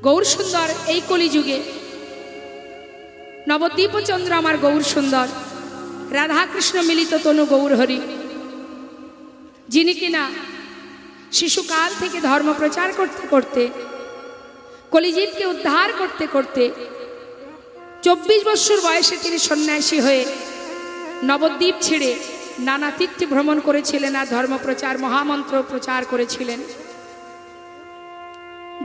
গৌর সুন্দর এই কলিযুগে নবদ্বীপ চন্দ্র আমার গৌর সুন্দর, রাধাকৃষ্ণ মিলিত তনু গৌর হরি, যিনি কিনা শিশুকাল থেকে ধর্ম প্রচার করতে করতে কলিজীবকে উদ্ধার করতে করতে 24 বৎসর বয়সে তিনি সন্ন্যাসী হয়ে নবদ্বীপ ছেড়ে নানা তীর্থে ভ্রমণ করেছিলেন আর ধর্ম প্রচার মহামন্ত্র প্রচার করেছিলেন।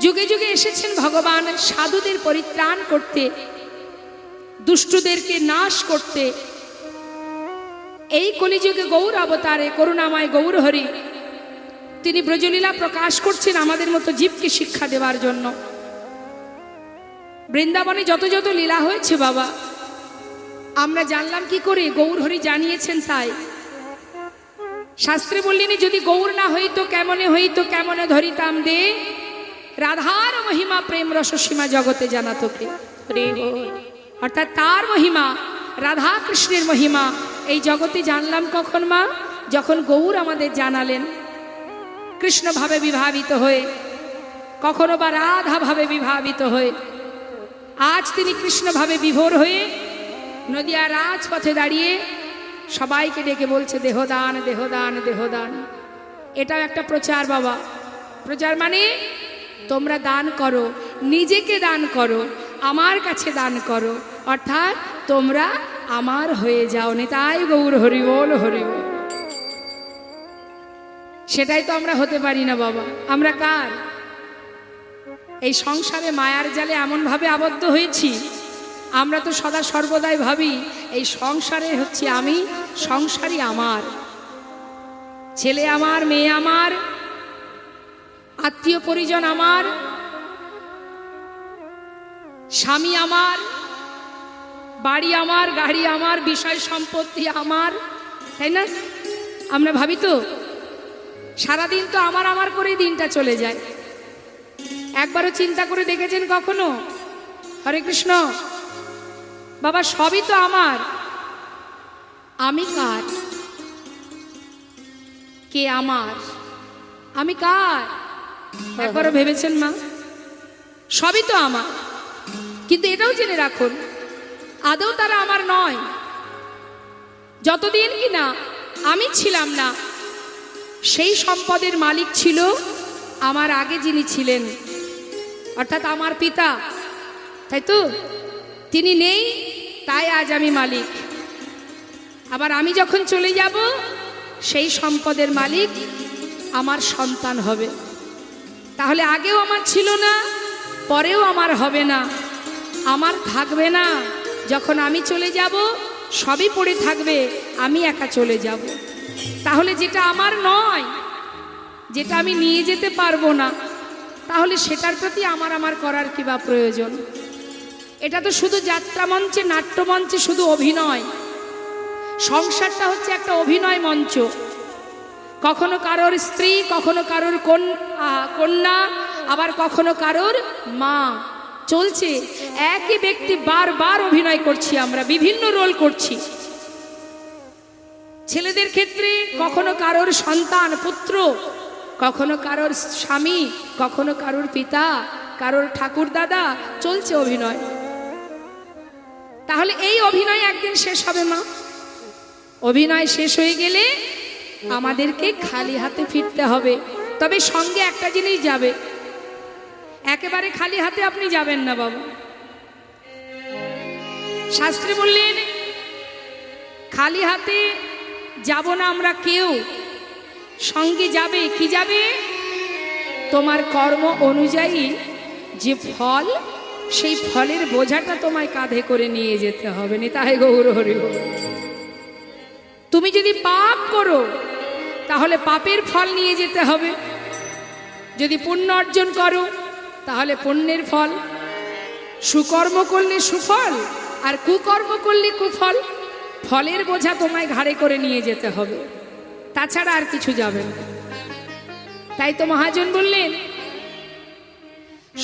যুগে যুগে এসেছেন ভগবান সাধুদের পরিত্রাণ করতে, দুষ্টদেরকে নাশ করতে। এই কলিযুগে গৌর অবতারে করুণাময় গৌর হরি তিনি ব্রজলীলা প্রকাশ করছেন আমাদের মতো জীবকে শিক্ষা দেওয়ার জন্য। বৃন্দাবনে যত যত লীলা হয়েছে বাবা, আমরা জানলাম কি করে? গৌর হরি জানিয়েছেন তাই। শাস্ত্রে বললেনি যদি গৌর না হইতো কেমনে হইতো, কেমনে ধরিতাম দে রাধার মহিমা প্রেম রসসীমা জগতে জানাতো কে। অর্থাৎ তার মহিমা, রাধা কৃষ্ণের মহিমা এই জগতে জানলাম কখন মা? যখন গৌর আমাদের জানালেন। কৃষ্ণ ভাবে বিভাবিত হয়ে, কখনো বা রাধা ভাবে বিভাবিত হয়ে, আজ তিনি কৃষ্ণ ভাবে বিভোর হয়ে নদিয়া রাজপথে দাঁড়িয়ে সবাইকে ডেকে বলছে দেহদান দেহদান দেহদান। এটাও একটা প্রচার বাবা। প্রচার মানে তোমরা দান করো, নিজেকে দান করো, আমার কাছে দান করো, অর্থাৎ তোমরা আমার হয়ে যাও। নিতাই গৌর হরি বল হরি বল। সেটাই তো আমরা হতে পারি না বাবা। আমরা কার? এই সংসারে মায়ার জালে এমন ভাবে আবদ্ধ হয়েছি, আমরা তো সদা সর্বদাই ভাবি এই সংসারে হচ্ছে আমি, সংসারই আমার, ছেলে আমার, মেয়ে আমার, আত্মীয় পরিজন আমার, স্বামী আমার, বাড়ি আমার, গাড়ি আমার, বিষয় সম্পত্তি আমার, তাই না? আমরা ভাবি তো সারাদিন তো আমার আমার করেই দিনটা চলে যায়। একবারও চিন্তা করে দেখেছেন কখনো? হরে কৃষ্ণ বাবা, সবই তো আমার, আমি কার? কে আমার? আমি কার? একবারও ভেবেছেন মা? সবই তো আমার, কিন্তু এটাও জেনে রাখুন আদৌ তারা আমার নয়। যতদিন কিনা আমি ছিলাম না, সেই সম্পদের মালিক ছিল আমার আগে যিনি ছিলেন, অর্থাৎ আমার পিতা, তাই তো? তিনি নেই, তাই আজ আমি মালিক। আবার আমি যখন চলে যাব, সেই সম্পদের মালিক আমার সন্তান হবে। তাহলে আগেও আমার ছিল না, পরেও আমার হবে না, আমার থাকবে না। যখন আমি চলে যাব সবই পড়ে থাকবে, আমি একা চলে যাব। তাহলে যেটা আমার নয়, যেটা আমি নিয়ে যেতে পারবো না, তাহলে সেটার প্রতি আমার করার কি বা প্রয়োজন? এটা তো শুধু যাত্রা মঞ্চে, নাট্যমঞ্চে শুধু অভিনয়। সংসারটা হচ্ছে একটা অভিনয় মঞ্চ। কখনো কারোর স্ত্রী, কখনো কারোর কন্যা, আবার কখনো কারোর মা। চলছে একই ব্যক্তি বারবার অভিনয় করছি, আমরা বিভিন্ন রোল করছি। ছেলেদের ক্ষেত্রে কখনো কারোর সন্তান পুত্র, কখনো কারোর স্বামী, কখনো কারোর পিতা, কারোর ঠাকুর দাদা, চলছে অভিনয়। তাহলে এই অভিনয় একদিন শেষ হবে মা। অভিনয় শেষ হয়ে গেলে আমাদেরকে খালি হাতে ফিরতে হবে। তবে সঙ্গে একটা জিনিস যাবে, একেবারে খালি হাতে আপনি যাবেন না বাবা। শাস্ত্রে বললেন খালি হাতে যাব না আমরা কেউ, সঙ্গে যাবে কি? যাবে তোমার কর্ম অনুযায়ী যে ফল, সেই ফলের বোঝাটা তোমায় কাঁধে করে নিয়ে যেতে হবে। নিতাই গৌর হরি বল। তুমি যদি পাপ করো তাহলে পাপের ফল নিয়ে যেতে হবে, যদি পুণ্য অর্জন করো তাহলে পুণ্যের ফল, সুকর্ম করলে সুফল আর কুকর্ম করলে কুফল। ফলের বোঝা তোমায় ঘাড়ে করে নিয়ে যেতে হবে, তাছাড়া আর কিছু যাবে না। তাই তো মহাজন বললেন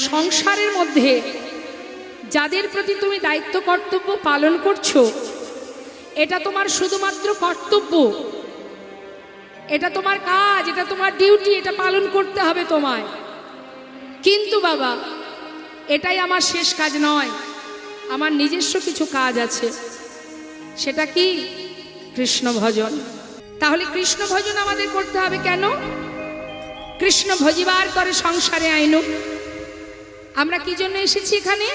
সংসারের মধ্যে যাদের প্রতি তুমি দায়িত্ব কর্তব্য পালন করছো, এটা তোমার শুধুমাত্র কর্তব্য, এটা তোমার কাজ, এটা তোমার ডিউটি, এটা পালন করতে হবে তোমায়। কিন্তু বাবা এটাই আমার শেষ কাজ নয়, আমার নিজস্ব কিছু কাজ আছে। সেটা কি? কৃষ্ণ ভজন। তাহলে কৃষ্ণ ভজন আমাদের করতে হবে কেন? কৃষ্ণ ভজিবার করে সংসারে আইনু। আমরা কি জন্য এসেছি এখানে?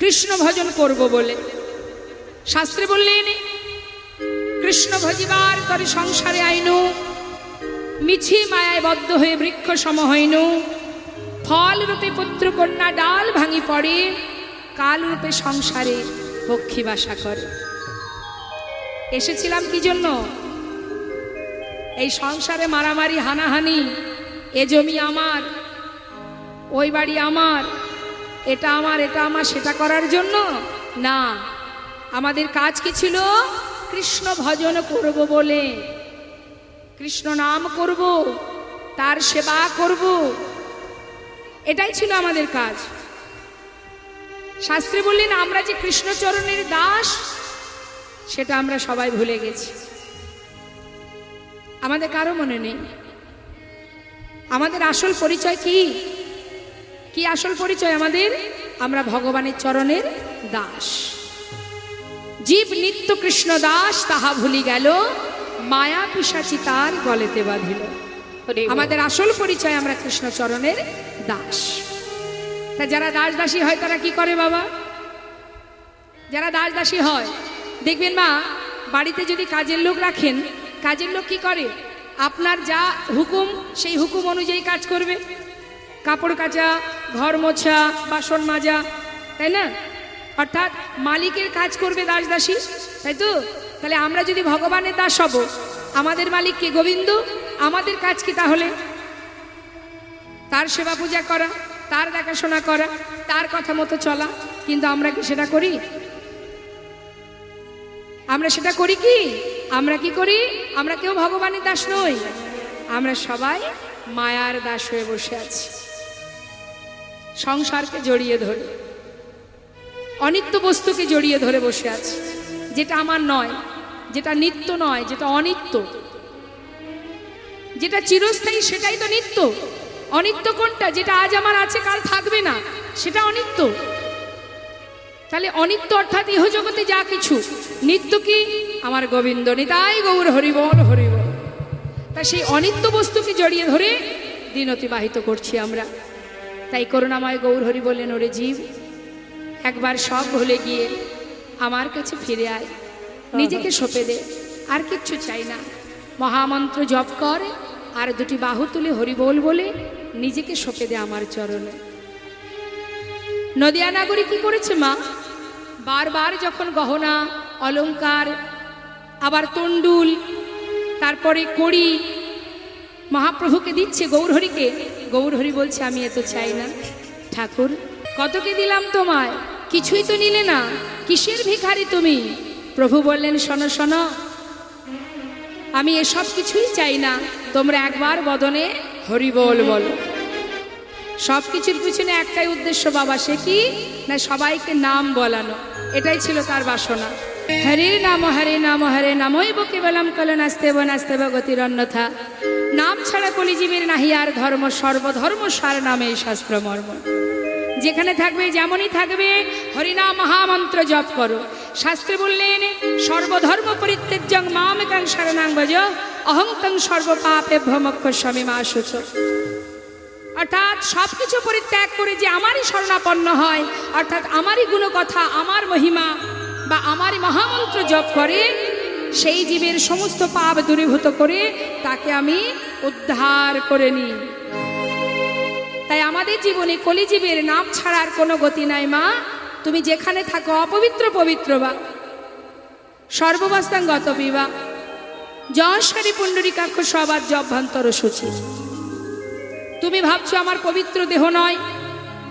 কৃষ্ণ ভজন করব বলে। শাস্ত্রে বললেন কৃষ্ণ ভজিবার করে সংসারে আইনু, মিছি মায়ায় বদ্ধ হয়ে বৃক্ষ সম হইনু, ফল রূপে পুত্র কন্যা ডাল ভাঙি পড়ে, কাল রূপে সংসারে পক্ষী বাসা করে। এসেছিলাম কি জন্য? এই সংসারে মারামারি হানাহানি, এ জমি আমার, ওই বাড়ি আমার, এটা আমার, এটা আমার, সেটা করার জন্য না। আমাদের কাজ কি ছিল? কৃষ্ণ ভজন করব বলে, কৃষ্ণ নাম করব, তার সেবা করব, এটাই ছিল আমাদের কাজ। শাস্ত্রে বললেন আমরা যে কৃষ্ণচরণের দাস, সেটা আমরা সবাই ভুলে গেছি। আমাদের কারো মনে নেই। আমাদের আসল পরিচয় কি? কি আসল পরিচয় আমাদের? আমরা ভগবানের চরণের দাস। জীব নিত্য কৃষ্ণ দাস, তাহা ভুলি গেল, মায়া পিশাচি তার গলেতে বাঁধিল। আমাদের আসল পরিচয় আমরা কৃষ্ণ চরণের দাস। তা যারা দাস দাসী হয় তারা কি করে বাবা? যারা দাস দাসী হয় দেখবেন মা, বাড়িতে যদি কাজের লোক রাখেন, কাজের লোক কি করে? আপনার যা হুকুম সেই হুকুম অনুযায়ী কাজ করবে। কাপড় কাচা, ঘর মোছা, বাসন মাজা, তাই না? অর্থাৎ মালিকের কাজ করবে দাস দাসী, তাই তো? তাহলে আমরা যদি ভগবানের দাস হব, আমাদের মালিক কে? গোবিন্দ। আমাদের কাজ কি তাহলে? তার সেবা পূজা করা, তার দেখাশোনা করা, তার কথা মতো চলা। কিন্তু আমরা কি সেটা করি? আমরা সেটা করি কি? আমরা কি করি? আমরা কেউ ভগবানের দাস নই, আমরা সবাই মায়ার দাস হয়ে বসে আছি। সংসারকে জড়িয়ে ধরে, অনিত্য বস্তুকে জড়িয়ে ধরে বসে আছে, যেটা আমার নয়, যেটা নিত্য নয়, যেটা অনিত্য। যেটা চিরস্থায়ী সেটাই তো নিত্য। অনিত্য কোনটা? যেটা আজ আমার আছে কাল থাকবে না, সেটা অনিত্য। তাহলে অনিত্য অর্থাৎ ইহ জগতে যা কিছু, নিত্য কি? আমার গোবিন্দ। নিতাই গৌর হরিবল হরিবল। তা সেই অনিত্য বস্তুকে জড়িয়ে ধরে দিন অতিবাহিত করছি আমরা। তাই করুণাময় গৌর হরি বললেন, ওরে জীব, একবার সব ভুলে গিয়ে আমার কাছে ফিরে আয়, নিজেকে সঁপে দে, আর কিচ্ছু চাই না। মহামন্ত্র জপ কর, আর দুটি বাহু তুলে হরিবোল বলে নিজেকে সঁপে দে আমার চরণে। নদিয়া নাগরী কি করেছে মা? বারবার যখন গহনা অলংকার, আবার তন্ডুল, তারপরে কড়ি মহাপ্রভুকে দিচ্ছে, গৌরহরিকে, গৌরহরি বলছে আমি এত চাই না ঠাকুর। কতকে দিলাম তোমায়, কিছুই তো নিলে না, কিসের ভিখারি তুমি? প্রভু বললেন শোনো শোনো, আমি এসব কিছুই চাই না, তোমরা একবার বদনে হরিবোল বলো। সব কিছুর পিছনে একটাই উদ্দেশ্য বাবা, সে কি না সবাইকে নাম বলানো। এটাই ছিল তার বাসনা। হরে নাম হরে নাম হরে নামইব কেবলম কলে নাস্তেব নাস্তেব গতির অন্যথা। নাম ছাড়া কলিজীবের নাহি আর ধর্ম, সর্বধর্ম সার নামে শাস্ত্র মর্ম। যেখানে থাকবে যেমনই থাকবে হরিনাম মহামন্ত্র জপ করো। শাস্ত্রে বললেন সর্বধর্ম পরিত্যাজ্যং মামেকং শরণং ভজ, অহং তং সর্বপাপেভ্যো মোক্ষয়িষ্যামি মা শুচো। অর্থাৎ সবকিছু পরিত্যাগ করে যে আমারই শরণাপন্ন হয়, অর্থাৎ আমারই গুণকথা, আমার মহিমা বা আমারই মহামন্ত্র জপ করে, সেই জীবের সমস্ত পাপ দূরীভূত করে তাকে আমি উদ্ধার করে নিই। তাই আমাদের জীবনে কলিজীবের নাম ছাড়ার কোনো গতি নাই মা। তুমি যেখানে থাকো অপবিত্র পবিত্র বা সর্ববস্থাঙ্গত বিবা যশারি পুণ্ডরিকাক্ষ সবার জভ্যন্তর সূচি। তুমি ভাবছো আমার পবিত্র দেহ নয়,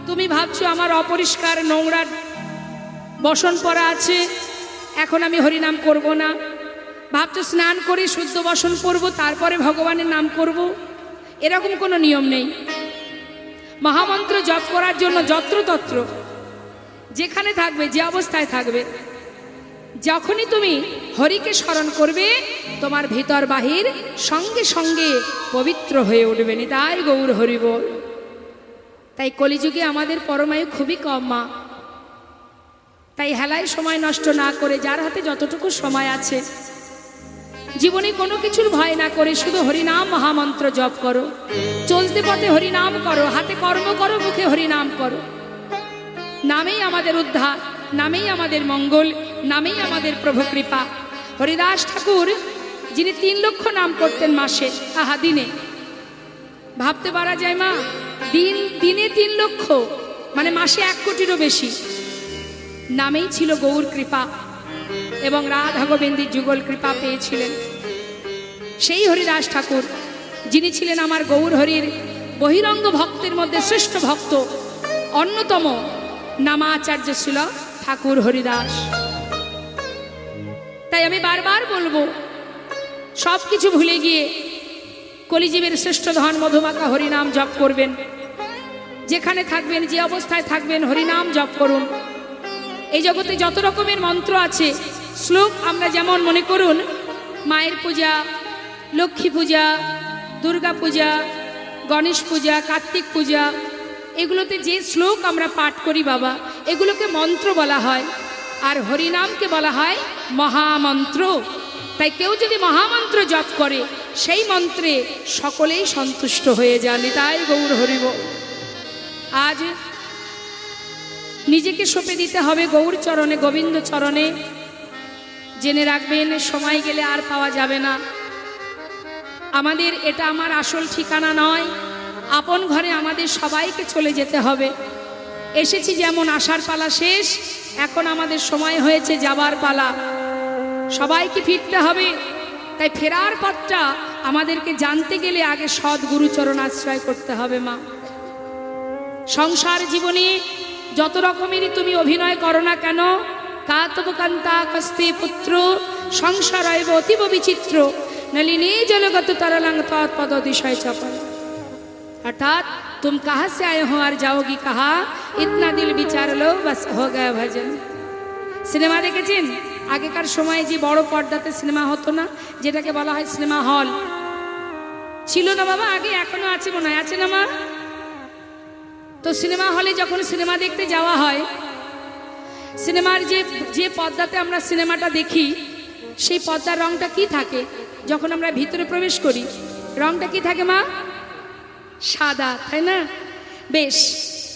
তুমি ভাবছো আমার অপরিষ্কার নোংরা বসন পরা আছে, এখন আমি হরিনাম করব না। ভাবছো স্নান করে শুদ্ধ বসন করব, তারপরে ভগবানের নাম করব। এরকম কোনো নিয়ম নেই। মহামন্ত্র জপ করার জন্য যত্রতত্র যেখানে থাকবে, যে অবস্থায় থাকবে, যখনই তুমি হরিকে স্মরণ করবে, তোমার ভিতর বাহির সঙ্গে সঙ্গে পবিত্র হয়ে উঠবে। নিতাই গৌর হরি বল। তাই কলিযুগে আমাদের পরমায়ু খুবই কম মা। তাই হেলায় সময় নষ্ট না করে যার হাতে যতটুকু সময় আছে জীবনে কোনো কিছুর ভয় না করে শুধু হরিনাম মহামন্ত্র জপ করো, চলতে পথে হরিনাম করো, হাতে কর্ম করো, মুখে হরিনাম করো। নামেই আমাদের উদ্ধার, নামেই আমাদের মঙ্গল, নামেই আমাদের প্রভু কৃপা। হরিদাস ঠাকুর যিনি 3 লক্ষ নাম করতেন মাসে, আহা দিনে, ভাবতে পারা যায় মা, দিনে 3 লক্ষ মানে মাসে 1 কোটিরও বেশি। নামেই ছিল গৌর কৃপা এবং রাধা গোবিন্দের যুগল কৃপা পেয়েছিলেন সেই হরিদাস ঠাকুর, যিনি ছিলেন আমার গৌর হরির বহিরঙ্গ ভক্তের মধ্যে শ্রেষ্ঠ ভক্ত, অন্যতম নামাচার্য ছিল ঠাকুর হরিদাস। তাই আমি বারবার বলবো, সব কিছু ভুলে গিয়ে কলিজীবের শ্রেষ্ঠ ধন মধুমাখা হরিনাম জপ করবেন। যেখানে থাকবেন, যে অবস্থায় থাকবেন, হরিনাম জপ করুন। এই জগতে যত রকমের মন্ত্র আছে, শ্লোক, আমরা যেমন মনে করুন মায়ের পূজা, লক্ষ্মী পূজা, দুর্গা পূজা, গণেশ পূজা, কার্তিক পূজা, এগুলোতে যে শ্লোক আমরা পাঠ করি বাবা, এগুলোকে মন্ত্র বলা হয়, আর হরিনামকে বলা হয় মহামন্ত্র। তাই কেউ যদি মহামন্ত্র জপ করে, সেই মন্ত্রে সকলেই সন্তুষ্ট হয়ে যান। তাই গৌর হরিব। আজ নিজেকে সঁপে দিতে হবে গৌর চরণে, গোবিন্দ চরণে। জেনে রাখবেন, সময় গেলে আর পাওয়া যাবে না। আমাদের এটা আমার আসল ঠিকানা নয়, আপন ঘরে আমাদের সবাইকে চলে যেতে হবে। এসেছি যেমন, আসার পালা শেষ, এখন আমাদের সময় হয়েছে যাবার পালা। সবাইকে ফিরতে হবে। তাই ফেরার পথটা আমাদেরকে জানতে গেলে আগে সৎ গুরুচরণ আশ্রয় করতে হবে মা। সংসার জীবনে যত রকমেরই তুমি অভিনয় করো না কেন, কাতব কান্তা কস্তে পুত্র সংসারৈব অতীব বিচিত্র নলিনী জলগত তরলাং তৎপদ দিশয় চপল। अर्थात तुम कहाँ से आए हो और जाओगी कहाँ, इतना दिल विचार लो बस हो गया भजन। সিনেমা দেখেছেন? আগেকার সময়ে যে বড় পর্দাতে সিনেমা হতো না, যেটাকে বলা হয় সিনেমা হল, ছিল না বাবা আগে? এখনো আছে মনে হয়, আছে না মা? তো সিনেমা হলে যখন সিনেমা দেখতে যাওয়া হয়, সিনেমার যে পর্দাতে আমরা সিনেমাটা দেখি, সেই পর্দার রংটা কি থাকে? যখন আমরা ভিতরে প্রবেশ করি, রংটা কি থাকে মা? সাদা, তাই না? বেশ,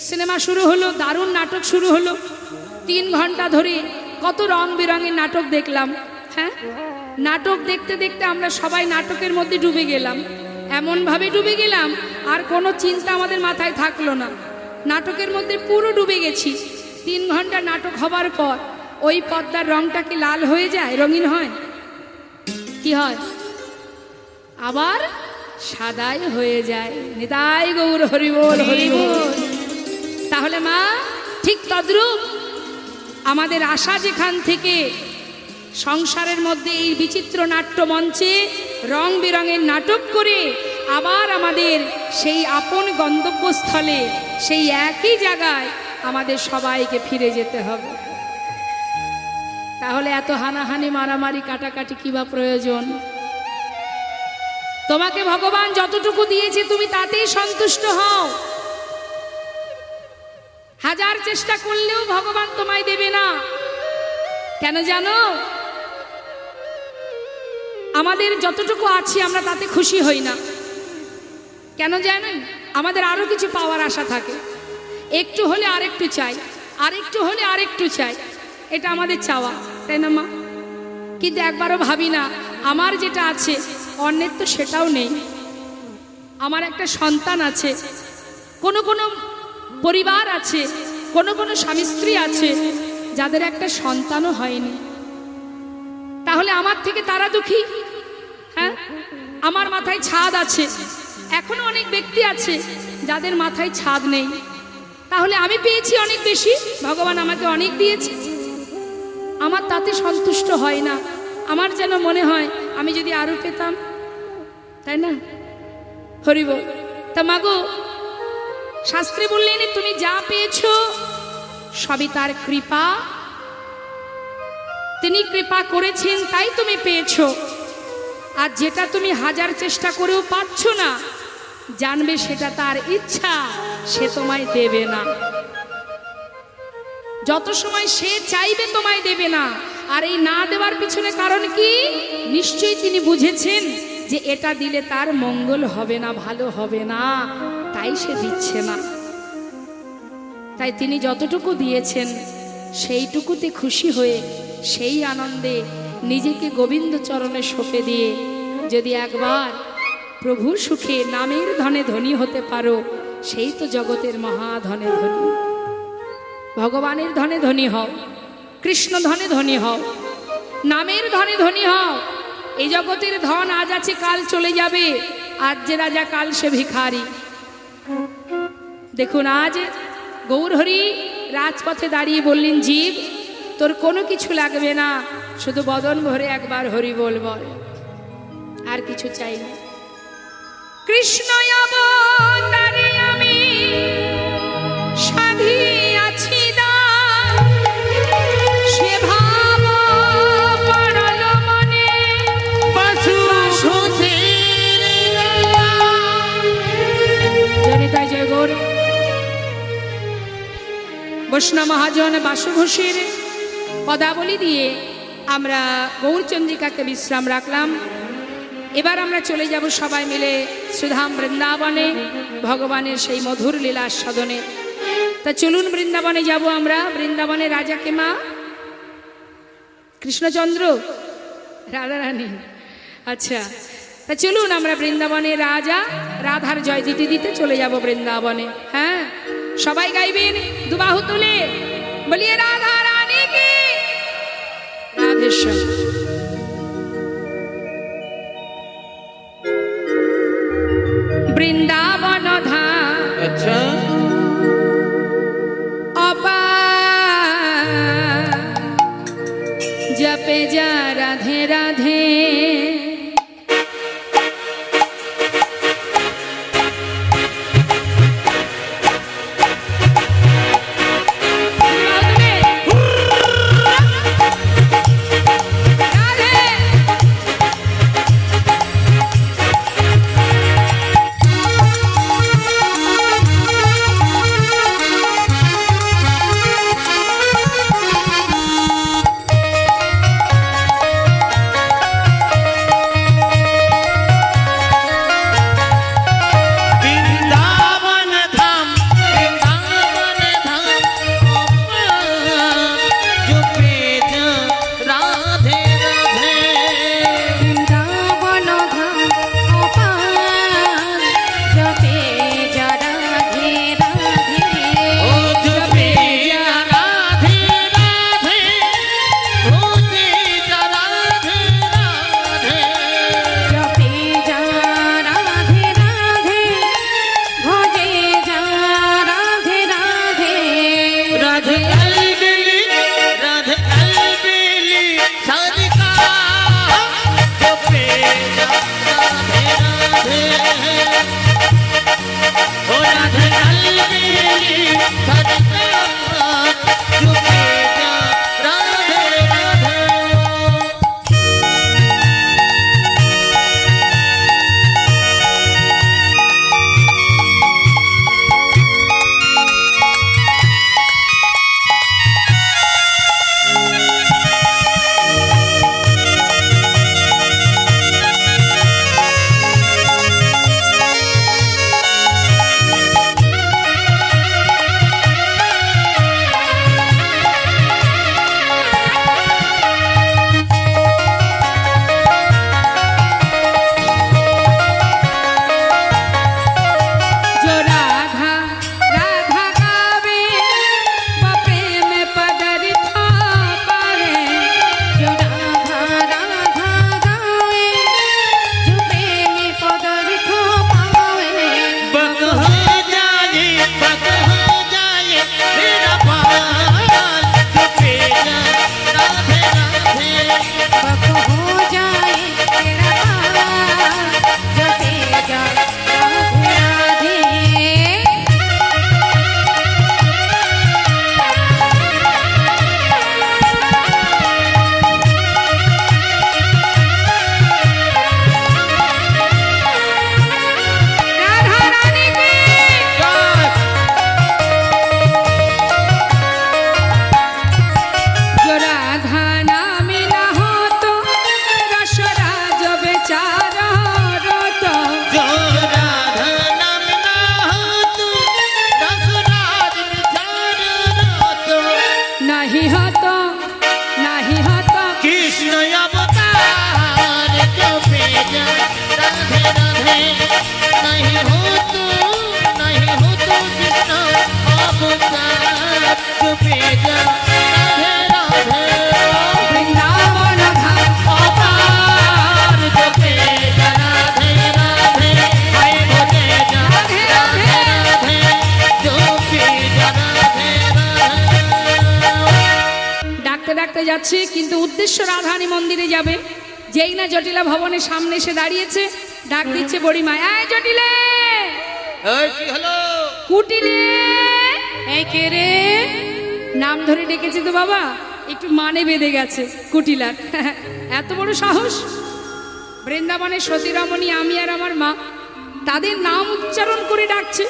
সিনেমা শুরু হলো, দারুণ নাটক শুরু হলো। 3 ঘন্টা ধরে কত রং বেরঙের নাটক দেখলাম। হ্যাঁ, নাটক দেখতে দেখতে আমরা সবাই নাটকের মধ্যে ডুবে গেলাম, এমনভাবে ডুবে গেলাম আর কোনো চিন্তা আমাদের মাথায় থাকলো না। নাটকের মধ্যে পুরো ডুবে গেছি। 3 ঘন্টা নাটক হবার পর ওই পর্দার রংটা কি লাল হয়ে যায়, রঙিন হয়? কি হয়? আবার সাদাই হয়ে যায়। নিতাই গৌর হরিবোল হরিবোল। তাহলে মা, ঠিক তদ্রূপ আমাদের আশা যেখান থেকে সংসারের মধ্যে এই বিচিত্র নাট্য মঞ্চে রং বেরঙের নাটক করে আবার আমাদের সেই আপন গন্তব্যস্থলে, সেই একই জায়গায় আমাদের সবাইকে ফিরে যেতে হবে। তাহলে এত হানাহানি, মারামারি, কাটাকাটি কি বা প্রয়োজন? তোমাকে ভগবান যতটুকু দিয়েছে তুমি তাতেই সন্তুষ্ট হও। হাজার চেষ্টা করলেও ভগবান তোমায় দেবে না। কেন জানো? আমাদের যতটুকু আছে আমরা তাতে খুশি হই না। কেন জানেন? আমাদের আরো কিছু পাওয়ার আশা থাকে। একটু হলে আরেকটু চাই, আরেকটু হলে আরেকটু চাই, এটা আমাদের চাওয়া, তাই না মা? কিন্তু একবারও ভাবি না আমার যেটা আছে অন্যের তো সেটাও নেই। আমার একটা সন্তান আছে, কোনো কোনো পরিবার আছে, কোনো কোনো স্বামী স্ত্রী আছে যাদের একটা সন্তানও হয়নি। তাহলে আমার থেকে তারা দুঃখী? হ্যাঁ, আমার মাথায় ছাদ আছে, এখনো অনেক ব্যক্তি আছে যাদের মাথায় ছাদ নেই। তাহলে আমি পেয়েছি অনেক বেশি, ভগবান আমাকে অনেক দিয়েছে, আমার তাতে সন্তুষ্ট হয় না। আমার যেন মনে হয় আমি যদি আরো পেতাম, তাই না? হরিব। তা মাগো, শাস্ত্রে বললেন তুমি যা পেয়েছো সবই তার কৃপা, তিনি কৃপা করেছেন তাই তুমি পেয়েছো। আর যেটা তুমি হাজার চেষ্টা করেও পাচ্ছ না, জানবে সেটা তার ইচ্ছা, সে তোমায় দেবে না। যত সময় সে চাইবে তোমায় দেবে না। আর এই না দেওয়ার পিছনে কারণ কি? নিশ্চয়ই তিনি বুঝেছেন যে এটা দিলে তার মঙ্গল হবে না, ভালো হবে না, তাই সে দিচ্ছে না। তাই তিনি যতটুকু দিয়েছেন সেইটুকুতে খুশি হয়ে সেই আনন্দে নিজেকে গোবিন্দ চরণে সঁপে দিয়ে যদি একবার প্রভু সুখে নামের ধনে ধনী হতে পারো, সেই তো জগতের মহাধনে ধনী। ভগবানের ধনে ধনী হও, কৃষ্ণ ধনে ধনী হও, নামের ধনে ধনী হও। এই জগতের ধন আজ আছে কাল চলে যাবে, আজ যে রাজা কাল সে ভিখারি। দেখুন আজ গৌরহরি রাজপথে দাঁড়িয়ে বললেন, জীব তোর কোনো কিছু লাগবে না, শুধু বদন ভরে একবার হরি বল বল, আর কিছু চাই না। কৃষ্ণ অবতারে আমি সাধিয়াছি দান, সে ভাব পড়ল মনে জনিতায় জয় গৌর। বৈষ্ণব মহাজন বাসু ঘোষের পদাবলী দিয়ে আমরা গৌরচন্দ্রিকাকে বিশ্রাম রাখলাম। এবার আমরা চলে যাব সবাই মিলে শ্রীধাম বৃন্দাবনে, ভগবানের সেই মধুর লীলা আস্বাদনে। তা চলুন বৃন্দাবনে যাব আমরা। বৃন্দাবনের রাজাকে মা কৃষ্ণচন্দ্র, রাধারানী। আচ্ছা, তা চলুন আমরা বৃন্দাবনে রাজা রাধার জয় দিতে দিতে চলে যাব বৃন্দাবনে। হ্যাঁ, সবাই গাইবেন দুবাহু তুলে, বলিয়ে রাধা রানী কি রাধেশ্যাম। বৃন্দাবন ধাম আচ্ছা অপার, জপে যা রাধে রাধে, চুপি যা রাধে রাধে বৃন্দাবন ধাম অপার চুপি যা রাধে রাধে হায় ভজে যা রাধে রাধে রাধে চুপি যা রাধে রাধে ডাকতে ডাকতে যাচ্ছে, কিন্তু উদ্দেশ্য রাধারানী মন্দিরে যাবে। যেই না জটিলা ভবনের সামনে এসে দাঁড়িয়েছে, ডাক দিচ্ছে বুড়িমা, এই জটিলে, এই কি হলো? কুটিলে, এই কে রে? নাম ধরে ডেকেছি তো বাবা, একটু মানে বেঁধে গেছে কুটিলার। এত বড় সাহস! বৃন্দাবনের সতী রমণী, আমি আর আমার মা, তাদের নাম উচ্চারণ করে ডাকছে।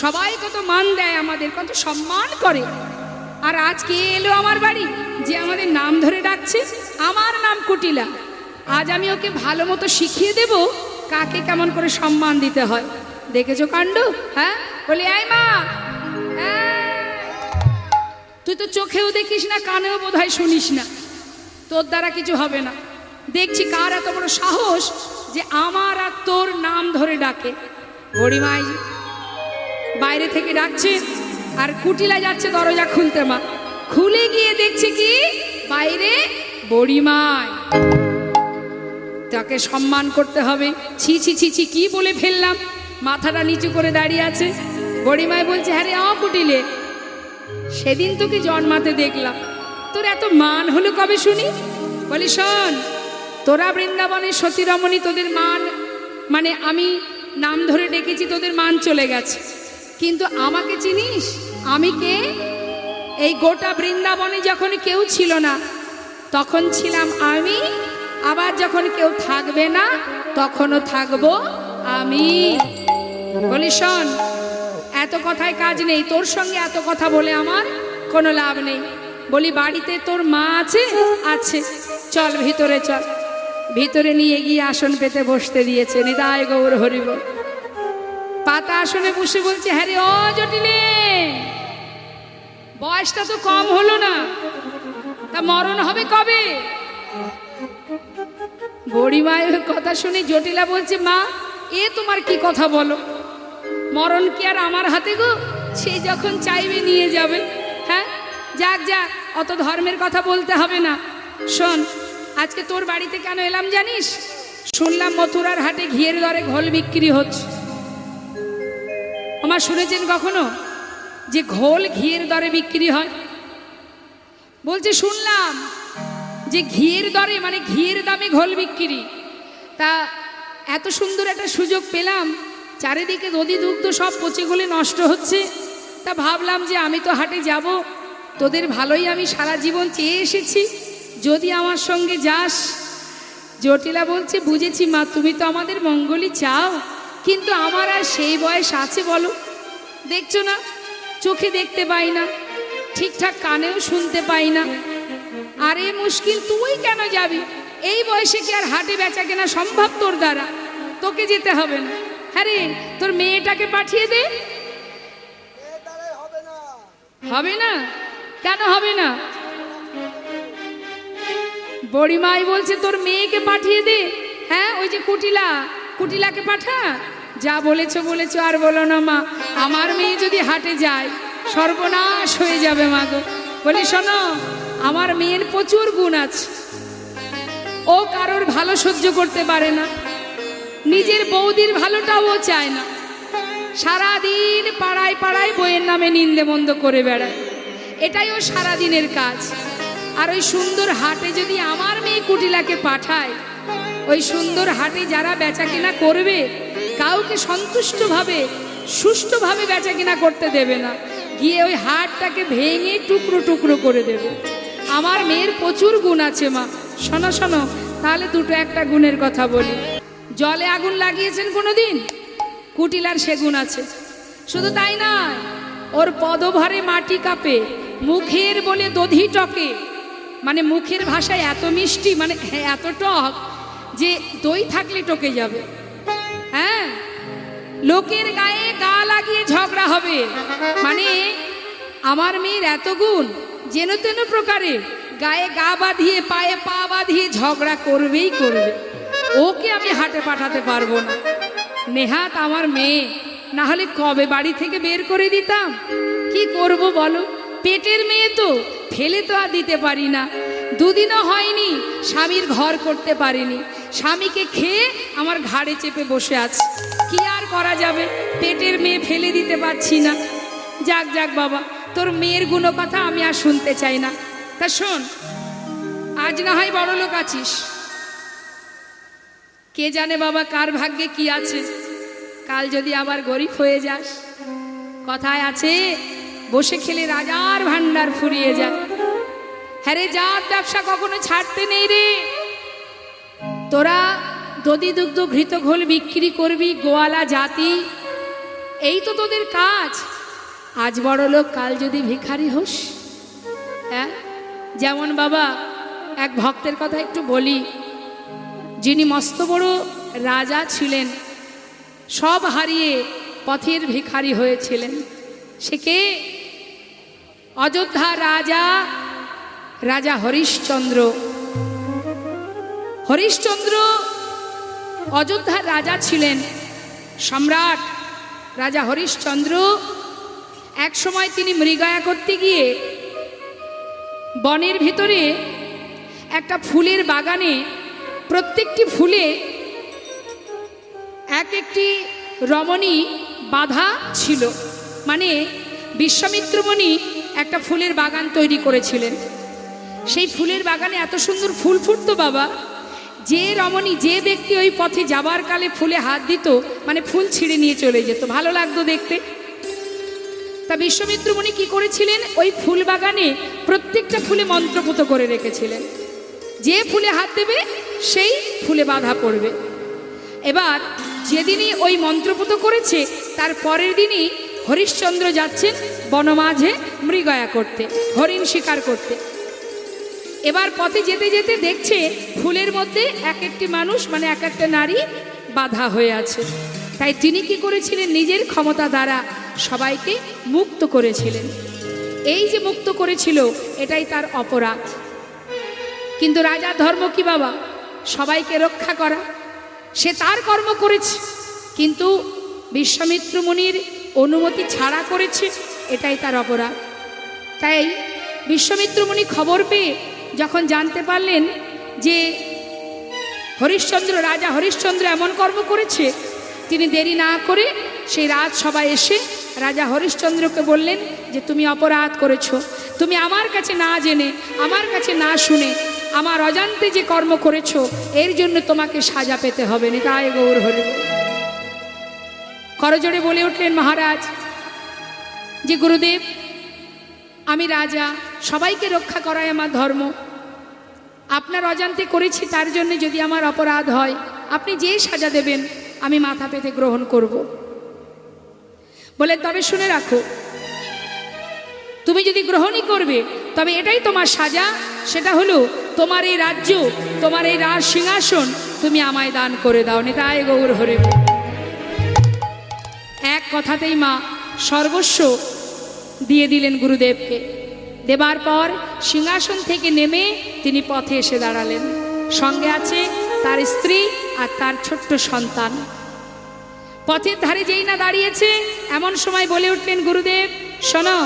সবাই কত মান দেয় আমাদের, কত সম্মান করে। আর আজ কে এলো আমার বাড়ি যে আমাদের নাম ধরে ডাকছে? আমার নাম কুটিলা। আজ আমি ওকে ভালো মতো শিখিয়ে দেব কাকে কেমন করে সম্মান দিতে হয়। দেখেছো কাণ্ড? হ্যাঁ, বলি এই মা, তুই তো চোখেও দেখিস না, কানেও বোধহয় শুনিস না, তোর দ্বারা কিছু হবে না। দেখছি কার এত বড় সাহস যে আমার আর তোর নাম ধরে ডাকে। বুড়িমাই বাইরে থেকে ডাকছে, আর কুটিলা যাচ্ছে দরজা খুলতে। মা খুলে গিয়ে দেখছে কি বাইরে বুড়িমাই। তাকে সম্মান করতে হবে। ছি ছি ছি ছি, কি বলে ফেললাম! মাথাটা নিচু করে দাঁড়িয়ে আছে। বুড়িমাই বলছে, হ্যাঁ রে কুটিলে, সেদিন তোকে জন্মাতে দেখলাম, তোর এত মান হলো কবে শুনি? বলি শোন, তোরা বৃন্দাবনের সতী রমণী, তোদের মান মানে আমি নাম ধরে ডেকেছি, তোদের মান চলে গেছে। কিন্তু আমাকে চিনিস? আমি কে? এই গোটা বৃন্দাবনে যখন কেউ ছিল না তখন ছিলাম আমি, আবার যখন কেউ থাকবে না তখনও থাকবো আমি। বলি শোন, এত কথায় কাজ নেই, তোর সঙ্গে এত কথা বলে আমার কোনো লাভ নেই। বলি বাড়িতে তোর মা আছে? আছে, চল ভিতরে চল। ভিতরে নিয়ে গিয়ে আসন পেতে বসতে দিয়েছে। নিতাই গৌর হরিবল। পাতা আসনে বসে বলছে, হ্যাঁ রে ও জটিলে, বয়সটা তো কম হলো না, তা মরণ হবে কবে? বুড়িমায়ের কথা শুনে জটিলা বলছে, মা এ তোমার কি কথা বলো? মরণ কি আর আমার হাতে গো? সে যখন চাইবে নিয়ে যাবে। হ্যাঁ, যাক যাক, অত ধর্মের কথা বলতে হবে না। শোন, আজকে তোর বাড়িতে কেন এলাম জানিস? শুনলাম মথুরার হাটে ঘিয়ের দরে ঘোল বিক্রি হচ্ছে। আমার শুনেছেন কখনো যে ঘোল ঘিয়ের দরে বিক্রি হয়? বলছে শুনলাম যে ঘিয়ের দরে, মানে ঘিয়ের দামে ঘোল বিক্রি। তা এত সুন্দর একটা সুযোগ পেলাম, চারিদিকে দধি দুগ্ধ সব পচে গলে নষ্ট হচ্ছে। তা ভাবলাম যে আমি তো হাটে যাব, তোদের ভালোই আমি সারা জীবন চেয়ে এসেছি, যদি আমার সঙ্গে যাস। জটিলা বলছে, বুঝেছি মা, তুমি তো আমাদের মঙ্গলই চাও, কিন্তু আমার আর সেই বয়স আছে বলো? দেখছো না, চোখে দেখতে পাই না, ঠিকঠাক কানেও শুনতে পাই না। আরে মুশকিল, তুই কেন যাবি? এই বয়সে কি আর হাটে বেচা কেনা সম্ভব তোর দ্বারা? তোকে যেতে হবে না। হ্যাঁ রে, তোর মেয়েটাকে পাঠিয়ে দে। হবে না? কেন হবে না? বড়িমাই বলছে তোর মেয়েকে পাঠিয়ে দে। হ্যাঁ, ওই যে কুটিলা, কুটিলাকে পাঠা। যা বলেছো বলেছো, আর বলো না মা, আমার মেয়ে যদি হাটে যায় সর্বনাশ হয়ে যাবে মা গো। বলি শোনো, আমার মেয়ের প্রচুর গুণ আছে, ও কারোর ভালো সহ্য করতে পারে না, নিজের বৌদির ভালোটাও ও চায় না, সারাদিন পাড়ায় পাড়ায় বইয়ের নামে নিন্দে মন্দ করে বেড়ায়, এটাই ও সারাদিনের কাজ। আর ওই সুন্দর হাটে যদি আমার মেয়ে কুটিলাকে পাঠায়, ওই সুন্দর হাটে যারা বেচা কেনা করবে কাউকে সন্তুষ্টভাবে সুষ্ঠুভাবে বেচা কেনা করতে দেবে না, গিয়ে ওই হাটটাকে ভেঙে টুকরো টুকরো করে দেবে। আমার মেয়ের প্রচুর গুণ আছে মা। শোনো শোনো, তাহলে দুটো একটা গুণের কথা বলি। জলে আগুন লাগিয়েছেন কোনোদিন? কুটিলার সে গুণ আছে। শুধু তাই নয়, ওর পদভরে মাটি কাঁপে, মুখের বলে দধি টকে, মানে মুখের ভাষায় এত মিষ্টি, মানে এত টক যে দই থাকলে টকে যাবে। হ্যাঁ, লোকের গায়ে গা লাগিয়ে ঝগড়া হবে, মানে আমার মেয়ের এত গুণ, যেন তেন প্রকারে গায়ে গা বাঁধিয়ে পায়ে পা বাঁধিয়ে ঝগড়া করবেই করবে। ওকে আমি হাটে পাঠাতে পারবো না। নেহাত আমার মেয়ে, না হলে কবে বাড়ি থেকে বের করে দিতাম। কি করব বলো? পেটের মেয়ে তো ফেলে তো আর দিতে পারি না। দুদিনও হয়নি স্বামীর ঘর করতে পারিনি, স্বামীকে খেয়ে আমার ঘাড়ে চেপে বসে আছে। কি আর করা যাবে, পেটের মেয়ে ফেলে দিতে পারছি না। যাক যাক বাবা, তোর মেয়ের গুণ কথা আমি আর শুনতে চাই না। তা শোন, আজ না হয় বড় লোক আছিস, কে জানে বাবা কার ভাগ্যে কি আছে, কাল যদি আবার গরিব হয়ে যাস। কথায় আছে, বসে খেলে রাজার ভান্ডার ফুরিয়ে যায়। হ্যাঁ রে, জাত ব্যবসা কখনো ছাড়তে নেই রে। তোরা দধি দুগ্ধ ঘৃত ঘোল বিক্রি করবি, গোয়ালা জাতি, এই তো তোদের কাজ। আজ বড় লোক, কাল যদি ভিখারি হোস। হ্যাঁ, যেমন বাবা এক ভক্তের কথা একটু বলি, যিনি মস্ত বড় রাজা ছিলেন, সব হারিয়ে পথের ভিখারি হয়েছিলেন। সে কে? অযোধ্যা রাজা, রাজা হরিশ্চন্দ্র। হরিশ্চন্দ্র অযোধ্যার রাজা ছিলেন, সম্রাট রাজা হরিশ্চন্দ্র। এক সময় তিনি মৃগয়া করতে গিয়ে বনের ভিতরে একটা ফুলের বাগানে, প্রত্যেকটি ফুলে এক একটি রমণী বাধা ছিল। মানে বিশ্বামিত্র মুনি একটা ফুলের বাগান তৈরি করেছিলেন। সেই ফুলের বাগানে এত সুন্দর ফুল ফুটতো বাবা, যে রমণী, যে ব্যক্তি ওই পথে যাবার কালে ফুলে হাত দিত, মানে ফুল ছিঁড়ে নিয়ে চলে যেত, ভালো লাগতো দেখতে। তা বিশ্বামিত্র মুনি কি করেছিলেন, ওই ফুল বাগানে প্রত্যেকটা ফুলে মন্ত্রপুত করে রেখেছিলেন, যে ফুলে হাত দেবে সেই ফুলে বাধা পড়বে। এবার যেদিনই ওই মন্ত্রপুত করেছে, তার পরের দিনই হরিশ্চন্দ্র যাচ্ছেন বনমাঝে মৃগয়া করতে, হরিণ শিকার করতে। এবার পথে যেতে যেতে দেখছে ফুলের মধ্যে এক একটি মানুষ, মানে এক একটা নারী বাধা হয়ে আছে। তাই তিনি কি করেছিলেন, নিজের ক্ষমতা দ্বারা সবাইকে মুক্ত করেছিলেন। এই যে মুক্ত করেছিল, এটাই তার অপরাধ। কিন্তু রাজার ধর্ম কি বাবা? সবাইকে রক্ষা করা। সে তার কর্ম করেছে, কিন্তু বিশ্বামিত্র মুনির অনুমতি ছাড়া করেছে, এটাই তার অপরাধ। তাই বিশ্বামিত্র মুনি খবর পেয়ে যখন জানতে পারলেন যে হরিশ্চন্দ্র, রাজা হরিশ্চন্দ্র এমন কর্ম করেছে, তিনি দেরি না করে সেই রাজসভায় এসে রাজা হরিশ্চন্দ্রকে বললেন যে তুমি অপরাধ করেছো, তুমি আমার কাছে না জেনে, আমার কাছে না শুনে, আমার অজান্তে যে কর্ম করেছো, এর জন্য তোমাকে সাজা পেতে হবে। নিতাই গৌর হরি। করজোড়ে বলে উঠলেন মহারাজ যে গুরুদেব, আমি রাজা, সবাইকে রক্ষা করাই আমার ধর্ম। আপনার অজান্তে করেছি, তার জন্য যদি আমার অপরাধ হয়, আপনি যে সাজা দেবেন আমি মাথা পেতে গ্রহণ করব। বলে তবে শুনে রাখো, তুমি যদি গ্রহণই করবে, তবে এটাই তোমার সাজা, সেটা হলো তোমার এই রাজ্য, তোমার এই রাজ সিংহাসন তুমি আমায় দান করে দাও। নিতাই গৌর হরি। এক কথাতেই মা সর্বস্ব দিয়ে দিলেন গুরুদেবকে। দেবার পর সিংহাসন থেকে নেমে তিনি পথে এসে দাঁড়ালেন। সঙ্গে আছে তার স্ত্রী আর তার ছোট্ট সন্তান। পথের ধারে যেই না দাঁড়িয়েছে, এমন সময় বলে উঠলেন গুরুদেব, শোনো,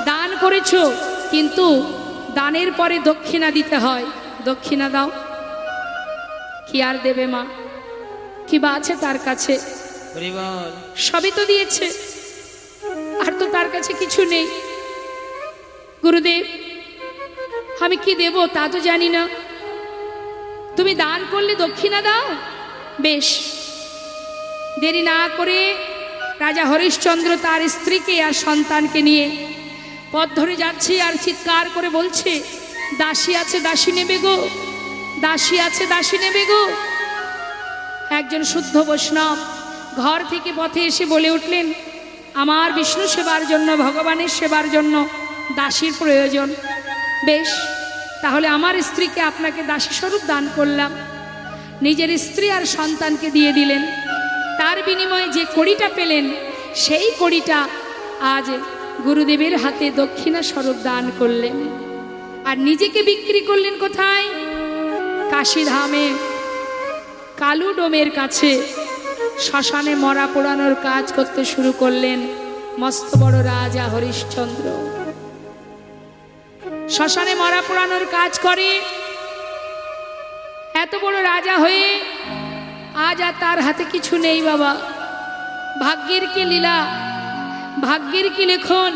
দান করেছো, কিন্তু দানের পরে দক্ষিণা দিতে হয়, দক্ষিণা দাও। কি আর দেবে মা? কি বা আছে তার কাছে? সবই তো দিয়েছে, আর তো তার কাছে কিছু নেই। গুরুদেব, আমি কি দেব তা তো জানি না, তুমি দান করলে দক্ষিণা দাও। বেশ। দেরি না করে রাজা হরিশ্চন্দ্র তার স্ত্রীকে আর সন্তানকে নিয়ে পথ ধরে যাচ্ছে, আর চিৎকার করে বলছে, দাসী আছে দাসী নেবে গো, দাসী আছে দাসী নেবে গো। একজন শুদ্ধ বৈষ্ণব ঘর থেকে পথে এসে বলে উঠলেন, আমার বিষ্ণু সেবার জন্য, ভগবানের সেবার জন্য দাসীর প্রয়োজন। বেশ, তাহলে আমার স্ত্রীকে আপনাকে দাসী স্বরূপ দান করলাম। নিজের স্ত্রী আর সন্তানকে দিয়ে দিলেন। তার বিনিময়ে যে কড়িটা পেলেন, সেই কড়িটা আজ গুরুদেবের হাতে দক্ষিণা স্বরূপ দান করলেন। আর নিজেকে বিক্রি করলেন কোথায়? কাশীধামে কালু ডোমের কাছে শ্মশানে মরা পোড়ানোর কাজ করতে শুরু করলেন মস্ত বড় রাজা হরিশ্চন্দ্র। শ্মশানে মরা পোড়ানোর কাজ করে, এত বড় রাজা হয়ে আজ আর তার হাতে কিছু নেই বাবা। ভাগ্যের কি লীলা, ভাগ্যের কি লেখন।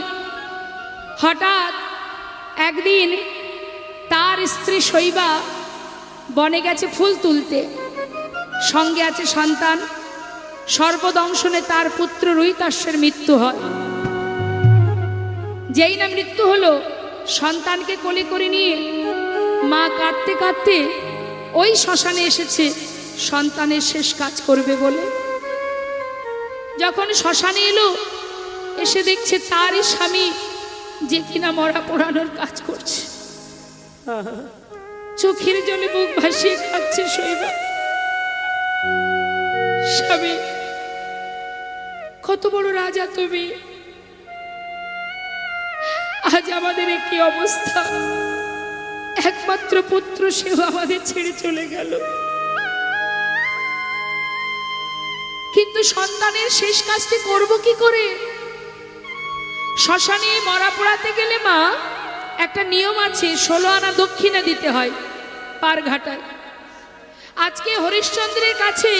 হঠাৎ একদিন তার স্ত্রী শৈবা বনে গেছে ফুল তুলতে, সঙ্গে আছে সন্তান। সর্পদংশনে তার পুত্র রোহিতাশ্বের মৃত্যু হয়। যেই না মৃত্যু হলো, সন্তানকে কোলে করে নিয়ে মা কাঁদতে কাঁদতে ওই শ্মশানে এসেছে সন্তানের শেষ কাজ করবে বলে। যখন শ্মশানে এলো, এসে দেখছে তারই স্বামী যে কিনা মরা পোড়ানোর কাজ করছে। চোখের জলে মুখ ভাসিয়ে কাঁদছে শৈবা। স্বামী, কত বড় রাজা তুমি, আজ আমাদের কি অবস্থা। একমাত্র পুত্র, সেও আমাদের ছেড়ে চলে গেল। কিন্তু সন্তানের শেষ কাজটি করব কি করে? শ্মশানে মরা পোড়াতে গেলে মা একটা নিয়ম আছে, 16 আনা দক্ষিণা দিতে হয় পার ঘাটায়। আজকে হরিশ্চন্দ্রের কাছে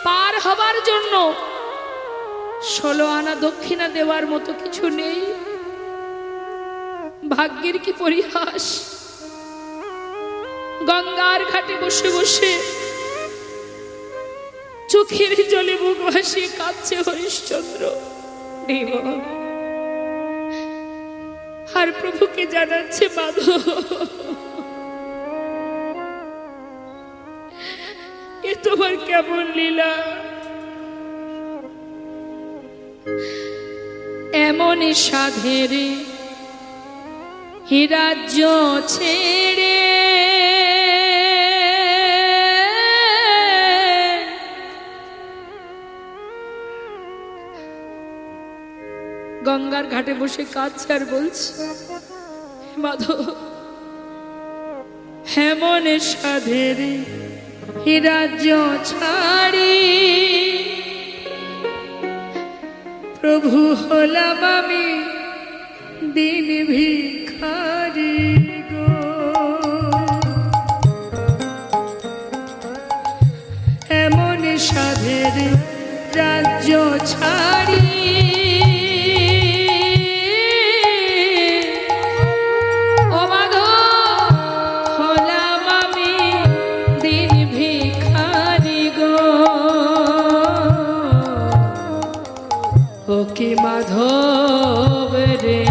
পার হবার জন্য 16 আনা দক্ষিণা দেওয়ার মতো কিছু নেই। ভাগ্যের কি পরিহাস। গঙ্গার ঘাটে বসে বসে চোখের জলে মুখ ভাসিয়ে কাঁদছে হরিশ্চন্দ্র। আর প্রভুকে জানাচ্ছে, মাধব, এ তোমার কেমন লীলা। এমন সাধের রাজ্য ছেড়ে গঙ্গার ঘাটে বসে কাঁদছে আর বলছে, মাধব, হেমন সাধের রাজ্য ছাড়ি প্রভু হলাম আমি দিন ভিখারি গো। এমন সাধের রাজ্য ছাড়ি কি মাধব রে,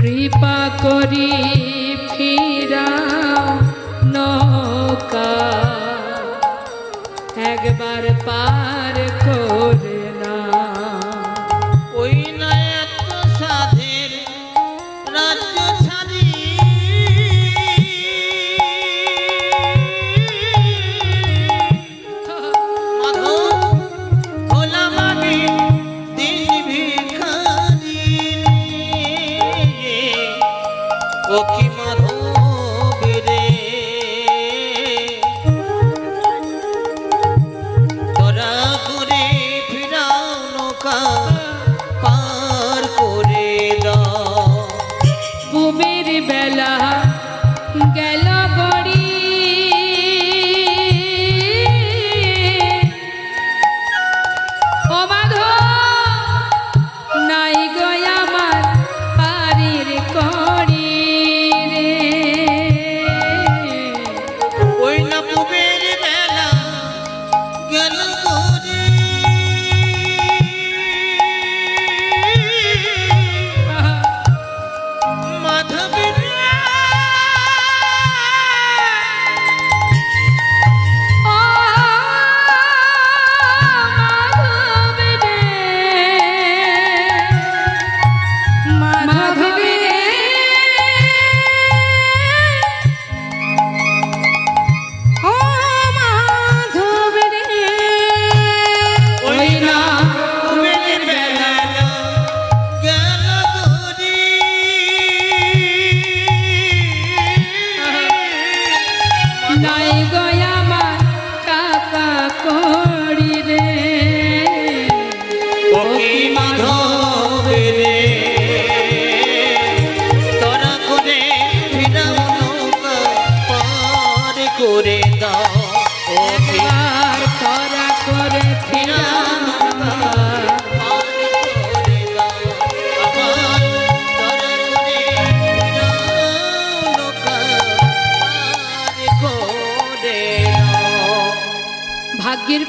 কৃপা করি ফিরাও নৌকা, একবার পার করে না। ওই না এত সাধের রাজ্য ছাড়ি ও কি মাধব রে, তোরা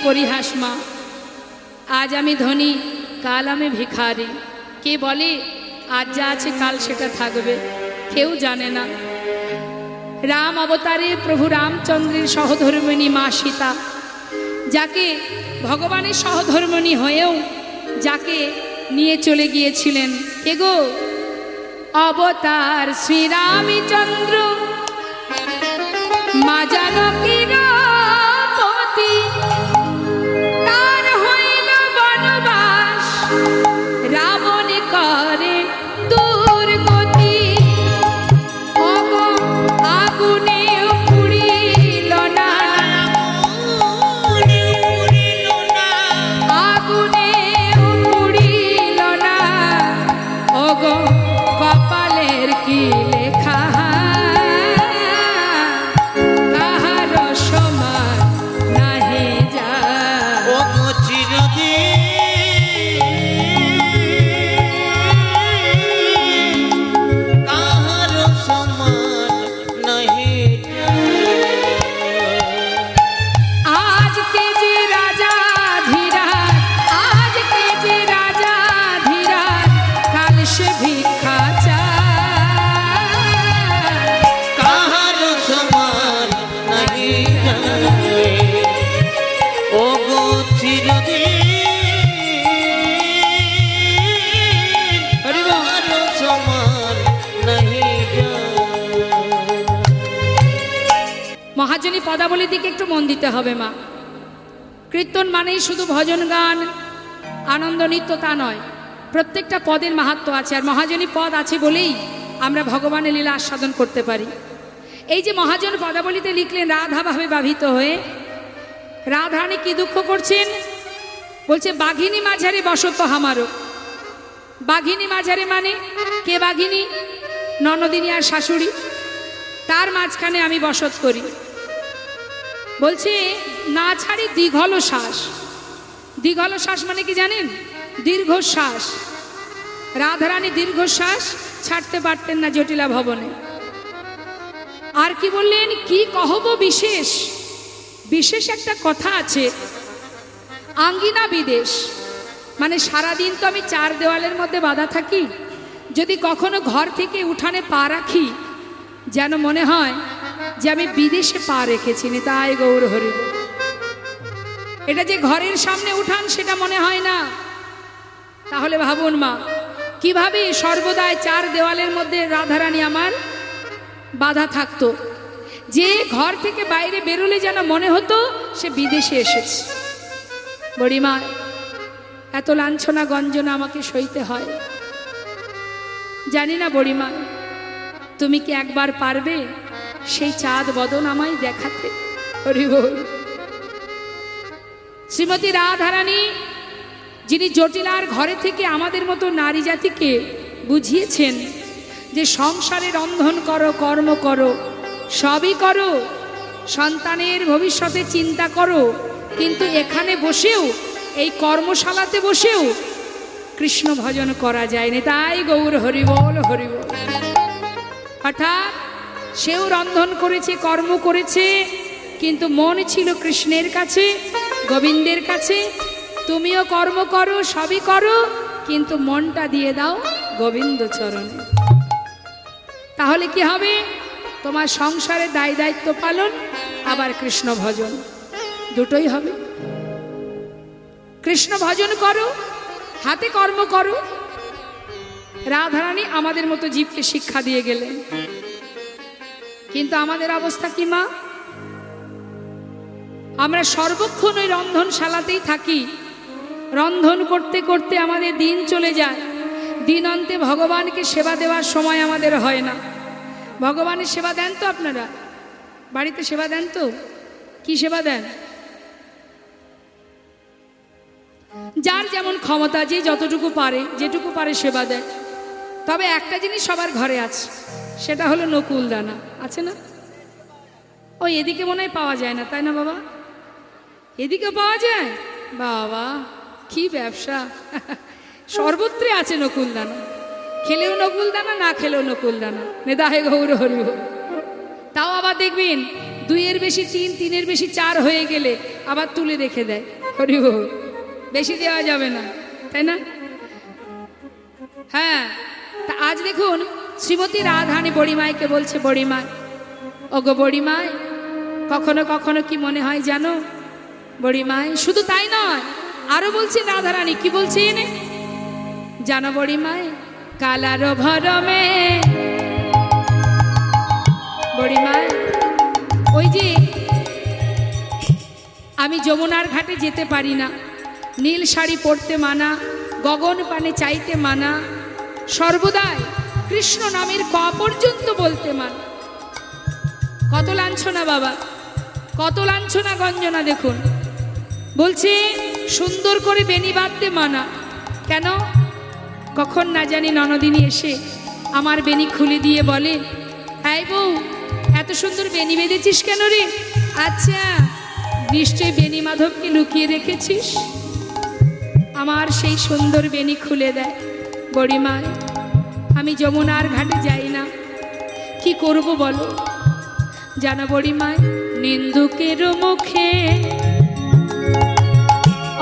পরিহাস মা। আজ আমি ধনী, কাল আমি ভিখারি। কে বলে আজ যা আছে কাল সেটা থাকবে? কেউ জানে না। রাম অবতারে প্রভু রামচন্দ্রের সহধর্মিণী মা সীতা, যাকে ভগবানের সহধর্মিণী হয়েও যাকে নিয়ে চলে গিয়েছিলেন, কে গো? অবতার শ্রীরামচন্দ্র মা জানকীর পতি, তার হইল বনবাস, রাবণ করে দুর্গতি। অগো আগুনে পুড়িল না, আগুনে পুড়িল না, ওগো কপালের কি লেখা, কাহার সমান নাহি যা। ও গো চিরদিন কাহার সমান নাহি আজকে যে রাজা ধীরাজ, আজকে যে রাজা ধীরাজ, কাল সে ভিক্ষা চায়। কাহার সমান নাহি ও গো চিরদিন কাহার সমান নাহি মহাজনী পদাবলীর দিকে একটু মন দিতে হবে মা। কীর্তন মানেই শুধু ভজন গান, আনন্দ নৃত্য তা নয়, প্রত্যেকটা পদের মাহাত্ম্য আছে। আর মহাজনী পদ আছে বলেই আমরা ভগবানের লীলা আস্বাদন করতে পারি। এই যে মহাজন পদাবলীতে লিখলেন রাধা ভাবে বাধিত হয়ে, রাধারানী কি দুঃখ করছেন? বলছে বাঘিনী মাঝারে বসত হামারো। বাঘিনী মাঝারে মানে কে? বাঘিনী ননদিনী আর শাশুড়ি, তার মাঝখানে আমি বসত করি। বলছে না ছাড়ি দীঘল শ্বাস। দীঘল শ্বাস মানে কি জানেন? দীর্ঘশ্বাস। রাধারানী দীর্ঘশ্বাস ছাড়তে পারতেন না জটিলা ভবনে। আর কি বললেন? কি কহব বিশেষ, বিশেষ একটা কথা আছে, আঙ্গিনা বিদেশ। মানে সারাদিন তো আমি চার দেওয়ালের মধ্যে বাঁধা থাকি, যদি কখনো ঘর থেকে উঠানে পা রাখি যেন মনে হয় যে আমি বিদেশে পা রেখেছি। তাই গৌর হরিব। এটা যে ঘরের সামনে উঠান সেটা মনে হয় না। তাহলে ভাবুন মা, কিভাবে সর্বদাই চার দেওয়ালের মধ্যে রাধারানী আমার বাধা থাকতো, যে ঘর থেকে বাইরে বেরোলে যেন মনে হতো সে বিদেশে এসেছে। বড়িমা, এত লাঞ্ছনা গঞ্জনা আমাকে সইতে হয়। জানি না বড়িমা, তুমি কি একবার পারবে সেই চাঁদ বদন আমায় দেখাতে? হরি বল। শ্রীমতী রাধারানী, যিনি জটিলার ঘরে থেকে আমাদের মতো নারী জাতিকে বুঝিয়েছেন যে সংসারে রন্ধন করো, কর্ম করো, সবই করো, সন্তানের ভবিষ্যতে চিন্তা করো, কিন্তু এখানে বসেও, এই কর্মশালাতে বসেও কৃষ্ণ ভজন করা যায়নি। তাই গৌর হরিবল হরিবল। অর্থাৎ সেও রন্ধন করেছে, কর্ম করেছে, কিন্তু মন ছিল কৃষ্ণের কাছে, গোবিন্দের কাছে। তুমিও কর্ম করো, সবই করো, কিন্তু মনটা দিয়ে দাও গোবিন্দ চরণে। তাহলে কি হবে? তোমার সংসারে দায় দায়িত্ব পালন আবার কৃষ্ণ ভজন দুটোই হবে। কৃষ্ণ ভজন করো, হাতে কর্ম করো। রাধারানী আমাদের মতো জীবকে শিক্ষা দিয়ে গেলেন, কিন্তু আমাদের অবস্থা কি মা? আমরা সর্বক্ষণ ওই রন্ধনশালাতেই থাকি, রন্ধন করতে করতে আমাদের দিন চলে যায়। দিন অন্তে ভগবানকে সেবা দেওয়ার সময় আমাদের হয় না। ভগবানের সেবা দেন তো আপনারা? বাড়িতে সেবা দেন তো? কি সেবা দেন? যার যেমন ক্ষমতা, যে যতটুকু পারে, যেটুকু পারে সেবা দেয়। তবে একটা জিনিস সবার ঘরে আছে, সেটা হলো নকুল দানা। আছে না? ওই এদিকে মনে হয় পাওয়া যায় না, তাই না বাবা? এদিকে পাওয়া যায়? বাবা কি ব্যবসা! সর্বত্রে আছে নকুল দানা, খেলেও নকুল দানা, না খেলেও নকুল দানা। নেদাহে গৌর হরি। তাও আবার দেখবেন দুইয়ের বেশি তিন, তিনের বেশি চার হয়ে গেলে আবার তুলে রেখে দেয়। হরি বল, বেশি দেওয়া যাবে না, তাই না? হ্যাঁ, তা আজ দেখুন শ্রীমতী রাধারানী বড়িমাইকে বলছে, বড়িমাই, ওগো বড়িমাই, কখনো কখনো কি মনে হয় জানো বড়িমাই? শুধু তাই নয়, আরো বলছে রাধারানী, কি বলছেন জানো বড়িমাই? কালারো ভরমে বড়িমাই, ওই যে আমি যমুনার ঘাটে যেতে পারি না, নীল শাড়ি পরতে মানা, গগন পানে চাইতে মানা, সর্বদাই কৃষ্ণ নামের ক পর্যন্ত বলতে মানা। কত লাঞ্ছনা বাবা, কত লাঞ্ছনা গঞ্জনা। দেখুন বলছে সুন্দর করে বেনি বাঁধতে মানা। কেন? কখন না জানি ননদিনী এসে আমার বেনি খুলে দিয়ে বলে, এই বউ, এত সুন্দর বেনি বেঁধেছিস কেন রে? আচ্ছা, নিশ্চয়ই বেনি মাধবকে লুকিয়ে রেখেছিস। আমার সেই সুন্দর বেনি খুলে দেয়। বড়িমাই, আমি যমুনার ঘাটে যাই না, কি করব বলো? জানো বড়িমাই, নিন্দুকের মুখে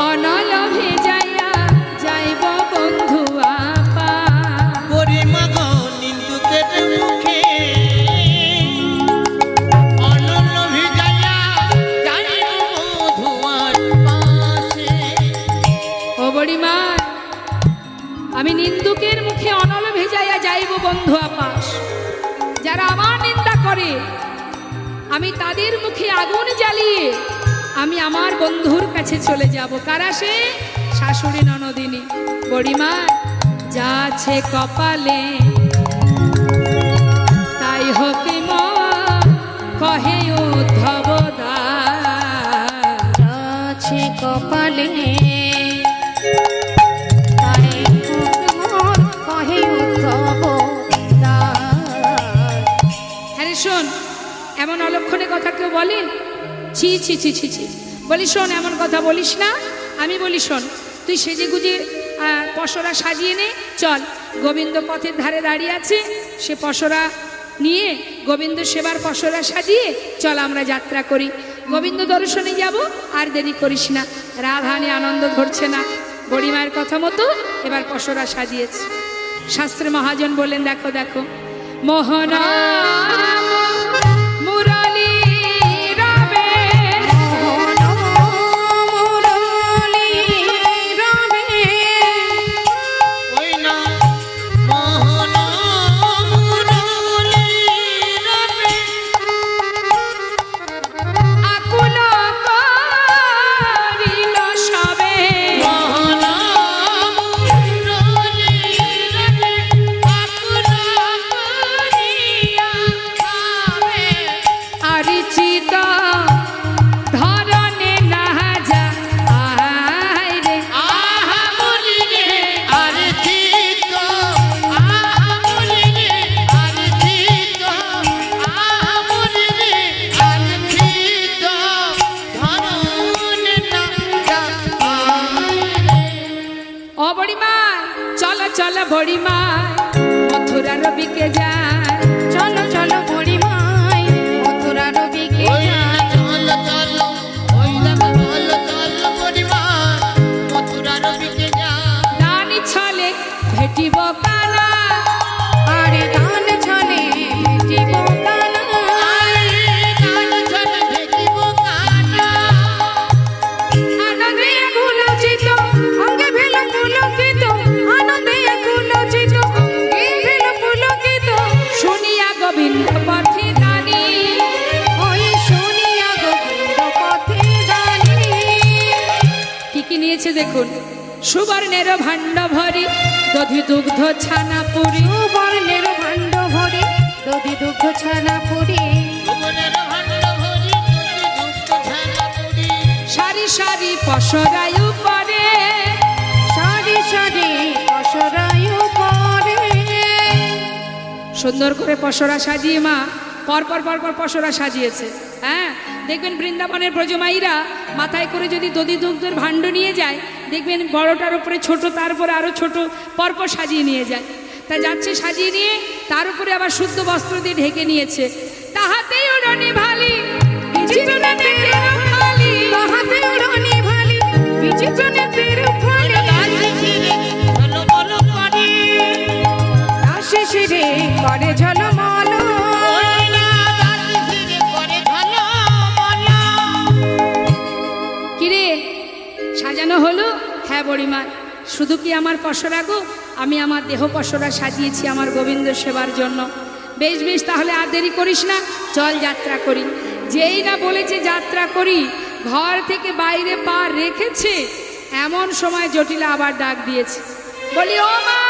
অনলভে যাইয়া যাইব বন্ধু আপা। বড়িমা গো, নিন্দুকের মুখে অনলভে যাইয়া যাইব মধুয়ার পাশে। ও বড়িমাই, আমি নিন্দুকের মুখে অনলভে যাইয়া যাইব বন্ধু আপাস। যারা আমার নিন্দা করে, আমি তাদের মুখে আগুন জ্বালিয়ে আমি আমার বন্ধুর কাছে চলে যাব। কারা সে? শাশুড়ি ননদিনী। বড়িমা, যা আছে কপালে তাই হোক মা, কহে উদ্ধব দাস। যা আছে কপালে তাই হোক মোর, কহে উদ্ধব দাস। হ্যাঁ রে, শোন, এমন অলক্ষণে কথা কেউ বলে? ছি ছি ছি ছি ছি। বলি শোন, এমন কথা বলিস না। আমি বলি শোন, তুই সেজে গুজে পসরা সাজিয়ে নে, চল। গোবিন্দ পথের ধারে দাঁড়িয়ে আছে, সে পসরা নিয়ে গোবিন্দ সেবার পসরা সাজিয়ে চল আমরা যাত্রা করি, গোবিন্দ দর্শনে যাব, আর দেরি করিস না। রাধারানী আনন্দ ধরছে না, বড়িমায়ের কথা মতো এবার পসরা সাজিয়েছে। শাস্ত্রে মহাজন বললেন, দেখো দেখো, মোহনা বড়িমা মথুরা রবিকে যায়। চলো চলো বড়িমাই, মথুরা রবিকে যায়। চলো চলো, ওই দেখো, চলো চলো বড়িমা, মথুরা রবিকে যায়। নানি ছলে ভেটিব কানা, আরে গান ছলে ভেটিব কানা। গান ছলে ভেটিব কানা। আনন্দে গুলচিত অঙ্গে ভেল পুলকিত, আনন্দে গুলচিত অঙ্গে ভেল পুলকিত। শুনিয়া গোবিন্দ পথে গানি, ওই শুনিয়া গোবিন্দ পথে গানি। কি কি নিয়েছে দেখুন, সুবর্ণের ভাণ্ড ভরি, দধি দুগ্ধ ছানা পুরি। সুবর্ণের ভাণ্ড ভরে, দধি দুগ্ধ ছানা পুরি। ভুবনের ভাণ্ড ভরি, দুধ দুগ্ধ ছানা পুরি। সারি সারি পসরায় উপরে, সারি সারি পসরায়ু পরে। সুন্দর করে পসরা সাজিয়ে মা পরপর পরপর পসরা সাজিয়েছে। হ্যাঁ, দেখবেন বৃন্দাবনের ব্রজমাইরা মাথায় করে যদি দধি দুগ্ধের ভাণ্ড নিয়ে যায়, দেখবেন বড়টার উপরে ছোট, তারপরে আরও ছোট, পরপর সাজিয়ে নিয়ে যায়। তা যাচ্ছে সাজিয়ে নিয়ে, তার উপরে আবার শুদ্ধ বস্ত্র দিয়ে ঢেকে নিয়েছে। তাহাতেই উড়নি ভালি বিচিত্র নেত্রের ফালি তাহাতে উড়নি ভালি বিচিত্র নেত্রের ফালি দাসী শিরে ঝলমল করে রাশি শিরে করে ঝলমল ওই না দাসী শিরে করে ঝলমল। কিরে সাজানো হলো? হ্যাঁ বড়িমা, শুধু কি আমার পসরা গো, আমি আমার দেহ পসরা সাজিয়েছি আমার গোবিন্দ সেবার জন্য। বেশ বেশ, তাহলে আর দেরি করিস না, চল যাত্রা করি। যেই না বলেছে যাত্রা করি, ঘর থেকে বাইরে পা রেখেছে এমন সময় জটিলা আবার ডাক দিয়েছে, বলি ও মা,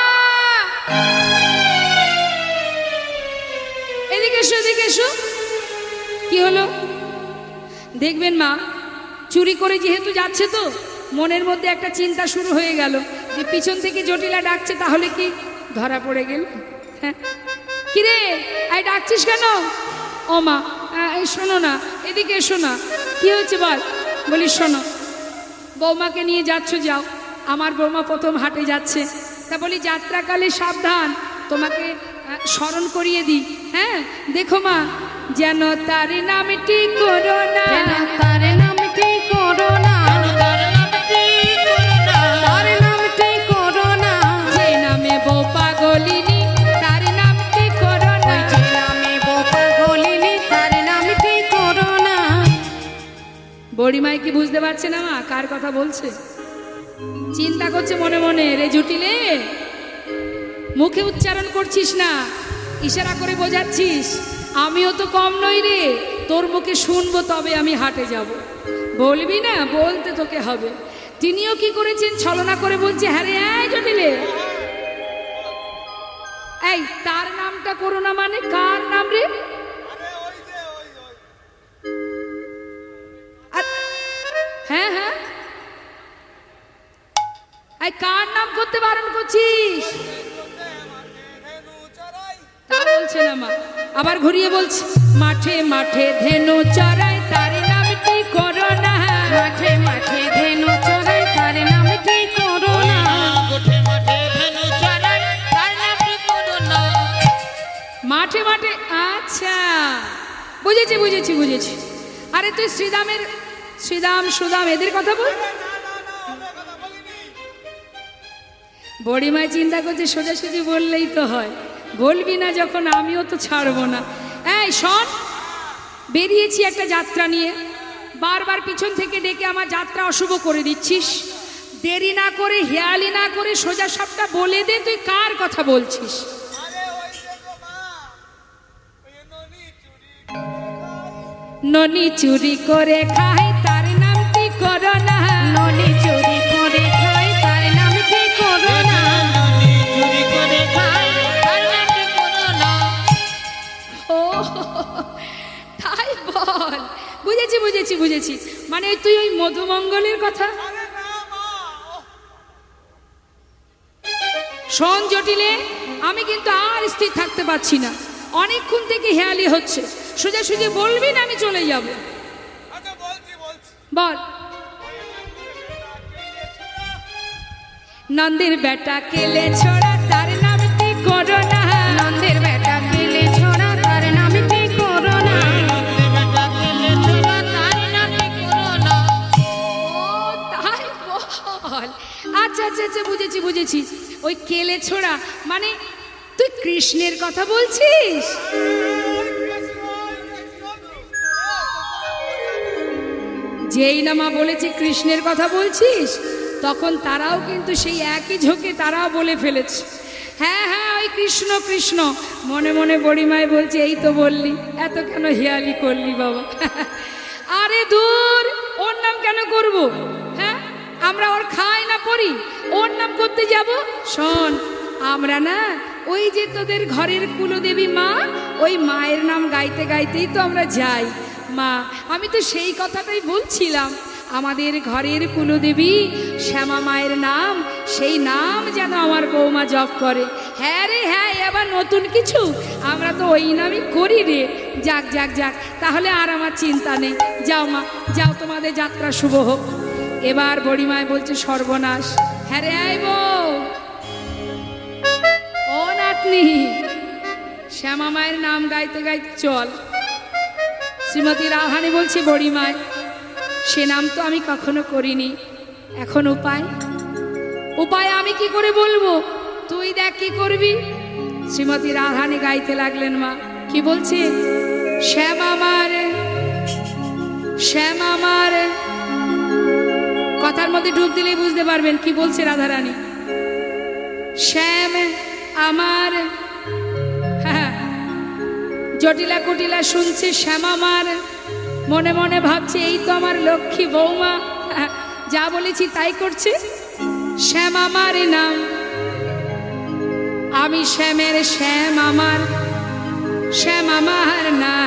এদিকে এসো, এদিকে এসো। কি হলো? দেখবেন মা, চুরি করে যেহেতু যাচ্ছে তো মনের মধ্যে একটা চিন্তা শুরু হয়ে গেল যে পিছন থেকে জটিলা ডাকছে, তাহলে কি ধরা পড়ে গেল? হ্যাঁ, কিরে এই ডাকছিস কেন? ও মা, এই শোনো না, এদিকে এসো না। কি হয়েছে বল? বলি শোনো, বৌমাকে নিয়ে যাচ্ছ, যাও। আমার বৌমা প্রথম হাটে যাচ্ছে, তা বলি যাত্রাকালে সাবধান, তোমাকে স্মরণ করিয়ে দিই। হ্যাঁ, দেখো মা, যেন তার নামটি করো না, যেন তার নামটি করো না, তার নামটি করুণা, তার নামটি করো না, যে নামে বউ পাগলিনী তার নামটি করো না। ওই যে নামে বোপা গলিনি তার নামটি করো না। বড়িমাই কি বুঝতে পারছে না মা কার কথা বলছে? চিন্তা করছে মনে মনে, রে জুটিলে, মুখে উচ্চারণ করছিস না, ইশারা করে বোঝাচ্ছিস আমিও তো কম নই রে, তোর মুখে শুনবো তবে আমি হাটে যাব। বলবি না? বলতে তোকে হবে। তিনিও কি করেছেন, ছলনা করে বলছে, হ্যাঁ রে এই জটিলে, এই তার নামটা করো না মানে কার নাম রে? হ্যাঁ হ্যাঁ, এই কার নাম করতে বারণ করছিস? তা বলছে না মা, আবার ঘুরিয়ে বলছে, মাঠে মাঠে ধেনু চড়াই তার নামটি করো না। মাঠে মাঠে ধেনু চড়াই তার নামটি করো না। গোঠে মাঠে ধেনু চড়াই তার নামটি করুণা। মাঠে মাঠে, আচ্ছা বুঝেছি বুঝেছি বুঝেছি। আরে তুই শ্রীদামের, শ্রীদাম সুদাম এদের কথা বল। বড়িমায় চিন্তা করছে সোজাসুজি বললেই তো হয়, বলবি না যখন আমিও তো ছাড়বো না। এই শোন, বেরিয়েছি একটা যাত্রা নিয়ে, বারবার পিছন থেকে ডেকে আমার যাত্রা অশুভ করে দিচ্ছিস। দেরি না করে, হেয়ালি না করে সোজা সবটা বলে দে, তুই কার কথা বলছিস? ননি চুরি করে খাই তার নামটি করো না। ননি চুরি করে খাই তার নামটি করো না। ননি চুরি করে খায় তার নামটি করুণা। ও তাই বল, বুঝেছি বুঝেছি বুঝেছি, মানে তুই ওই মধুমঙ্গলের কথা। শোন জটিলে, আমি কিন্তু আর স্থির থাকতে পারছি না, অনেকক্ষণ থেকে হেয়ালি হচ্ছে, সোজাসুজি বলবি না আমি চলে যাব। বল। নন্দের বেটা কেলে ছড়া তার নামটি করো না। নন্দের বেটা কেলে ছড়া তার নামটি করো না। নন্দে বেটা কেলে ছোড়া তার নামটি করুণা। ও তাই বল, আচ্ছা আচ্ছা আচ্ছা, বুঝেছি বুঝেছি, ওই কেলে ছোড়া মানে তুই কৃষ্ণের কথা বলছিস। যেই না মা বলেছে কৃষ্ণের কথা বলছিস, তখন তারাও কিন্তু সেই একই ঝোঁকে তারাও বলে ফেলেছে, হ্যাঁ হ্যাঁ ওই কৃষ্ণ কৃষ্ণ। মনে মনে বড়িমায় বলছে, এই তো বললি, এত কেন হেয়ালি করলি বাবা? আরে দূর, ওর নাম কেন করব? হ্যাঁ, আমরা ওর খাই না পড়ি, ওর নাম করতে যাব? শোন, আমরা না ওই যে তোদের ঘরের কুলদেবী মা, ওই মায়ের নাম গাইতে গাইতেই তো আমরা যাই। মা, আমি তো সেই কথাটাই বলছিলাম, আমাদের ঘরের কুলদেবী শ্যামা মায়ের নাম, সেই নাম যেন আমার বৌমা জপ করে। হ্যাঁ রে হ্যাঁ, এবার নতুন কিছু, আমরা তো ওই নামই করি রে। যাক যাক যাক, তাহলে আর আমার চিন্তা নেই। যাও মা, যাও, তোমাদের যাত্রা শুভ হোক। এবার বড়িমায় বলছে, সর্বনাশ। হ্যাঁ রে আইব, ও নাতনি, শ্যামা মায়ের নাম গাইতে গাইতে চল। শ্রীমতী রাধারানী বলছে বড়িমায়, সে নাম তো আমি কখনো করিনি, এখন উপায় উপায় আমি কি করে বলবো, তুই দেখ কি করবি। শ্রীমতী রাধারানী গাইতে লাগলেন মা, কি বলছে, শ্যাম আমার, শ্যাম আমার। কথার মধ্যে ডুব দিলেই বুঝতে পারবেন কি বলছে রাধারানী। শ্যাম আমার, হ্যাঁ, জটিলা কুটিলা শুনছে শ্যাম আমার, মনে মনে ভাবছে এই তো আমার লক্ষ্মী বৌমা, যা বলেছি তাই করছে। শ্যাম আমার নাম, আমি শ্যামের শ্যাম আমার, শ্যাম আমার নাম।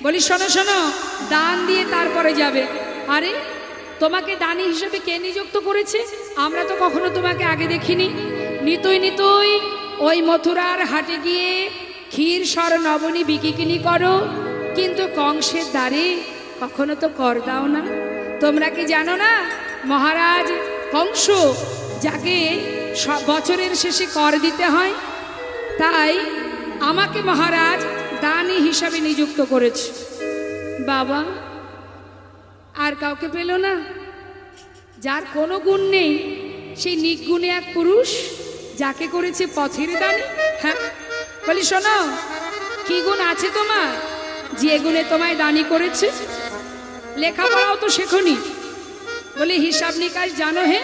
বলি শোনো শোনো, দান দিয়ে তারপরে যাবে। আরে তোমাকে দানি হিসেবে কে নিযুক্ত করেছে? আমরা তো কখনো তোমাকে আগে দেখিনি। নিতুই নিতুই ওই মথুরার হাটে গিয়ে ক্ষীর সর নবনী বিকিকিনি করো, কিন্তু কংসের দ্বারে কখনো তো কর দাও না। তোমরা কি জানো না মহারাজ কংস যাকে বছরের শেষে কর দিতে হয়, তাই আমাকে মহারাজ দানি হিসাবে নিযুক্ত করেছে। বাবা আর কাউকে পেল না, যার কোনো গুণ নেই, সেই নিগুণে এক পুরুষ যাকে করেছে পথের দানি। হ্যাঁ বলি শোনো, কি গুণ আছে তোমার যে গুণে তোমায় দানি করেছে? লেখাপড়াও তো শেখনি, বলি হিসাব নিকাশ জানো? হে,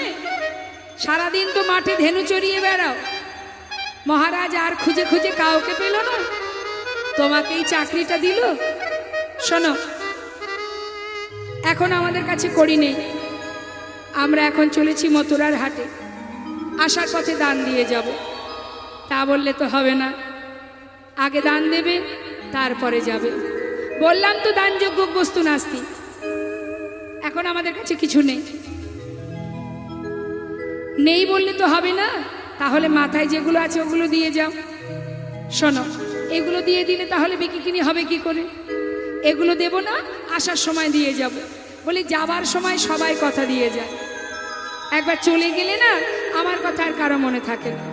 সারাদিন তো মাঠে ধেনু চড়িয়ে বেড়াও। মহারাজ আর খুঁজে খুঁজে কাউকে পেল না, তোমাকে এই চাকরিটা দিল। শোনো, এখন আমাদের কাছে করি নেই, আমরা এখন চলেছি মথুরার হাটে, আসার পথে দান দিয়ে যাব। তা বললে তো হবে না, আগে দান দেবে তারপরে যাবে। বললাম তো দানযোগ্য বস্তু নাস্তি, এখন আমাদের কাছে কিছু নেই। নেই বললে তো হবে না, তাহলে মাথায় যেগুলো আছে ওগুলো দিয়ে যাও। শোনো, এগুলো দিয়ে দিলে তাহলে বিকিকিনি হবে কি করে? এগুলো দেব না, আসার সময় দিয়ে যাব। বলি যাবার সময় সবাই কথা দিয়ে যায়, একবার চলে গেলে না আমার কথা আর কারো মনে থাকে না।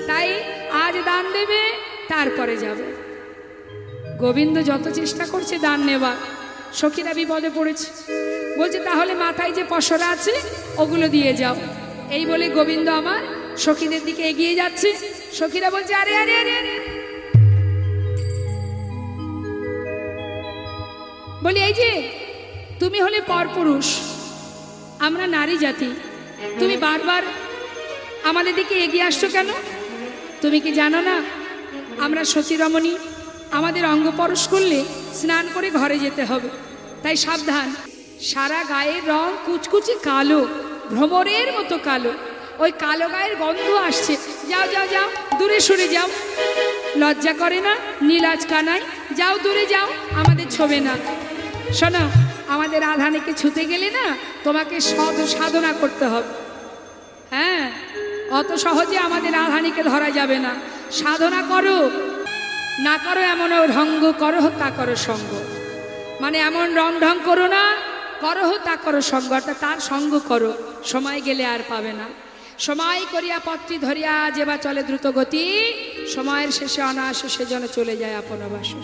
তাই আজ দান দেবে তারপরে যাবে। গোবিন্দ যত চেষ্টা করছে দান নেবার, সখীরা বিপদে পড়েছে। বলছে তাহলে মাথায় যে পসরা আছে ওগুলো দিয়ে যাও। এই বলে গোবিন্দ আমার সখীদের দিকে এগিয়ে যাচ্ছে। সখীরা বলছে আরে আরে আরে আরে, বলি এই যে তুমি হলে পরপুরুষ, আমরা নারী জাতি, তুমি বারবার আমাদের দিকে এগিয়ে আসছো কেন? তুমি কি জানো না আমরা সতী রমণী, আমাদের অঙ্গ পরশ করলে স্নান করে ঘরে যেতে হবে, তাই সাবধান। সারা গায়ের রং কুচকুচে কালো, ভ্রমরের মতো কালো, ওই কালো গায়ের গন্ধ আসছে। যাও যাও যাও, দূরে সরে যাও। লজ্জা করে না? নীলাজ কানাই, যাও দূরে যাও, আমাদের ছোবে না। শোনো, আমাদের রাধারানীকে ছুতে গেলে না তোমাকে সাধনা করতে হবে। হ্যাঁ, অত সহজে আমাদের রাধারানীকে ধরা যাবে না। সাধনা করো, না করো এমন ঢঙ্গ, করো তা করো সঙ্গ। মানে এমন রং ঢং করো না, করো তা করো সঙ্গ, অর্থাৎ তার সঙ্গ করো, সময় গেলে আর পাবে না। সময় করিয়া পত্রী ধরিয়া যেবা চলে দ্রুত গতি, সময়ের শেষে অনায়াসে সেজন্য চলে যায় আপন বাসে।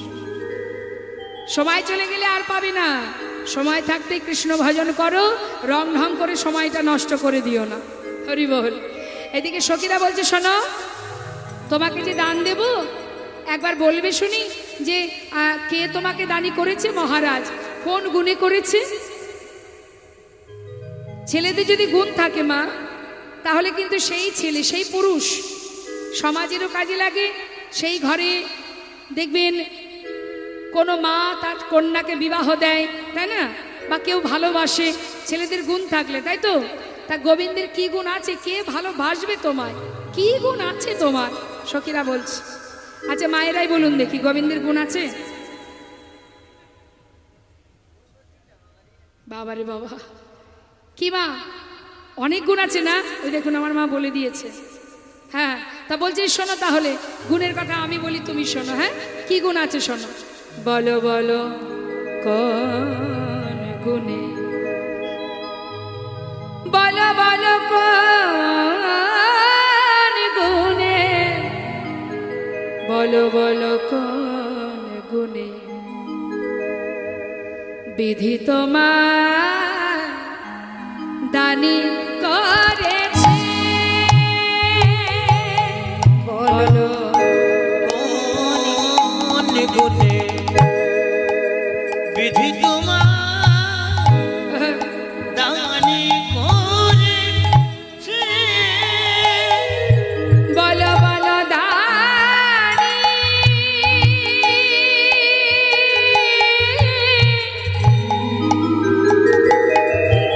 সময় চলে গেলে আর পাবে না, সময় থাকতেই কৃষ্ণ ভজন করো, রং ঢং করে সময়টা নষ্ট করে দিও না। হরি বল। এদিকে সখীরা বলছে শোনো, তোমাকে যে দান দেব একবার বলবে শুনি যে কে তোমাকে দানি করেছে? মহারাজ। কোন গুণে করেছে? ছেলেদের যদি গুণ থাকে মা, তাহলে কিন্তু সেই ছেলে, সেই পুরুষ সমাজেরও কাজে লাগে। সেই ঘরে দেখবেন কোনো মা তার কন্যাকে বিবাহ দেয়, তাই না? বা কেউ ভালোবাসে ছেলেদের গুণ থাকলে, তাই তো? তা গোবিন্দের কি গুণ আছে? কে ভালোবাসবে তোমায়? কি গুণ আছে তোমার? সখীরা বলছে। আচ্ছা মায়েরাই বলুন দেখি, গোবিন্দের গুণ আছে? বাবারে বাবা, কি মা, অনেক গুণ আছে না? ওই দেখুন আমার মা বলে দিয়েছে। হ্যাঁ, তা বলছি শোনো, তাহলে গুণের কথা আমি বলি, তুমি শোনো। হ্যাঁ, কি গুণ আছে শোনো। বলো বলো কোন গুণে, বলো বলো কোন গুণে, বলো বলো কোন গুণে বিধি তোমার দানি করেছে। বলো কোন গুণে বিধি তোমার দানি করেছে। বলো বলো দানি,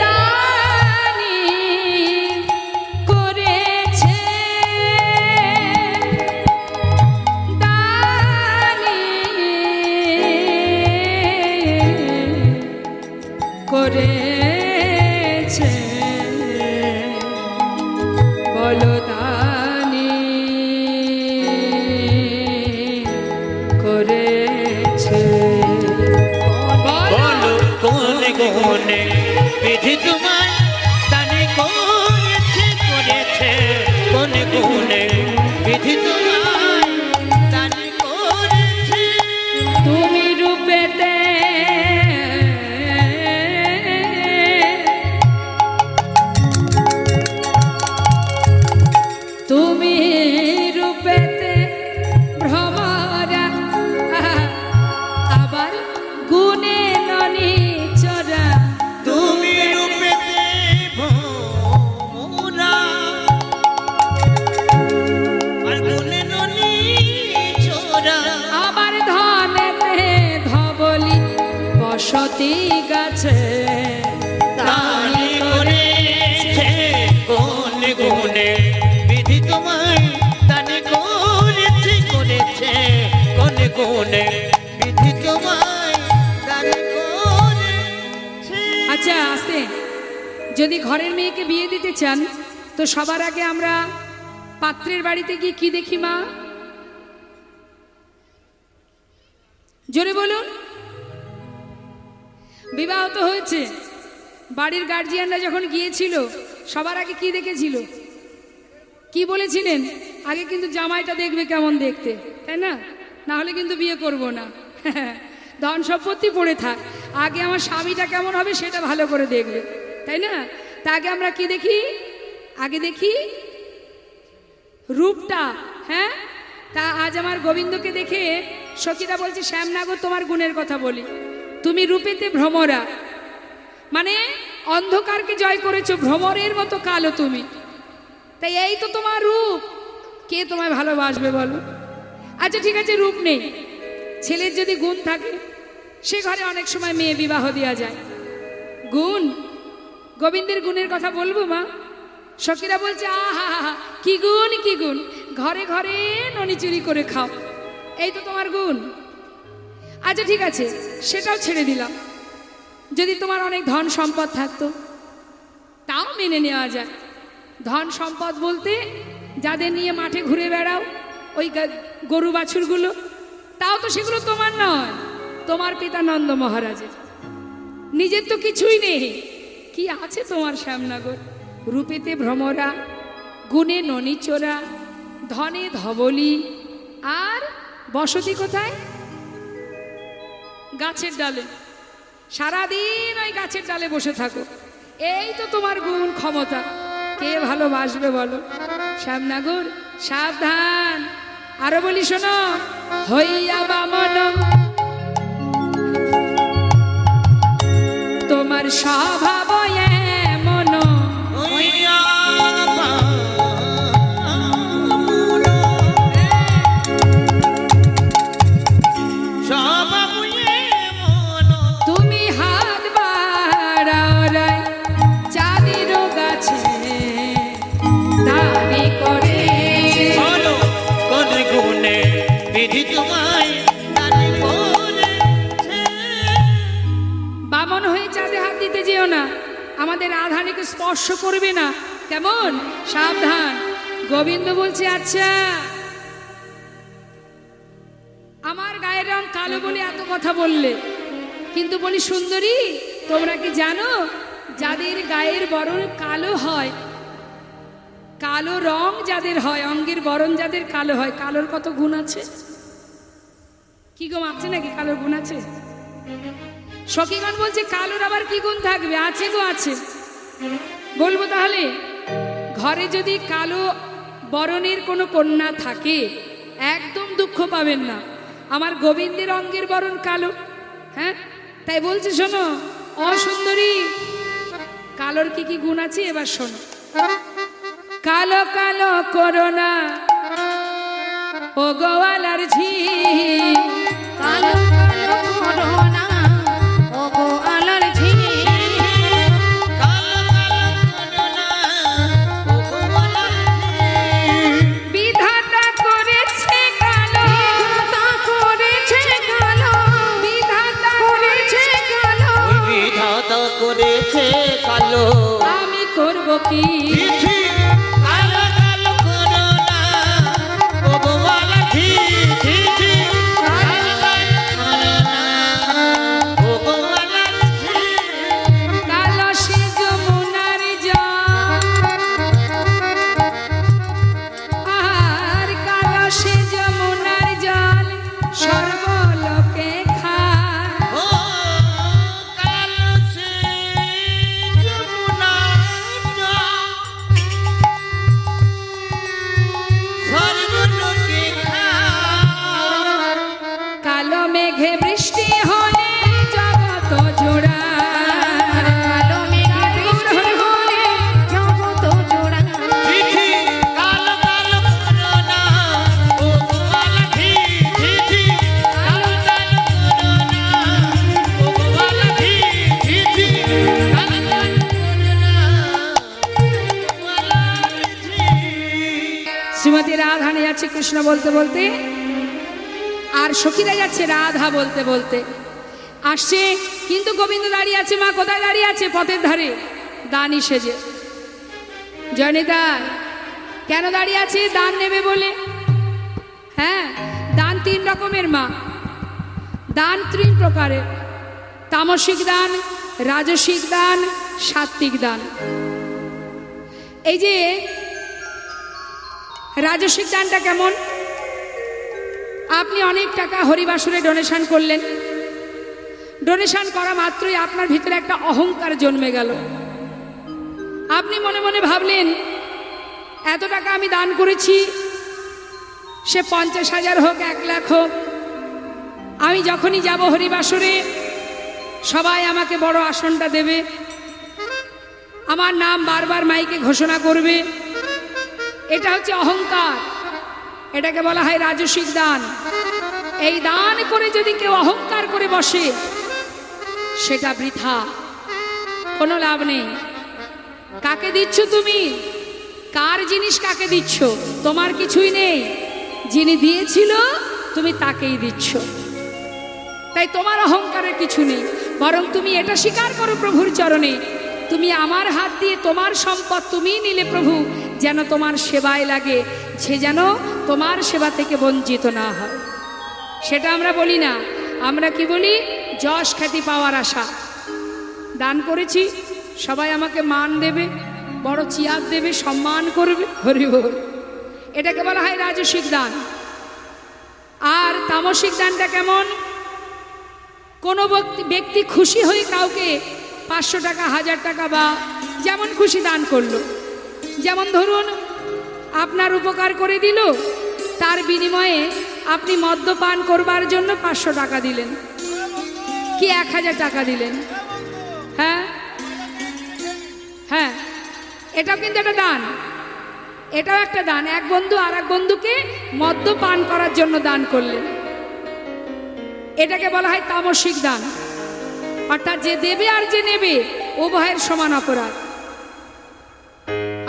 দানি করেছে, দানি করেছে। বলো দানি করেছে। বলো কোন গুণে বিধি তোমার দানি করেছে, করেছে। কোন গুণে বিধি তোমার দানি করেছে। তুমি রূপেতে তুমি রূপেতে ভ্রমরা, আবার গুণে ননি চোরা। তুমি রূপেতে ভোমরা, আর গুণে ননি চোরা। আবার ধনেতে ধবলি বসতি গাছে দানি করেছে। কোন গুণে বিধি তোমায় দানি করেছে, করেছে। কোন গুণে বিধি তোমায় দানি করেছে। আচ্ছা আসতে, যদি ঘরের মেয়েকে বিয়ে দিতে চান তো সবার আগে আমরা পাত্রের বাড়িতে গিয়ে কি দেখি মা? জোরে বলুন। বিবাহ তো হয়েছে, বাড়ির গার্জিয়ানরা যখন গিয়েছিল সবার আগে কি দেখেছিল? কি বলেছিলেন? আগে কিন্তু জামাইটা দেখবে কেমন দেখতে, তাই না? না হলে কিন্তু বিয়ে করব না। ধন সম্পত্তি পড়ে থাক, আগে আমার স্বামীটা কেমন হবে সেটা ভালো করে দেখবে, তাই না? তা আগে আমরা কি দেখি? আগে দেখি রূপটা। হ্যাঁ, তা আজ আমার গোবিন্দকে দেখে সখীরা বলছে, শ্যামনাগর তোমার গুণের কথা বলি। তুমি রূপেতে ভ্রমরা, মানে অন্ধকারকে জয় করেছো, ভ্রমরের মতো কালো তুমি। তাই এই তো তোমার রূপ, কে তোমায় ভালোবাসবে বলো? আচ্ছা ঠিক আছে, রূপ নেই, ছেলের যদি গুণ থাকে সে ঘরে অনেক সময় মেয়ে বিবাহ দেওয়া যায়। গুণ, গোবিন্দের গুণের কথা বলবো মা? সখীরা বলছে আহা হা, কি গুণ, কি গুণ, ঘরে ঘরে ননি চুরি করে খাও, এই তো তোমার গুণ। আচ্ছা ঠিক আছে, সেটাও ছেড়ে দিলাম। যদি তোমার অনেক ধন সম্পদ থাকতো তাও মেনে নেওয়া যায়। ধন সম্পদ বলতে যাদের নিয়ে মাঠে ঘুরে বেড়াও, ওই গরু বাছুরগুলো, তাও তো সেগুলো তোমার নয়, তোমার পিতা নন্দ মহারাজের। নিজের তো কিছুই নেই, কি আছে তোমার শ্যামনগর? রূপেতে ভ্রমরা, গুণে ননিচোরা, ধনে ধবলি, আর বসতি কোথায়? গাছের ডালে। সারাদিন ওই গাছের ডালে বসে থাকো, এই তো তোমার গুণ ক্ষমতা। কে ভালোবাসবে বলো? শ্যামনগর সাবধান, আরো বলি শোনো, হইয়া বামন তোমার স্বভাব এমন, হইয়া স্বভাব এমন, তুমি হাত বাড়াও রায় চাঁদের গাছে দাঁড়ি করে। বলো কোন গুণে বিধি তোমায় দানি করেছে? বামন হয়ে চাঁদে হাত দিতে যেও না, আমাদের রাধানীকে স্পর্শ করবে না, কেমন? সাবধান। গোবিন্দ বলছে আচ্ছা আমার গায়ের রং কালো বলে এত কথা বললে, কিন্তু বলি সুন্দরী তোমরা কি জানো যাদের গায়ের বরণ কালো হয়, কালো রং যাদের হয়, অঙ্গের বরণ যাদের কালো হয়, কালোর কত গুণ আছে? কি গো আছে নাকি কালোর গুণ আছে? সখীগণ বলছে কালোর আবার কি গুণ থাকবে? আছে গো আছে। বলবো তাহলে, ঘরে যদি কালো বরণের কোনো কন্যা থাকে একদম দুঃখ পাবেন না, আমার গোবিন্দের অঙ্গের বরণ কালো। হ্যাঁ, তাই বলছে শোনো অসুন্দরী, কালোর কি কি গুণ আছে এবার শোনো। কালো কালো করোনা ও গোয়ালার ঝি, কালো কালো করোনা ও গো আলার ঝি, বিধাতা করেছে কালো, তা করেছে কালো, বিধাতা করেছে কালো, ওই বিধাতা করেছে কালো। আমি করব কি? চিঠি কালো কালো করো না, ও গোয়ালা চিঠি কালো কালো করো না, ও গোয়ালা চিঠি। কালো সে যমুনার জল, আর কালো সে যমুনার জল সর্বলোকে খায়। ও কালো সে যমুনা সর্বলোকে খায়। কালো মেঘে বৃষ্টি হলে জগত জোড়া, কালো মেঘে বৃষ্টি হলে জগৎ জোড়া, চিঠি কালো কালো করো না, ও গোয়ালা চিঠি কালো কালো করো না, ও গোয়ালা চিঠি কালো কালো করো না, গোয়ালা চিঠি। শ্রীমতী রাধানে যাচ্ছে কৃষ্ণ বলতে বলতে, আর সখীরা যাচ্ছে রাধা বলতে বলতে। আসছে কিন্তু গোবিন্দ দাঁড়িয়ে আছে। মা কোথায় দাঁড়িয়ে আছে? পথের ধারে দানি সেজে। জনিতা কেন দাঁড়িয়ে আছে? দান নেবে বলে। হ্যাঁ, দান তিন রকমের মা, দান তিন প্রকারের, তামসিক দান, রাজসিক দান, সাত্ত্বিক দান। এই যে রাজসিক দানটা কেমন? আপনি অনেক টাকা হরিবাসরে ডোনেশন করলেন, ডোনেশন করা মাত্রই আপনার ভিতরে একটা অহংকার জন্মে গেল। আপনি মনে মনে ভাবলেন এত টাকা আমি দান করেছি, সে 50,000 হোক 1 লাখ হোক, আমি যখনই যাব হরিবাসরে সবাই আমাকে বড় আসনটা দেবে, আমার নাম বারবার মাইকে ঘোষণা করবে। এটা হচ্ছে অহংকার, এটাকে বলা হয় রাজসিক দান। এই দান করে যদি কেউ অহংকার করে বসে সেটা বৃথা, কোনো লাভ নেই। কাকে দিচ্ছ তুমি? কার জিনিস কাকে দিচ্ছ? তোমার কিছুই নেই, যিনি দিয়েছিল তুমি তাকেই দিচ্ছ। তাই তোমার অহংকারের কিছু নেই, বরং তুমি এটা স্বীকার করো প্রভুর চরণে, তুমি আমার হাত দিয়ে তোমার সম্পদ তুমিই নিলে প্রভু, যেন তোমার সেবায় লাগে, সে যেন তোমার সেবা থেকে বঞ্চিত না হয়। সেটা আমরা বলি না, আমরা কি বলি? যশ খ্যাতি পাওয়ার আশা। দান করেছি, সবাই আমাকে মান দেবে, বড় চেয়ার দেবে, সম্মান করবে, হরি বল। এটাকে বলা হয় রাজসিক দান। আর তামসিক দানটা কেমন? কোনো ব্যক্তি খুশি হয়ে কাউকে 500 টাকা, 1000 টাকা বা যেমন খুশি দান করলো। যেমন ধরুন আপনার উপকার করে দিল, তার বিনিময়ে আপনি মদ্যপান করবার জন্য 500 টাকা দিলেন কি 1000 টাকা দিলেন। হ্যাঁ হ্যাঁ, এটাও কিন্তু একটা দান, এটাও একটা দান। এক বন্ধু আর এক বন্ধুকে মদ্যপান করার জন্য দান করলেন, এটাকে বলা হয় তামসিক দান। অর্থাৎ যে দেবে আর যে নেবে উভয়ের সমান অপরাধ।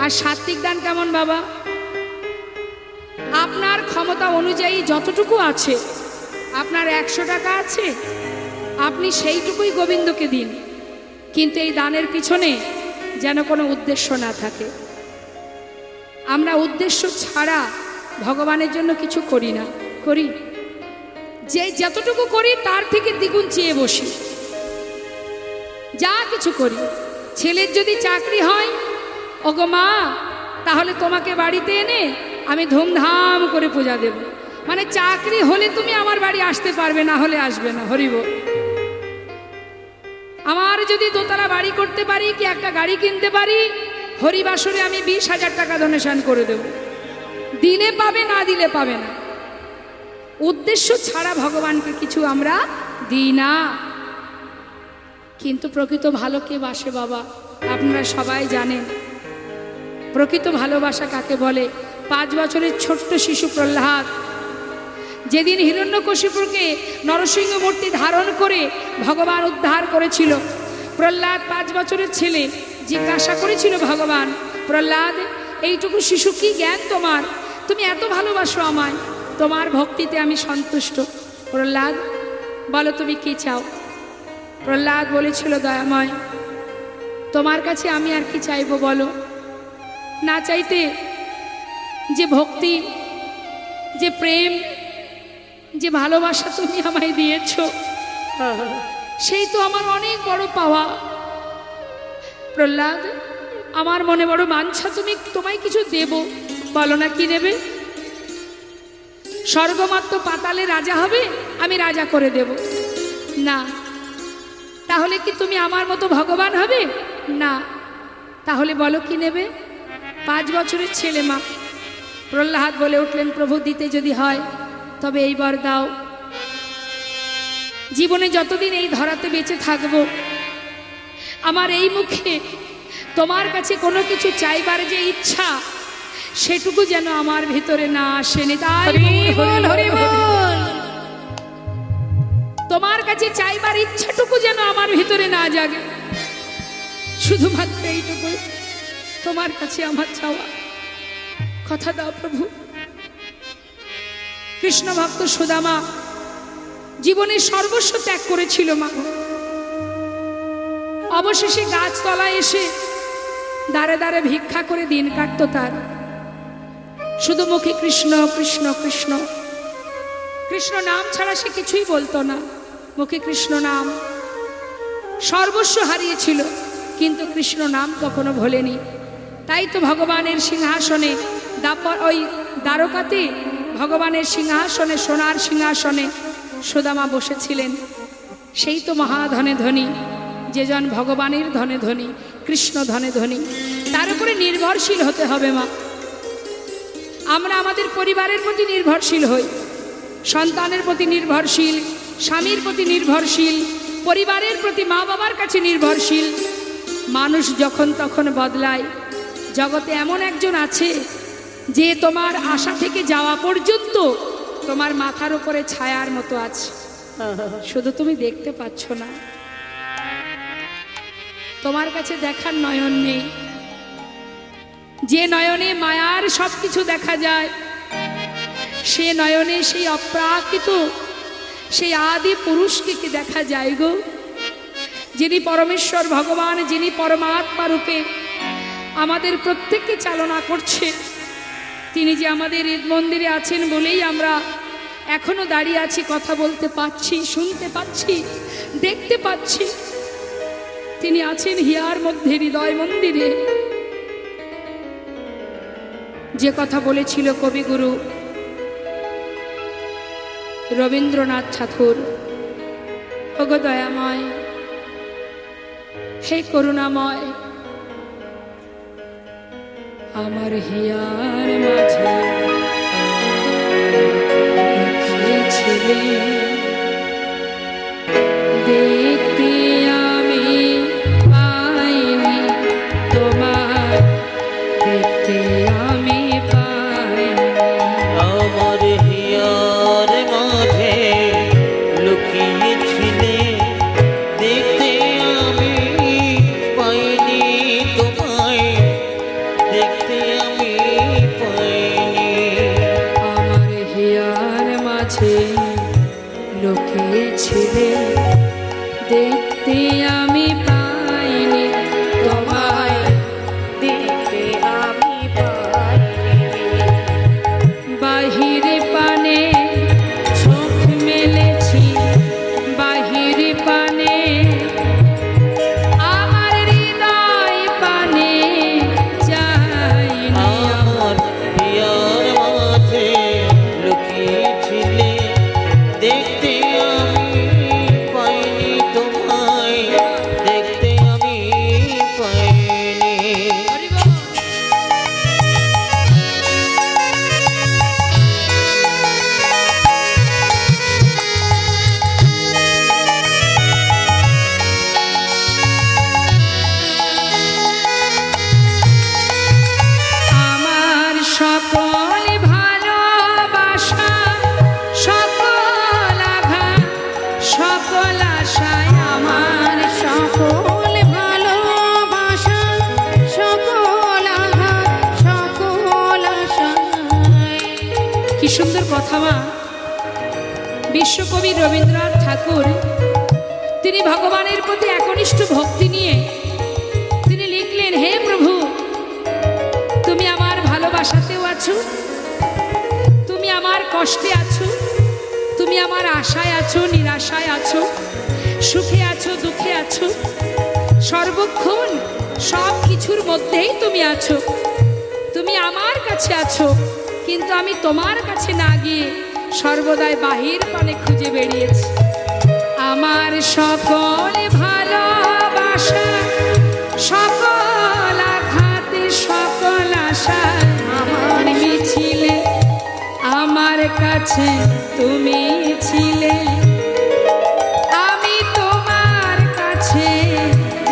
আর সাত্বিক দান কেমন বাবা? আপনার ক্ষমতা অনুযায়ী যতটুকু আছে, আপনার 100 টাকা আছে, আপনি সেইটুকুই গোবিন্দকে দিন, কিন্তু এই দানের পিছনে যেন কোনো উদ্দেশ্য না থাকে। আমরা উদ্দেশ্য ছাড়া ভগবানের জন্য কিছু করি না, করি যে যতটুকু করি তার থেকে দ্বিগুণ চেয়ে বসি, যা কিছু করি। ছেলের যদি চাকরি হয়, ওগো মা তাহলে তোমাকে বাড়িতে এনে আমি ধুমধাম করে পূজা দেব। মানে চাকরি হলে তুমি আমার বাড়ি আসতে পারবে, না হলে আসবে না। হরিব। আমার যদি দোতলা বাড়ি করতে পারি কি একটা গাড়ি কিনতে পারি, হরিবাসরে আমি 20,000 টাকা ডোনেশন করে দেব, দিলে পাবে না দিলে পাবে না। উদ্দেশ্য ছাড়া ভগবানকে কিছু আমরা দিই না। কিন্তু প্রকৃত ভালো কে বাসে বাবা? আপনারা সবাই জানেন প্রকৃত ভালোবাসা কাকে বলে। 5 বছরের ছোট্ট শিশু প্রহ্লাদ যেদিন হিরণ্যকশিপুরকে নরসিংহ মূর্তি ধারণ করে ভগবান উদ্ধার করেছিল, প্রহ্লাদ 5 বছরের ছেলে জিজ্ঞাসা করেছিল ভগবান, প্রহ্লাদ এইটুকু শিশু কি জ্ঞান তোমার, তুমি এত ভালোবাসো আমায়, তোমার ভক্তিতে আমি সন্তুষ্ট। প্রহ্লাদ বলো তুমি কি চাও? প্রহ্লাদ বলেছিল, দয়াময় তোমার কাছে আমি আর কি চাইবো বলো? না চাইতে যে ভক্তি, যে প্রেম, যে ভালোবাসা তুমি আমায় দিয়েছ, সেই তো আমার অনেক বড় পাওয়া। প্রহ্লাদ আমার মনে বড় বাঞ্ছা, তোমায় কিছু দেব, বলো না কি নেবে? স্বর্গমাত্র পাতালে রাজা হবে, আমি রাজা করে দেব। না। তাহলে কি তুমি আমার মতো ভগবান হবে? না। তাহলে বলো কি নেবে? 5 বছরের ছেলে মা। প্রহ্লাদ বলে উঠলেন, প্রভু দিতে যদি হয় তবে এই বর দাও, জীবনে যতদিন এই ধরাতে বেঁচে থাকব আমার এই মুখে তোমার কাছে কোনো কিছু চাইবার যে ইচ্ছা সেটুকু যেন আমার ভিতরে না আসে। তোমার কাছে চাইবার ইচ্ছাটুকু যেন আমার ভিতরে না জাগে, শুধুমাত্র এইটুকু তোমার কাছে আমার চাওয়া। কথা দাও প্রভু। কৃষ্ণ ভক্ত সুদামা জীবনের সর্বস্ব ত্যাগ করেছিল মা। অবশেষে গাছতলায় এসে দাঁড়ে দাঁড়ে ভিক্ষা করে দিন কাটতো তার। শুধু মুখে কৃষ্ণ কৃষ্ণ কৃষ্ণ কৃষ্ণ নাম ছাড়া সে কিছুই বলতো না। মুখে কৃষ্ণ নাম, সর্বস্ব হারিয়েছিল কিন্তু কৃষ্ণ নাম কখনো ভোলেনি। তাই তো ভগবানের সিংহাসনে ওই দ্বারকাতে ভগবানের সিংহাসনে, সোনার সিংহাসনে সুদামা বসেছিলেন। সেই তো মহাধনে ধনী, যেজন ভগবানের ধনে ধনী, কৃষ্ণ ধনে ধনী। তার উপরে নির্ভরশীল হতে হবে মা। আমরা আমাদের পরিবারের প্রতি নির্ভরশীল হই, সন্তানের প্রতি নির্ভরশীল, স্বামীর প্রতি নির্ভরশীল, পরিবারের প্রতি মা বাবার কাছে নির্ভরশীল। মানুষ যখন তখন বদলায়। জগতে এমন একজন আছে যে তোমার আশা থেকে যাওয়া পর্যন্ত তোমার মাথার উপরে ছায়ার মতো আছে, শুধু তুমি দেখতে পাচ্ছ না। তোমার কাছে দেখার নয়ন নেই। যে নয়নে মায়ার সবকিছু দেখা যায়, সে নয়নে সেই অপ্রাকৃত, সেই আদি পুরুষকে কি দেখা যায় গো? যিনি পরমেশ্বর ভগবান, যিনি পরমাত্মা রূপে আমাদের প্রত্যেককে চালনা করছে, তিনি যে আমাদের ঈদ মন্দিরে আছেন বলেই আমরা এখনো দাঁড়িয়ে আছি, কথা বলতে পাচ্ছি, শুনতে পাচ্ছি, দেখতে পাচ্ছি। তিনি আছেন হিয়ার মধ্যে, হৃদয় মন্দিরে। যে কথা বলেছিল কবিগুরু রবীন্দ্রনাথ ঠাকুর, ওগো দয়াময়, হে করুণাময়, আমার হিয়ার মাঝে ছিলে দেখতে আমি পাইনি তোমার, দেখতে আমি পাইনি। আমার হিয়ার মাঝে লুকিয়েছিলে দেখতে আমি পাইনি তোমায়, দেখতে আমি পাইনি। আমার হিয়ার মাঝে লুকিয়েছিলে দেখতে আমি পাইনি তোমায়, দেখতে আমি পাইনি। বাহিরে পানে চোখ মেলেছি, বাহিরে পানে আমার হৃদয় পানে যাইনি। আমার হিয়ার মাঝে লুকিয়েছিলে দেখতে আমি পাইনি তোমায়, দেখতে আমি পাইনি। আমার সকল ভালোবাসা, সকল আঘাত, সকল আশায় আমার সকল ভালোবাসা, সকল আঘাত, সকল আশায়। কি সুন্দর কথা মা। বিশ্বকবি রবীন্দ্রনাথ ঠাকুর তিনি ভগবানের প্রতি একনিষ্ঠ ভক্তি নিয়ে তিনি লিখলেন, হে প্রভু, তুমি আমার ভালোবাসাতেও আছো, তুমি আমার কষ্টে আছো, তুমি আমার আশায় আছো, নিরাশায় আছো, সুখে আছো, দুঃখে আছো, সর্বক্ষণ সব কিছুর মধ্যেই তুমি আছো। তুমি আমার কাছে আছো, কিন্তু আমি তোমার কাছে না গিয়ে সর্বদাই বাহির পানে খুঁজে বেরিয়েছি। আমার সকল ভালোবাসা, সকল আঘাতে, সকল আশা আমার মিছিলে আমার কাছে তুমি ছিলে, আমি তোমার কাছে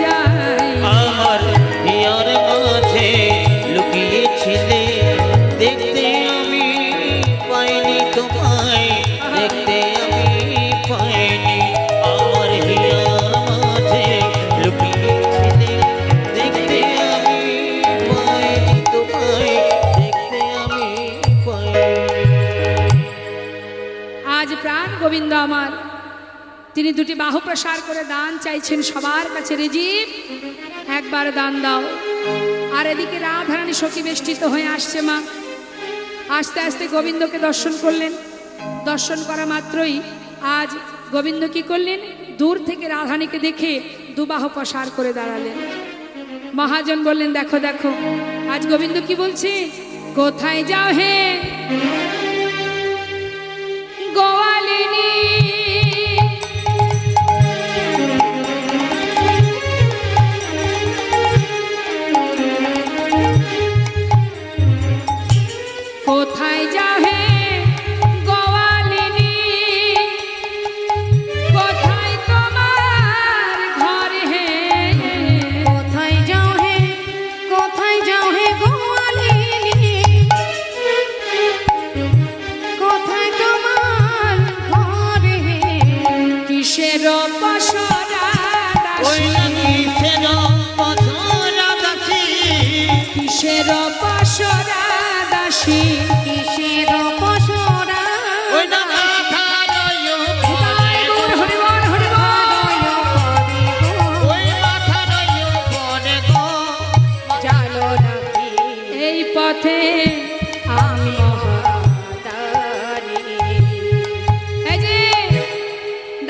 যাই। আমার হিয়ার মাঝে লুকিয়েছিলে দেখতে আমি পাইনি তোমায়, দেখতে আমি পাইনি। আমার হিয়ার মাঝে লুকিয়েছিলে দেখতে আমি পাইনি তোমায়, দেখতে আমি পাইনি। আজ প্রাণ গোবিন্দ আমার তিনি দুটি বাহু প্রসার করে দান চাইছেন সবার কাছে, রিজিব একবার দান দাও। আর এদিকে রাধারানী সখী বেষ্টিত হয়ে আসছে মা। আস্তে আস্তে গোবিন্দকে দর্শন করলেন। দর্শন করা মাত্রই আজ গোবিন্দ কি করলেন, দূর থেকে রাধারানীকে দেখে দুবাহু প্রসার করে দাঁড়ালেন। মহাজন বললেন, দেখো দেখো আজ গোবিন্দ কি বলছে, কোথায় যাও হে গোয়ালিনী, কোথায় যাও হে গোয়ালিনী, কোথায় তোমার ঘর হে, কোথায় যাও হে, কোথায় যাও হে গোয়ালিনী, কোথায় তোমার ঘর হে। কিসের পসরা ওই দাসী, কিসের পসরা দাসী, কিসের পসরা দাসী, কিসের পসরা ওই না মাথার হরি বল, হরি বল, হরি বল। ওই মাথার উপরে গো জানো নাকি এই পথে আমি মহাদানী। এই যে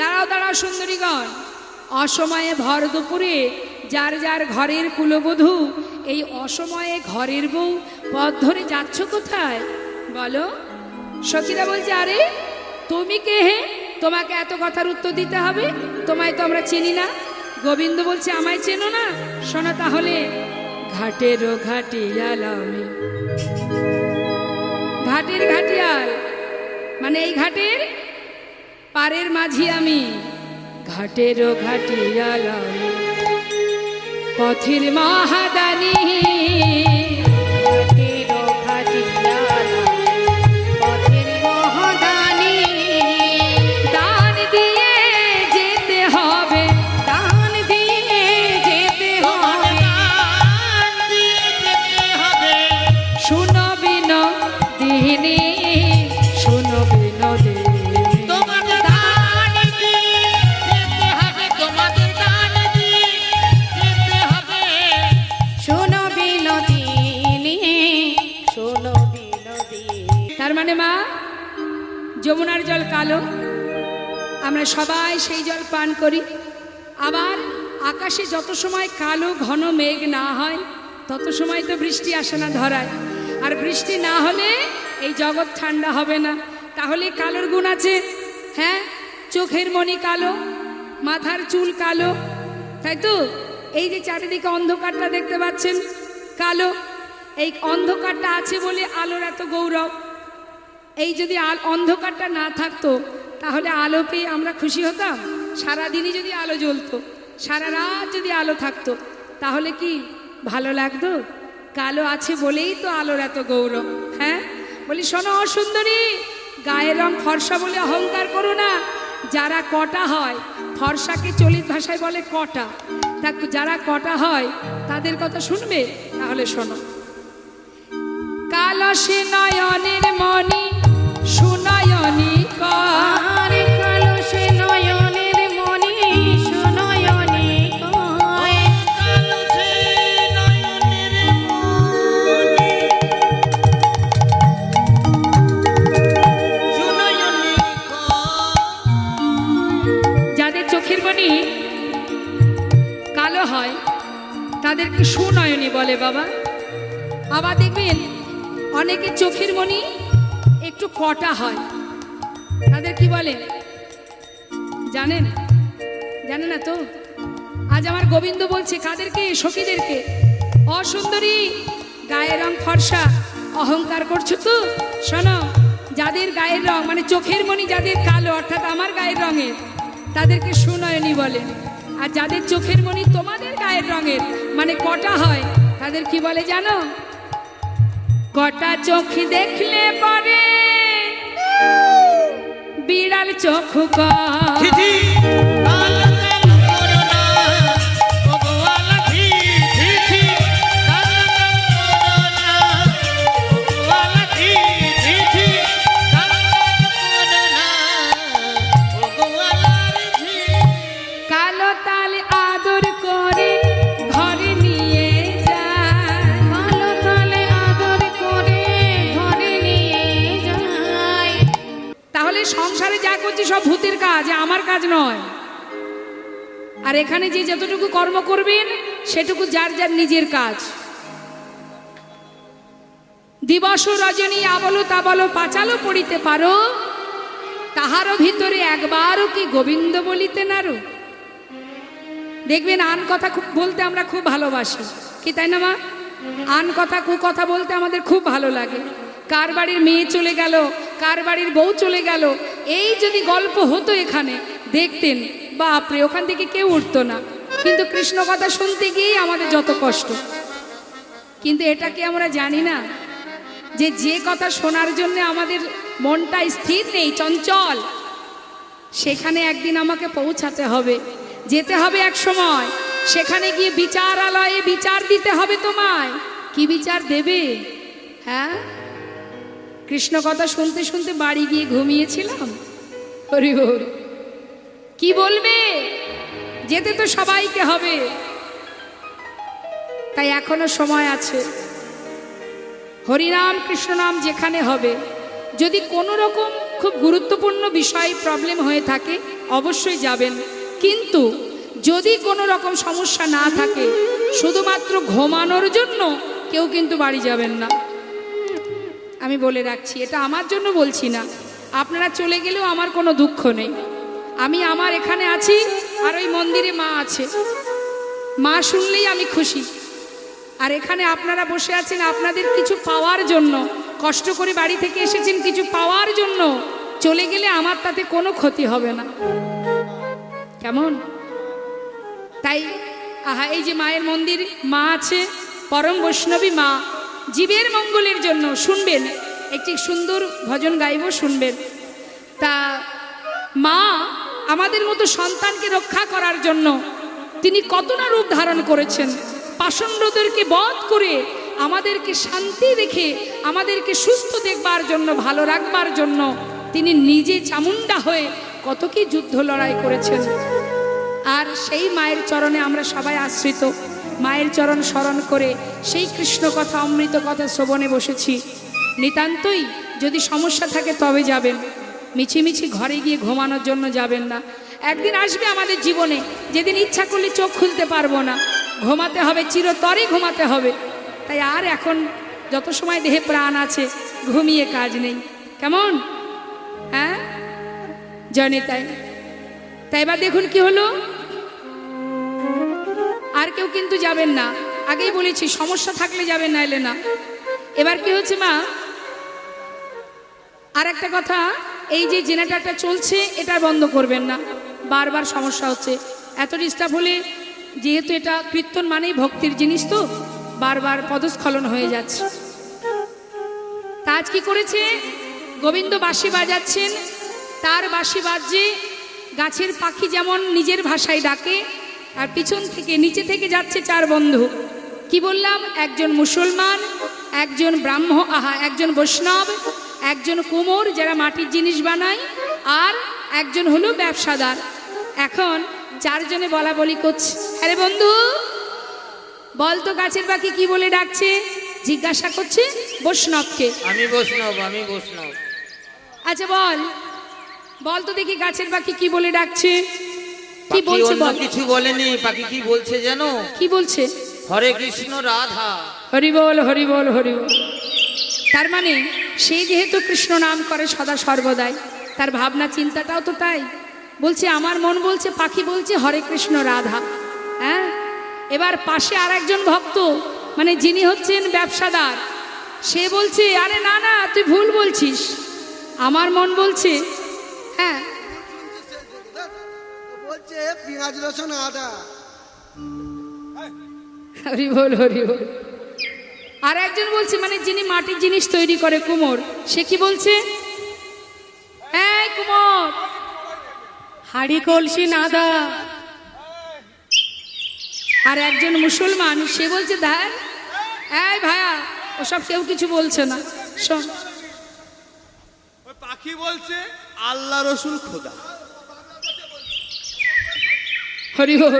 দাঁড়াও দাঁড়াও সুন্দরীগণ, অসময়ে ভর দুপুরে যার যার ঘরের কুলবধূ এই অসময়ে ঘরের বউ পথ ধরে যাচ্ছ কোথায় বলো? সখীরা বলছে, আরে তুমি কে হে, তোমাকে এত কথার উত্তর দিতে হবে, তোমায় তো আমরা চিনি না। গোবিন্দ বলছে, আমায় চেনো না? শোনো তাহলে, ঘাটেরও ঘাটিয়াল আমি। ঘাটের ঘাটিয়াল মানে এই ঘাটের পারের মাঝি আমি, ঘাটেরও ঘাটিয়ালা, পথের মহাদানী, ঘাটেরও ঘাটিয়ালা, পথের মহাদানী। দান দিয়ে যেতে হবে, দান দিয়ে যেতে তোমার হবে, দান দিয়ে যেতে হবে। শুনো বিনোদিনী, শুনো বিনোদিনী। তোমাদের দান দিয়ে যেতে হবে, তোমাদের দান দিয়ে যেতে হবে। শোনো বিনোদিনী, শোনো বিনোদিনী। তার মানে মা, যমুনার জল কালো, আমরা সবাই সেই জল পান করি। আবার আকাশে যত সময় কালো ঘন মেঘ না হয় তত সময় তো বৃষ্টি আসে না ধরায়, আর বৃষ্টি না হলে এই জগৎ ঠান্ডা হবে না। তাহলে কালোর গুণ আছে, হ্যাঁ, চোখের মণি কালো, মাথার চুল কালো, তাই তো? এই যে চারিদিকে অন্ধকারটা দেখতে পাচ্ছেন কালো, এই অন্ধকারটা আছে বলে আলোর এত গৌরব। এই যদি অন্ধকারটা না থাকতো তাহলে আলো পেয়ে আমরা খুশি হতাম? সারাদিনই যদি আলো জ্বলতো, সারা রাত যদি আলো থাকতো, তাহলে কি ভালো লাগতো? কালো আছে বলেই তো আলোর এত গৌরব। হ্যাঁ, বলি শোনো সুন্দরী, গায়ের রং ফর্সা বলে অহংকার করো না। যারা কটা হয়, ফর্সাকে চলিত ভাষায় বলে কটা, তা যারা কটা হয় তাদের কথা শুনবে? তাহলে শোনো, কালসে নয়নের মণি সুনয়নী কর, আর কালসে নয়নের মণি সুনয়নী কয়। কালসে নয়নের মণি সুনয়নী কয়। যাদের চোখের মণি কালো হয় তাদেরকে সুনয়নী বলে বাবা। আবার দেখবেন অনেকে চোখের মণি একটু কটা হয়, তাদের কি বলে জানেন? জানে না তো? আজ আমার গোবিন্দ বলছে কাদেরকে? সখীদেরকে, অসুন্দরী, গায়ের রং ফর্সা, অহংকার করছো তো? শোনো, যাদের গায়ের রং মানে চোখের মণি যাদের কালো, অর্থাৎ আমার গায়ের রঙের, তাদেরকে সুনয়নী বলে। আর যাদের চোখের মণি তোমাদের গায়ের রঙের মানে কটা হয়, তাদের কি বলে জানো? কটা চোখ দেখলে পরে বিড়াল চোখ কয়। ঝিঝি কালো কালো করো না, ওগো আলাধি, ঝিঝি কালো কালো করো না, ওগো আলাধি, ঝিঝি কালো কালো করো না, ওগো আলাধি। কালো তাল আদর করে ঘরে নিয়ে যায়, কালো তালে আদর করে ঘরে নিয়ে যায়। তাহলে সংসারে যা করছি সব ভূতের কাজ, আমার কাজ নয়। আর এখানে যে যতটুকু কর্ম করবেন সেটুকু যার যার নিজের কাজ। দিবস রজনী আবলো তাবলো পাঁচালো পড়িতে পারো, তাহারও ভিতরে একবারও কি গোবিন্দ বলিতে নারো। দেখবেন আন কথা খুব বলতে আমরা খুব ভালোবাসি, কি তাই না মা? আন কথা কু কথা বলতে আমাদের খুব ভালো লাগে। কার বাড়ির মেয়ে চলে গেল, কার বাড়ির বউ চলে গেল, এই যদি গল্প হতো এখানে দেখতেন, বাপরে, ওখান থেকে কেউ উঠতো না। কিন্তু কৃষ্ণ কথা শুনতে গিয়েই আমাদের যত কষ্ট। কিন্তু এটা কি আমরা জানি না যে যে কথা শোনার জন্য আমাদের মনটা স্থির নেই, চঞ্চল, সেখানে একদিন আমাকে পৌঁছাতে হবে, যেতে হবে এক সময়। সেখানে গিয়ে বিচারালয়ে বিচার দিতে হবে তোমায়। কি বিচার দেবে? হ্যাঁ, কৃষ্ণ কথা শুনতে শুনতে বাড়ি গিয়ে ঘুমিয়েছিলাম, হরি বল। কি বলবে? যেতে তো সবাইকে হবে, তাই এখনো সময় আছে। হরিনাম কৃষ্ণ নাম যেখানে হবে, যদি কোনো রকম খুব গুরুত্বপূর্ণ বিষয় প্রবলেম হয়ে থাকে অবশ্যই যাবেন, কিন্তু যদি কোনো রকম সমস্যা না থাকে, শুধুমাত্র ঘুমানোর জন্য কেউ কিন্তু বাড়ি যাবেন না। আমি বলে রাখছি, এটা আমার জন্য বলছি না, আপনারা চলে গেলেও আমার কোনো দুঃখ নেই। আমি আমার এখানে আছি, আর ওই মন্দিরে মা আছে, মা শুনলেই আমি খুশি। আর এখানে আপনারা বসে আছেন আপনাদের কিছু পাওয়ার জন্য, কষ্ট করে বাড়ি থেকে এসেছেন কিছু পাওয়ার জন্য, চলে গেলে আমার তাতে কোনো ক্ষতি হবে না। কেমন? তাই আহা, এই যে মায়ের মন্দির, মা আছে, পরম বৈষ্ণবী মা, জীবের মঙ্গলের জন্য শুনবেন, একটি সুন্দর ভজন গাইব, শুনবেন। তা মা আমাদের মতো সন্তানকে রক্ষা করার জন্য তিনি কত না রূপ ধারণ করেছেন। পাষণ্ডদেরকে বধ করে আমাদেরকে শান্তি রেখে আমাদেরকে সুস্থ দেখবার জন্য, ভালো রাখবার জন্য তিনি নিজে চামুন্ডা হয়ে কত কি যুদ্ধ লড়াই করেছেন। আর সেই মায়ের চরণে আমরা সবাই আশ্রিত। মায়ের চরণ স্মরণ করে সেই কৃষ্ণ কথা, অমৃত কথা শ্রবণে বসেছি। নিতান্তই যদি সমস্যা থাকে তবে যাবেন, মিছিমিছি ঘরে গিয়ে ঘুমানোর জন্য যাবেন না। একদিন আসবে আমাদের জীবনে যেদিন ইচ্ছা করলে চোখ খুলতে পারবো না, ঘুমাতে হবে, চিরতরে ঘুমাতে হবে। তাই আর এখন যত সময় দেহে প্রাণ আছে ঘুমিয়ে কাজ নেই। কেমন? হ্যাঁ জানি। তাই এবার দেখুন কি হলো। আর কেউ কিন্তু যাবেন না, আগেই বলেছি সমস্যা থাকলে যাবেন, না এলে না। এবার কি হচ্ছে মা, আর একটা কথা, এই যে জেনারেটরটা চলছে এটা বন্ধ করবেন না, বারবার সমস্যা হচ্ছে। এত ডিস্টার্ব হলে, যেহেতু এটা কীর্তন মানেই ভক্তির জিনিস, তো বারবার পদস্খলন হয়ে যাচ্ছে। তা আজ কি করেছে, গোবিন্দ বাঁশি বাজাচ্ছেন, তার বাঁশি বাজছে, গাছের পাখি যেমন নিজের ভাষায় ডাকে, আর পিছন থেকে নিচে থেকে যাচ্ছে চার বন্ধু। কি বললাম, একজন মুসলমান, একজন একজন বৈষ্ণব, একজন কুমোর যারা মাটির জিনিস বানায়, আর একজন হলো ব্যবসাদার। এখন চারজনে বলা বলি করছে, আরে বন্ধু বল তো গাছের পাখি কি বলে ডাকছে, জিজ্ঞাসা করছে বৈষ্ণবকে। আমি বৈষ্ণব, আমি বৈষ্ণব। আচ্ছা বল তো দেখি গাছের পাখি কি বলে ডাকছে, কি বলছে বল। কিছু বলেনি, পাখি কি বলছে জানো? কি বলছে? হরে কৃষ্ণ রাধা। হরি বল, হরি বল, হরি বল। তার মানে সে যেহেতু কৃষ্ণ নাম করে সদা সর্বদাই, তার ভাবনা চিন্তাটাও তো তাই। বলছে আমার মন বলছে, পাখি বলছে হরে কৃষ্ণ রাধা। হ্যাঁ, এবার পাশে আর একজন ভক্ত, মানে যিনি হচ্ছেন ব্যবসাদার, সে বলছে আরে না না তুই ভুল বলছিস, আমার মন বলছে হ্যাঁ, বলছে পেঁয়াজ রসুন আদা। হরি বল, হরি বল। আর একজন বলছে, মানে যিনি মাটির জিনিস তৈরি করে, কুমোর, সে কি বলছে, এই কুমোর হাড়ি কলসি নাদা। আর একজন মুসলমান, সে বলছে ধ্যান, এই ভাইয়া ওসব কেউ কিছু বলছে না, শোন। পাখি বলছে আল্লাহ রসুল খোদা। হরি বল।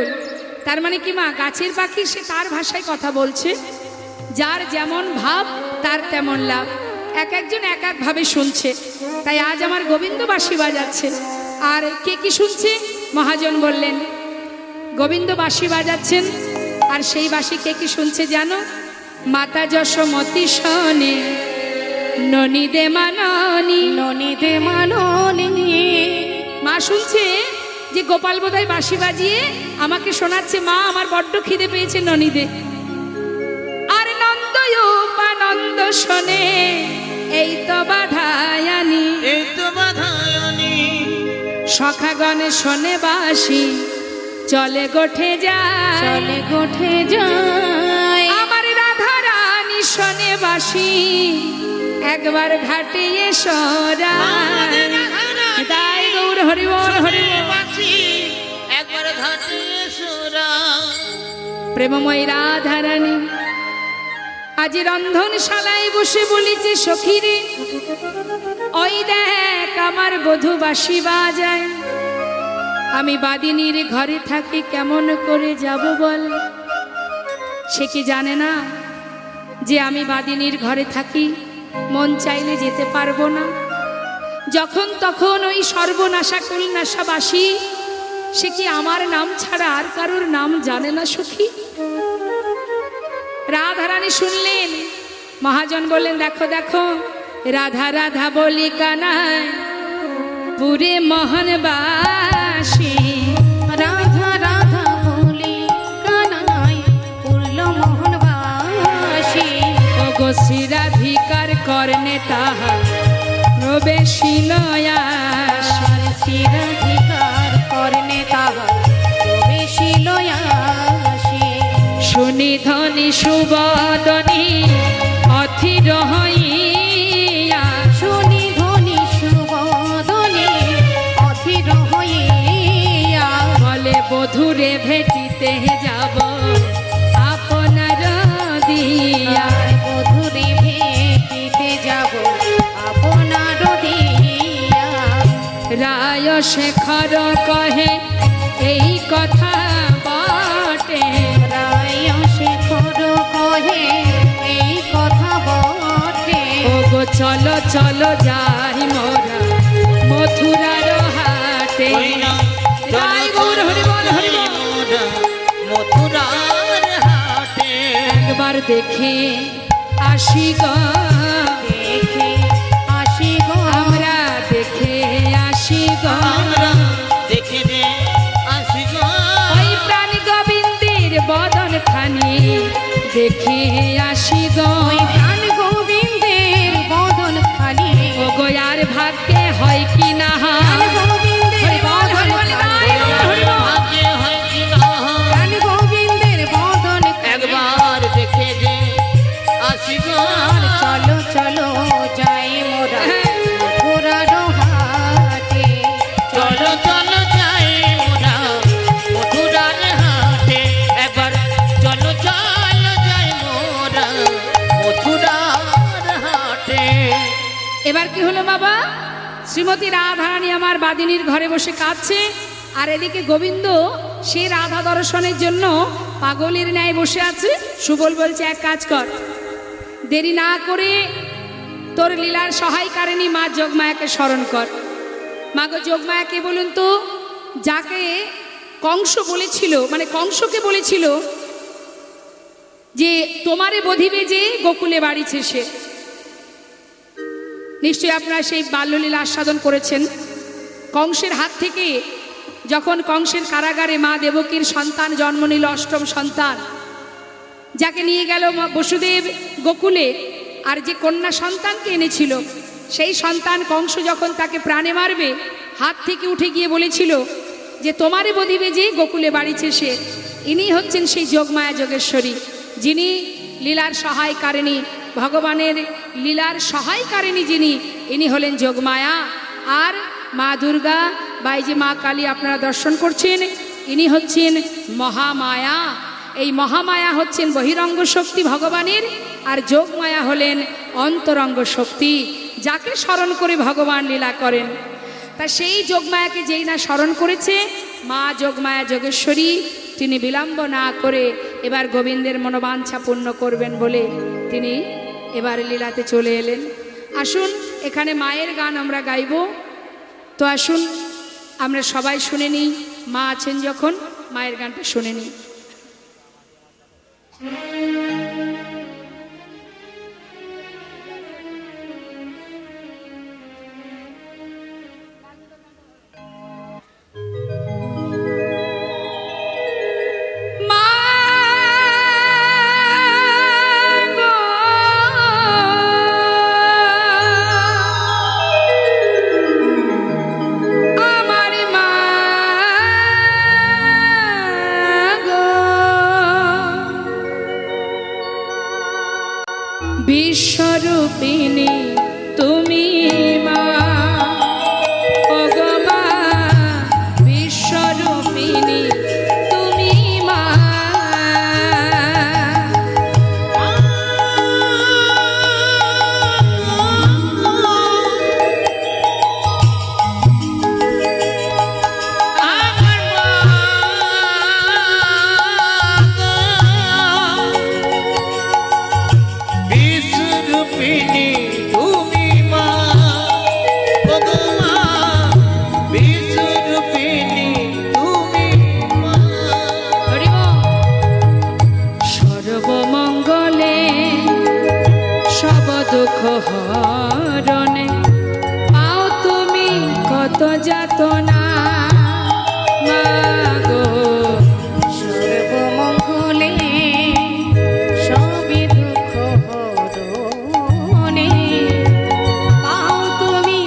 তার মানে কি মা, গাছের পাখি সে তার ভাষায় কথা বলছে, যার যেমন ভাব তার তেমন লাভ, এক একজন এক এক ভাবে শুনছে। তাই আজ আমার গোবিন্দ বাঁশি বাজাচ্ছে, আর কে কি শুনছে? মহাজন বললেন গোবিন্দ বাঁশি বাজাচ্ছেন, আর সেই বাঁশি কে কি শুনছে জানো? মাতা যশোমতি শোনে ননিদে মাননি, ননিদে মাননি। মা শুনছে যে গোপাল বোধহয় বাঁশি বাজিয়ে আমাকে শোনাচ্ছে, মা আমার বড্ড খিদে পেয়েছে ননিদে। আর নন্দ শোনে এই তো বাধায়ানি, এই তো বাধায়ানি। সখাগণ শোনে বাঁশি চলে গোঠে যায়, চলে গোঠে যায়। আমার রাধা রানী শোনে বাঁশি একবার ঘাটে এসো রায়। তাই গৌর হরি বল, হরি বল। একবার ঘাটে এসো রায়। প্রেমময় রাধা রানী আজ রন্ধনশালায় বসে বলিছে, সখীরে ওই দেখ আমার বধূ বাঁশি বাজায়, আমি বাদিনীর ঘরে থাকি কেমন করে যাব বল। সে কি জানে না যে আমি বাদিনীর ঘরে থাকি, মন চাইলে যেতে পারবো না। যখন তখন ওই সর্বনাশা কুলনাশা বাঁশি, সে কি আমার নাম ছাড়া আর কারোর নাম জানে না সখী? রাধারানী শুনলেন, মহাজন বললেন দেখো দেখো, রাধা রাধা বলি কানায় পুরে মোহন বাসী, রাধা রাধা বলি কানায় পুরল মোহন বাসী। ও গো শ্রীরাধিকার করনে তাহা প্রবেশিল আস আর শিরাধিকার কর্ণে তাহার প্রবেশিল আসে। শুনি ধনী সুবদনী অথির হইয়া শুনি ধনী সুবদনে অধীর হইয়া বলে বধূরে ভেটিতে যাব আপনার দিয়া আর বধূরে ভেটিতে যাব আপনার দিয়া। রায় শেখর কহে এই কথা বটে রায় শেখর কহে এই কথা বটে। ও গো চলো চলো যাই মোরা মথুরার হাটে রায় গৌর হরি বল হরি বল। মথুরার হাটে একবার দেখে আসি গো দেখে আসি গো আমরা দেখে আসি গো আমরা দেখে দে আসি গো ওই প্রাণ গোবিন্দের বদন খানি দেখে আসি গো ওই প্রাণ গোবিন্দের বদন খানি। ও গো আর ভাগ্যে হয় কি না প্রাণ হয় গোবিন্দের হরি বল, হরি বল, বদন খানি। হরি বল, হরি বল। ভাগ্যে হয় কি না হয়, প্রাণ গোবিন্দের বদন খানি। একবার দেখে দে আসি গো আর চলো চলো যাই মোরা মথুরার হাটে। চলো চলো যাই মোরা মথুরার হাটে একবার চলো চলো যাই মোরা মথুরার হাটে। এবার কি হলো বাবা, শ্রীমতী রাধারানী আমার বাদিনীর ঘরে বসে কাঁদছে, আর এদিকে গোবিন্দ সে রাধা দর্শনের জন্য পাগলের ন্যায় বসে আছে। সুবল বলছে এক কাজ কর, দেরি না করে তোর লীলার সহায়কারিণী মা যোগমায়াকে স্মরণ কর। মা গো যোগমায়াকে বলুন তো, যাকে কংস বলেছিল, মানে কংসকে বলেছিল যে তোমারে বধিবে যে গোকুলে বাড়িছে সে। নিশ্চয়ই আপনারা সেই বাল্যলীলা আস্বাদন করেছেন। কংসের হাত থেকে যখন কংসের কারাগারে মা দেবকীর সন্তান জন্ম নিল, অষ্টম সন্তান, যাকে নিয়ে গেল বসুদেব গোকুলে, আর যে কন্যা সন্তানকে এনেছিল সেই সন্তান কংস যখন তাকে প্রাণে মারবে, হাত থেকে উঠে গিয়ে বলেছিল যে তোমারে বধিবে যে গোকুলে বাড়িছে সে। ইনি হচ্ছেন সেই যোগমায়া যোগেশ্বরী, যিনি লীলার সহায়কারিণী, ভগবানের লীলার সহায়কারিণী যিনি, ইনি হলেন যোগমায়া। আর মা দুর্গা বা এই যে মা কালী আপনারা দর্শন করছেন, ইনি হচ্ছেন মহামায়া। এই মহামায়া হচ্ছেন বহিরঙ্গ শক্তি ভগবানের, আর যোগমায়া হলেন অন্তরঙ্গ শক্তি, যাকে স্মরণ করে ভগবান লীলা করেন। তা সেই যোগমায়াকে যেই না স্মরণ করেছে মা যোগমায়া যোগেশ্বরী, তিনি বিলম্ব না করে এবার গোবিন্দের মনোবাঞ্ছা পূর্ণ করবেন বলে তিনি এবার লীলাতে চলে এলেন। আসুন এখানে মায়ের গান আমরা গাইব, তো আসুন আমরা সবাই শুনে নিই। মা আছেন যখন, মায়ের গানটা শুনে নিই। বিশ্বরূপিণী তুমি মা, ওগো মা বিশ্বরূপিণী তুমি মা। আমার মা বিশ্বরূপিণী তুমি মা, ওগো মা বিশ্বরূপিণী তুমি মা। হরি বল। সর্বমঙ্গলে সব দুঃখ হরণে পাও তুমি কত যাতনা মাগো। সর্বমঙ্গলে সবই দুঃখ হরণে পাও তুমি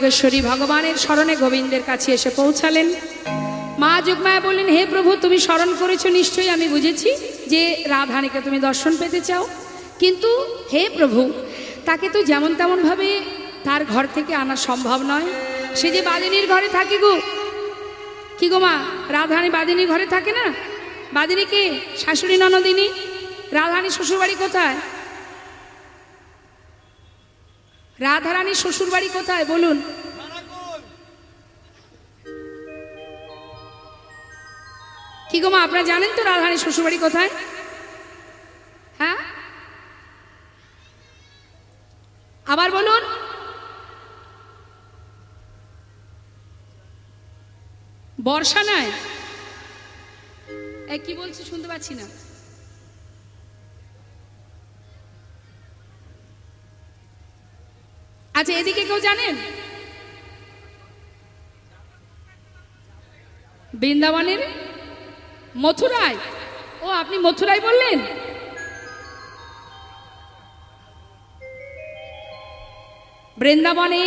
যোগেশ্বরী ভগবানের শরণে গোবিন্দের কাছে এসে পৌঁছালেন। মা যোগমায়া বললেন, হে প্রভু, তুমি স্মরণ করেছো, নিশ্চয়ই আমি বুঝেছি যে রাধারানীকে তুমি দর্শন পেতে চাও, কিন্তু হে প্রভু, তাকে তো যেমন তেমনভাবে তার ঘর থেকে আনা সম্ভব নয়। সে যে বাদিনীর ঘরে থাকে গো। কি গো মা, রাধারানী বাদিনীর ঘরে থাকে না? বাদিনী কে? শাশুড়ি ননদিনী। রাধারানীর শ্বশুরবাড়ি কোথায়? রাধারানীর শ্বশুরবাড়ি কোথায় বলুন? কি গো মা, আপনারা জানেন তো রাধারানীর শ্বশুরবাড়ি কোথায়? হ্যাঁ, আবার বলুন। বর্ষা নয়? কি বলছি শুনতে পাচ্ছি না। আচ্ছা, এদিকে কেউ জানেন? বৃন্দাবনের মথুরায়? ও, আপনি মথুরায় বললেন। বৃন্দাবনে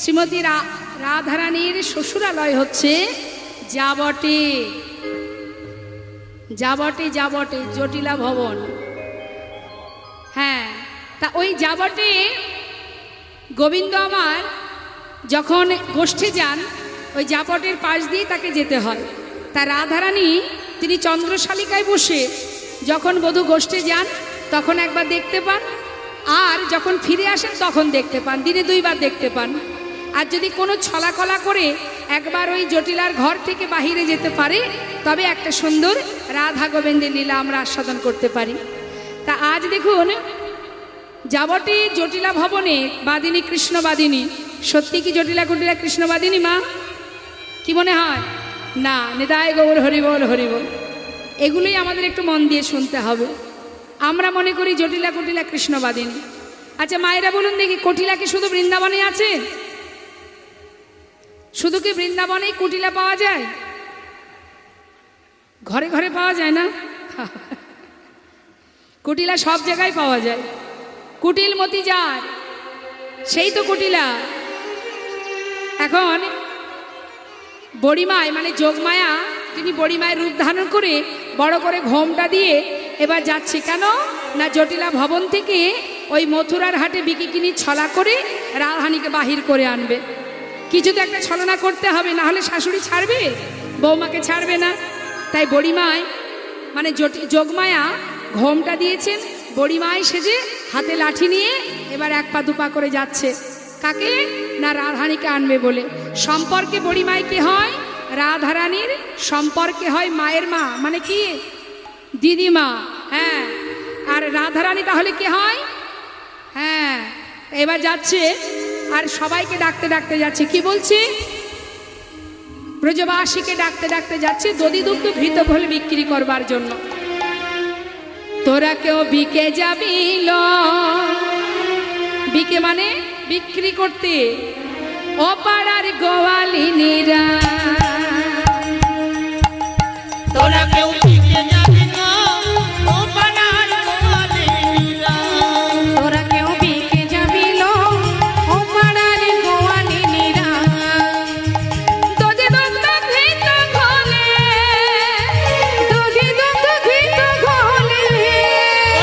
শ্রীমতী রাধারানীর শ্বশুরালয় হচ্ছে যাবটে। যাবটে যাবটে জটিলা ভবন। হ্যাঁ, তা ওই যাবটে গোবিন্দ আমার যখন গোষ্ঠে যান, ওই যাবটের পাশ দিয়ে তাকে যেতে হয়। তা রাধারানী তিনি চন্দ্রশালিকায় বসে যখন বধূ গোষ্ঠে যান তখন একবার দেখতে পান, আর যখন ফিরে আসেন তখন দেখতে পান। দিনে দুইবার দেখতে পান। আর যদি কোনো ছলাকলা করে একবার ওই জটিলার ঘর থেকে বাহিরে যেতে পারে, তবে একটা সুন্দর রাধা গোবিন্দের লীলা আমরা আস্বাদন করতে পারি। তা আজ দেখুন, যাবটে জটিলা ভবনে বাদিনী কৃষ্ণ বাদিনী। সত্যি কি জটিলা কুটিলা কৃষ্ণ বাদিনী মা? কি মনে হয়? না, নিতাই গৌর হরিবল হরিবল। এগুলোই আমাদের একটু মন দিয়ে শুনতে হবে। আমরা মনে করি জটিলা কুটিলা কৃষ্ণ বাদিনী। আচ্ছা মায়েরা বলুন দেখি, কুটিলা কি শুধু বৃন্দাবনে আছে? শুধু কি বৃন্দাবনেই কুটিলা পাওয়া যায়? ঘরে ঘরে পাওয়া যায় না? কুটিলা সব জায়গায় পাওয়া যায়। কুটিল মতি যার, সেই তো কুটিলা। এখন বড়িমায় মানে যোগমায়া, তিনি বড়িমায়ের রূপ ধারণ করে বড় করে ঘোমটা দিয়ে এবার যাচ্ছে। কেন না, জটিলা ভবন থেকে ওই মথুরার হাটে বিকিকিনি ছলা করে রাধারানীকে বাহির করে আনবে। কিছু তো একটা ছলনা করতে হবে, না হলে শাশুড়ি ছাড়বে, বৌমাকে ছাড়বে না। তাই বড়িমায় মানে যোগমায়া ঘোমটা দিয়েছেন, বড়িমায় সেজে হাতে লাঠি নিয়ে এবার এক পা দুপা করে যাচ্ছে। কাকে? না রাধারানীকে আনবে বলে। সম্পর্কে বড়িমায় কে হয়? রাধারানীর সম্পর্কে হয় মায়ের মা, মানে কি দিদিমা। হ্যাঁ, আর রাধারানী তাহলে কে হয়? হ্যাঁ, এবার যাচ্ছে আর সবাইকে ডাকতে ডাকতে যাচ্ছে। কি বলছে? ব্রজবাসীকে ডাকতে ডাকতে যাচ্ছে দধি দুগ্ধ ঘৃত ঘোল বিক্রি করবার জন্য। তোরা কেউ বিকে যাবি ল, বিকে মানে বিক্রি করতে, ও পাড়ার গোয়ালিনীরা। তোরা কেউ বিকে যাবি গো, ও পাড়ার গোয়ালিনীরা। তোরা কেউ বিকে যাবি লো, ও পাড়ার গোয়ালিনীরা। দধি দুগ্ধ ঘৃত ঘোলে, দধি দুগ্ধ ঘৃত ঘোলে,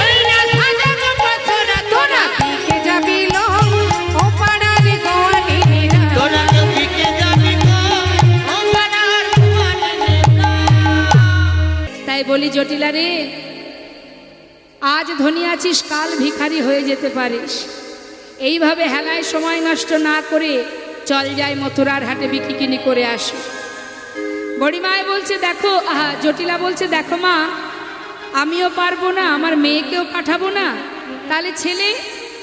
ওই না সাজানো পাথরা তোরা বিকে যাবি লো, ও পাড়ার গোয়ালিনীরা। তোরা কেউ বিকে যাবি গো, ও পাড়ার গোয়ালিনীরা। তাই বলি জটিলা রে, আজ ধনী আছিস, কাল ভিখারি হয়ে যেতে পারিস। এইভাবে হেলায় সময় নষ্ট না করে চল যাই মথুরার হাটে বিকিকিনি করে আসি। বড়িমায় বলছে দেখো, জটিলা বলছে দেখো মা, আমিও পারবো না, আমার মেয়েকেও পাঠাবো না, তাহলে ছেলে?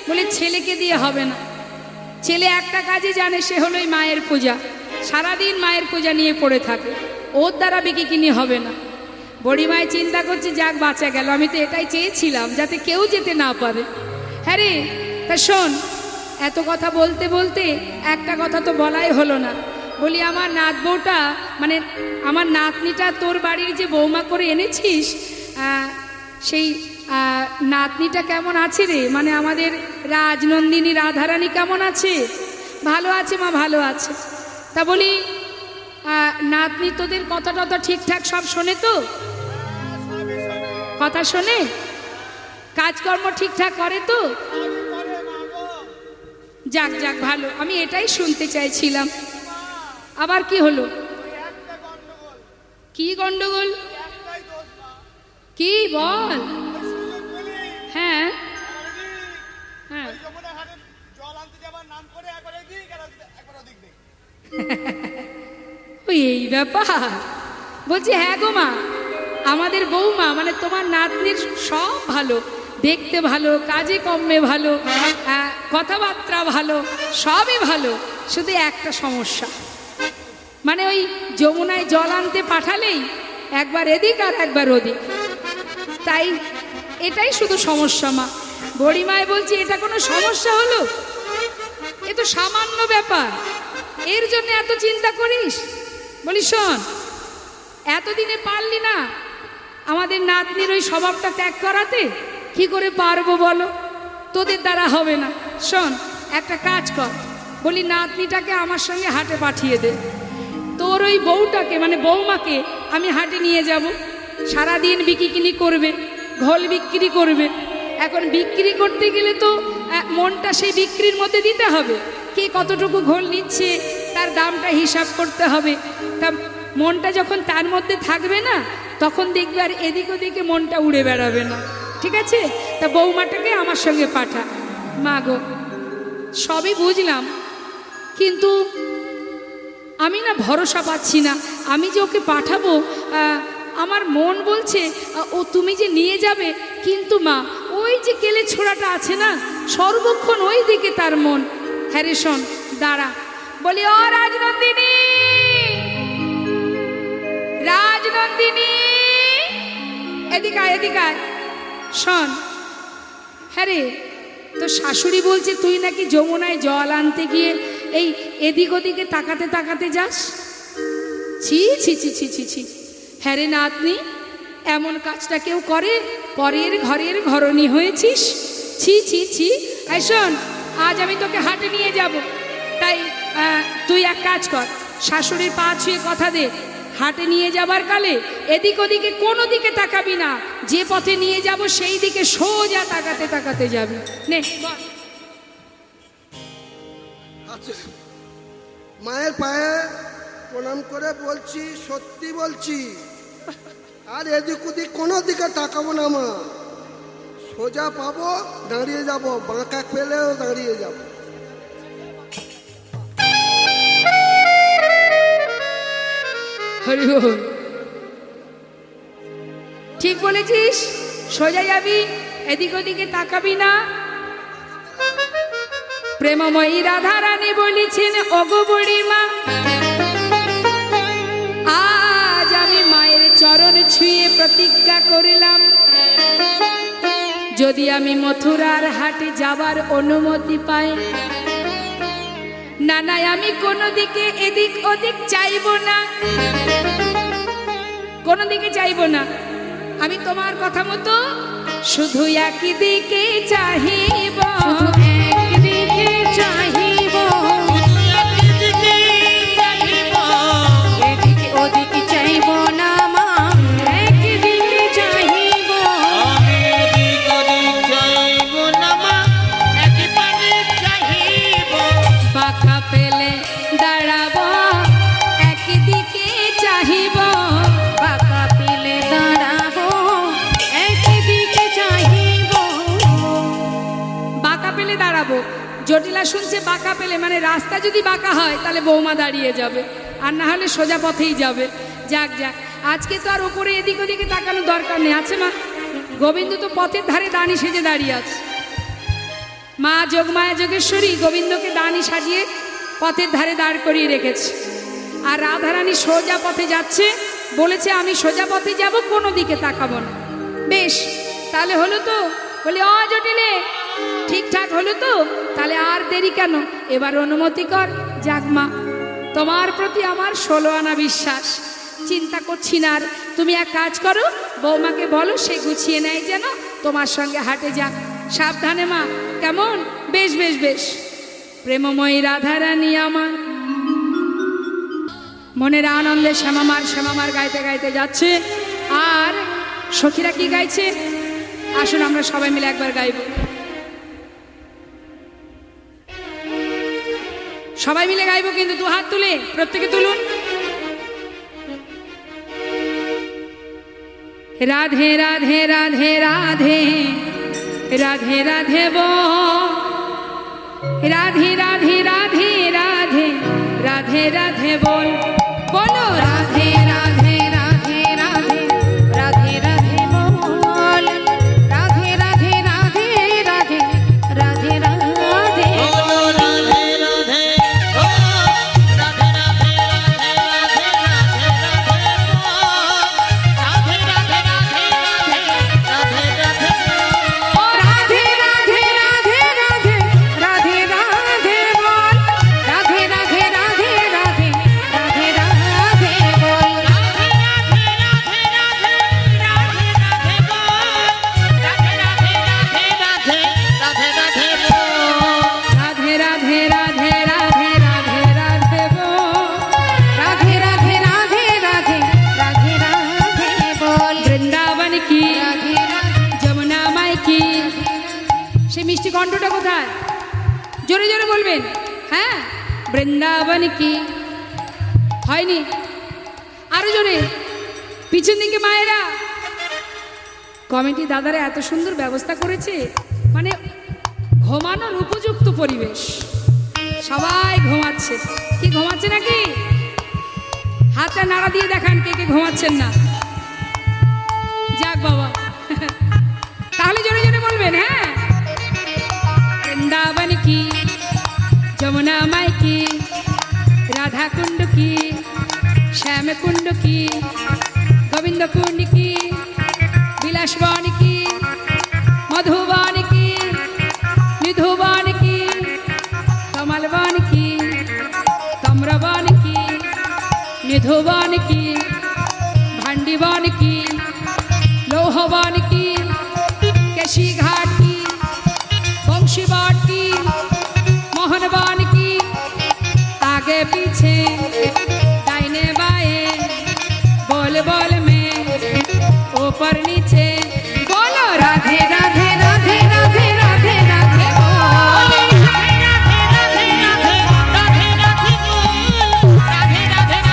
বলে ছেলেকে দিয়ে হবে না। ছেলে একটা কাজে জানে, সে হলো এই মায়ের পূজা। সারাদিন মায়ের পূজা নিয়ে পড়ে থাকে, ওর দ্বারা বিকিকিনি হবে না। বড়িমায় চিন্তা করছে, যাক বাঁচা গেল, আমি তো এটাই চেয়েছিলাম, যাতে কেউ যেতে না পারে। হ্যাঁ রে, তা শোন, এত কথা বলতে বলতে একটা কথা তো বলাই হলো না। বলি আমার নাত বউটা মানে আমার নাতনিটা তোর বাড়ির যে বৌমা করে এনেছিস, সেই নাতনিটা কেমন আছে রে? মানে আমাদের রাজনন্দিনী রাধারানী কেমন আছে? ভালো আছে মা, ভালো আছে। তা বলি নাতনি তোদের কথা টথা ঠিকঠাক সব শোনে তো? কথা শোনে? কাজকর্ম ঠিকঠাক করে তো? যাক যাক, ভালো, আমি এটাই শুনতে চাইছিলাম। আবার কি হলো? কি গন্ডগোল? কি বল? হ্যাঁ হ্যাঁ, ওই এই ব্যাপার। বলছি হ্যাঁ গো মা, আমাদের বৌমা মানে তোমার নাতনির সব ভালো, দেখতে ভালো, কাজে কর্মে ভালো, কথাবার্তা ভালো, সবই ভালো, শুধু একটা সমস্যা, মানে ওই যমুনায় জল আনতে পাঠালেই একবার এদিক আর একবার ওদিক, তাই এটাই শুধু সমস্যা। মা বড়িমায় বলছি এটা কোনো সমস্যা হলো? এ তো সামান্য ব্যাপার, এর জন্য এত চিন্তা করিস? বলি শোন, এতদিনে পারলি না আমাদের নাতনির ওই স্বভাবটা ত্যাগ করাতে? কি করে পারবো বলো? তোদের দ্বারা হবে না। শোন, একটা কাজ কর, বলি নাতনিটাকে আমার সঙ্গে হাটে পাঠিয়ে দে। তোর ওই বউটাকে মানে বৌমাকে আমি হাটে নিয়ে যাব, সারাদিন বিক্রি করবে, ঘোল বিক্রি করবে। এখন বিক্রি করতে গেলে তো মনটা সেই বিক্রির মধ্যে দিতে হবে, কে কতটুকু ঘোল নিচ্ছে তার দামটা হিসাব করতে হবে। তা মনটা যখন তার মধ্যে থাকবে না, তখন দেখবে আর এদিক ওদিকে মনটা উড়ে বেড়াবে না। ঠিক আছে? তা বৌমাটাকে আমার সঙ্গে পাঠা। মা গো, সবই বুঝলাম, কিন্তু আমি না ভরসা পাচ্ছি না। আমি যে ওকে পাঠাবো, আমার মন বলছে ও তুমি যে নিয়ে যাবে, কিন্তু মা ওই যে কেলে ছোড়াটা আছে না, সর্বক্ষণ ওই দিকে তার মন। হ্যাঁ রে শোন, দাঁড়া, বলি ও রাজনন্দিনী, রাজনন্দিনী, এদিকে আয়, এদিকে আয়। শোন, হ্যাঁ রে, তো শাশুড়ি বলছে তুই নাকি যমুনায় জল আনতে গিয়ে এই এদিক ওদিকে তাকাতে তাকাতে যাস। ছি ছি ছি ছি ছি ছি। হ্যাঁ রে নাতনি, এমন কাজটা কেউ করে? পরের ঘরের ঘরণী হয়েছিস। ছি ছি ছি। এই শোন, আজ আমি তোকে হাটে নিয়ে যাব, তাই তুই এক কাজ কর, শাশুড়ির পা ছুঁয়ে কথা দে, হাটে নিয়ে যাবার কালে এদিক ওদিকে কোনো দিকে তাকাবি না, যে পথে নিয়ে যাব সেই দিকে সোজা তাকাতে তাকাতে যাবি। নে বল। আচ্ছা, মায়ের পায়ে প্রণাম করে বলছি, সত্যি বলছি, আর এদিক ওদিক কোনো দিকে তাকাবো না মা, সোজা পাবো দাঁড়িয়ে যাব, বাঁকা পেলেও দাঁড়িয়ে যাব। হরি বল। ঠিক বলেছিস, সোজা যাবি, এদিক ওদিকে তাকাবি না। প্রেমময়ী রাধারানী বলেছেন, ওগো বুড়িমা, আজ আমি মায়ের চরণ ছুঁয়ে প্রতিজ্ঞা করলাম, যদি আমি মথুরার হাটে যাবার অনুমতি পাই, না না আমি কোনো দিকে এদিক ওদিক চাইব না, কোনো দিকে চাইব না। আমি তোমার কথা মতো শুধু একই দিকে চাহিব, একদিকে চাহিব, এদিকে ওদিকে চাইব না মা, একদিকে চাহিব। বাঁকা পেলে দাঁড়াবো, একদিকে চাহিব, বাঁকা পেলে দাঁড়াবো, একদিকে চাহিব। বাঁকা পেলে দাঁড়াবো। জটিলা শুনছে বাঁকা পেলে মানে রাস্তা যদি বাঁকা হয় তাহলে বৌমা দাঁড়িয়ে যাবে, আর না হলে সোজা পথেই যাবে। যাক যাক, আজকে তো আর উপরে এদিক ওদিকে তাকানোর দরকার নেই। আছে মা, গোবিন্দ তো পথের ধারে দানি সেজে দাঁড়িয়ে আছে। মা যোগমায়া যোগেশ্বরী গোবিন্দকে দানি সাজিয়ে পথের ধারে দাঁড় করিয়ে রেখেছে, আর রাধারানী সোজা পথে যাচ্ছে, বলেছে আমি সোজা পথে যাব, কোনো দিকে তাকাবো না। বেশ, তাহলে হলো তো? বলি অ জটিলে, ঠিকঠাক হলো তো? তাহলে আর দেরি কেন, এবার অনুমতি কর। যাক মা, তোমার প্রতি আমার 16 আনা বিশ্বাস, চিন্তা করছি না আর। তুমি এক কাজ করো, বৌমাকে বলো সে গুছিয়ে নেয় যেন তোমার সঙ্গে হাটে যাক। সাবধানে মা, কেমন? বেশ বেশ বেশ। প্রেমময়ী রাধারানী আমার মনের আনন্দে শ্যামামার শ্যামামার গাইতে গাইতে যাচ্ছে। আর সখীরা কি গাইছে আসুন আমরা সবাই মিলে একবার গাইব। সবাই মিলে গাইব কিন্তু দু হাত তুলে, প্রত্যেকে তুলুন। রাধে রাধে রাধে রাধে রাধে রাধে বো, রাধে রাধে রাধে রাধে রাধে রাধে বল, বলো রাধে রাধে রাধে রাধে রাধে রাধে বল, রাধে রাধে রাধে রাধে রাধে রাধে বলো রাধে রাধে, ও রাধে রাধে রাধে রাধে রাধে রাধে রাধে রাধে রাধে রাধে ও রাধে রাধে রাধে রাধে রাধে রাধে বল, রাধে রাধে রাধে রাধে রাধে রাধে বল, রাধে রাধে রাধে রাধে রাধে রাধে বল, রাধে রাধে রাধে রাধে রাধে রাধে বল, বৃন্দাবন কি রাধে রাধে যমুনা মাই কি। সেই মিষ্টি কণ্ঠটা কোথায়? জোরে জোরে বলবেন। হ্যাঁ, বৃন্দাবন কি হয়নি, আরো জোরে। পিছন দিকে মায়েরা, কমিটি দাদারা এত সুন্দর ব্যবস্থা করেছে, মানে ঘুমানোর উপযুক্ত পরিবেশ। সবাই ঘুমাচ্ছে। কি ঘুমাচ্ছে নাকি? হাতটা নাড়া দিয়ে দেখান কে কে ঘুমাচ্ছেন না। যাক বাবা, তাহলে জোরে জোরে বলবেন। হ্যাঁ, বৃন্দাবন কি যমুনা মাই কি, রাধা কুণ্ড কি শ্যাম কুণ্ড কি, গোবিন্দ কুণ্ড কি, বিলাসবন কি, মধুবন কি, নিধুবন কি, কমলবন কি, তম্রবন কি, নিধুবন কি, ভান্ডিবন কি, লৌহবন কি, কেশি ঘাট কি, বংশীবন কি, মোহনবন কি, आगे पीछे दाहिने बाएं बोल बोल में ऊपर नीचे बोलो राधे राधे राधे राधे राधे राधे बोल, हे, राधे राधे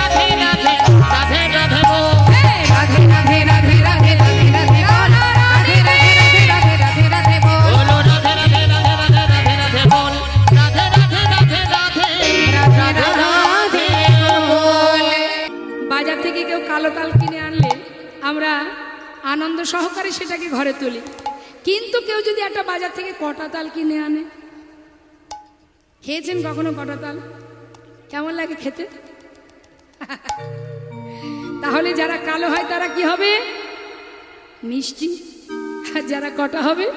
राधे राधे राधे राधे बोल, राधे राधे राधे राधे राधे बोल, राधे राधे बोल। বাজার থেকে কেউ কালো তাল কিনে আনলে আমরা আনন্দ সহকারে সেটাকে ঘরে তুলি, কিন্তু কেউ যদি একটা বাজার থেকে কটা তাল কিনে আনে, খেয়েছেন কখনো কটা তাল? কেমন লাগে খেতে? তাহলে যারা কালো হয় তারা কি হবে? মিষ্টি। আর যারা কটা হবে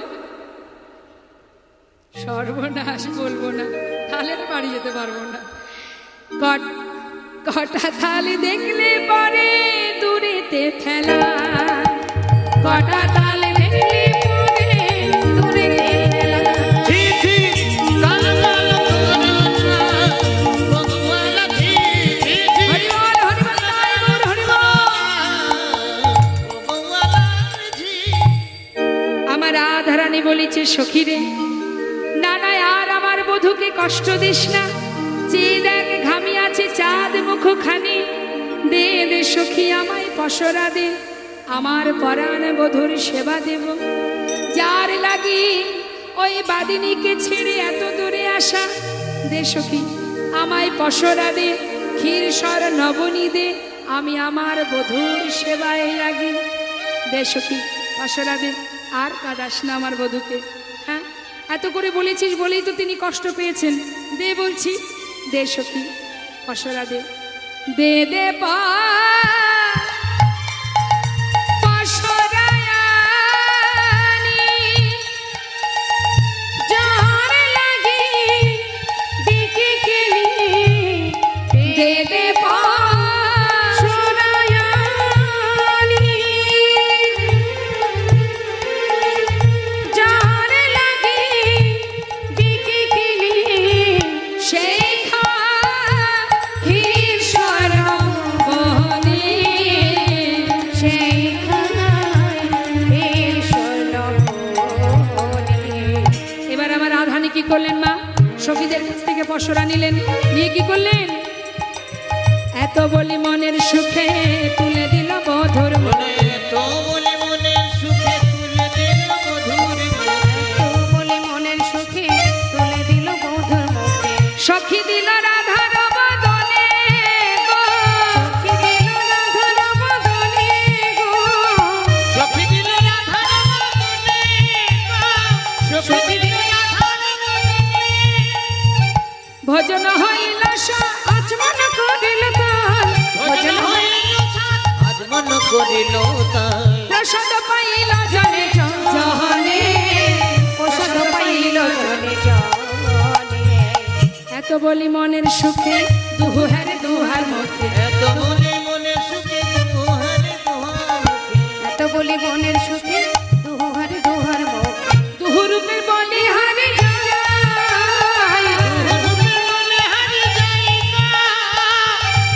সর্বনাশ, বলবো না, তাহলে তো বাড়ি যেতে পারবো না। কটা থালি দেখলে পরে দূরেতে ফেলা, কটা থালি দেখলে পরে দূরেতে ফেলা, হরি বল হরি বল তাই গৌর হরি বল। আমার রাধারানী বলেছে সখীরে, না না আর আমার বধূকে কষ্ট দিস না, চেয়ে দেখ ঘামিয়াছে চাঁদ মুখখানি, দে দে সখী আমায় পসরা দে, আমার পরাণ বধূর সেবা দেব, যার লাগি ওই বাদিনীকে ছেড়ে এত দূরে আসা, দে সখী আমায় পসরা দে, ক্ষীর সর নবনী দে, আমি আমার বধূর সেবায় লাগি, দে সখী পসরা দে, আর কাঁদাস না আমার বধূকে। হ্যাঁ, এত করে বলেছিস বলেই তো তিনি কষ্ট পেয়েছেন, দে বলছি, দে সখী পসরা দে, দে দে পসরায়ানি, যার লাগি দিকে কেলি, দে দে পসরায়ানি, যার লাগি দিকে কেলি, পসরা নিলেন, নিয়ে কি করলেন? এত বলি মনের সুখে তুলে দিল বধুর মনে। এত বলে মনের সুখে তুলে দিল মধুর তো বলে মনের সুখে তুলে দিল বধুর মুখে। সখী দিল রাধার বদনে গো, সখী দিল রাধার বদনে গো, সখী দিল রাধার বদনে গো, সখী দিল রাধার বদনে। ভজন হইল আচমন করিল তাল, ভজন হইল আজ মন করিল তাই। প্রসাদ পাইল জনে জনে, প্রসাদ পাইল জনে জনে। এত বলি মনের সুখে দুহার দুহার মধ্যে। এত বলে মনের সুখে দুহারে দুহার মুখে। এত বলি মনের সুখে দুহার দুহার মুখে। দুহুরূপের বলি হারি যায়, দুহুরূপে বলে হারি যাই গা,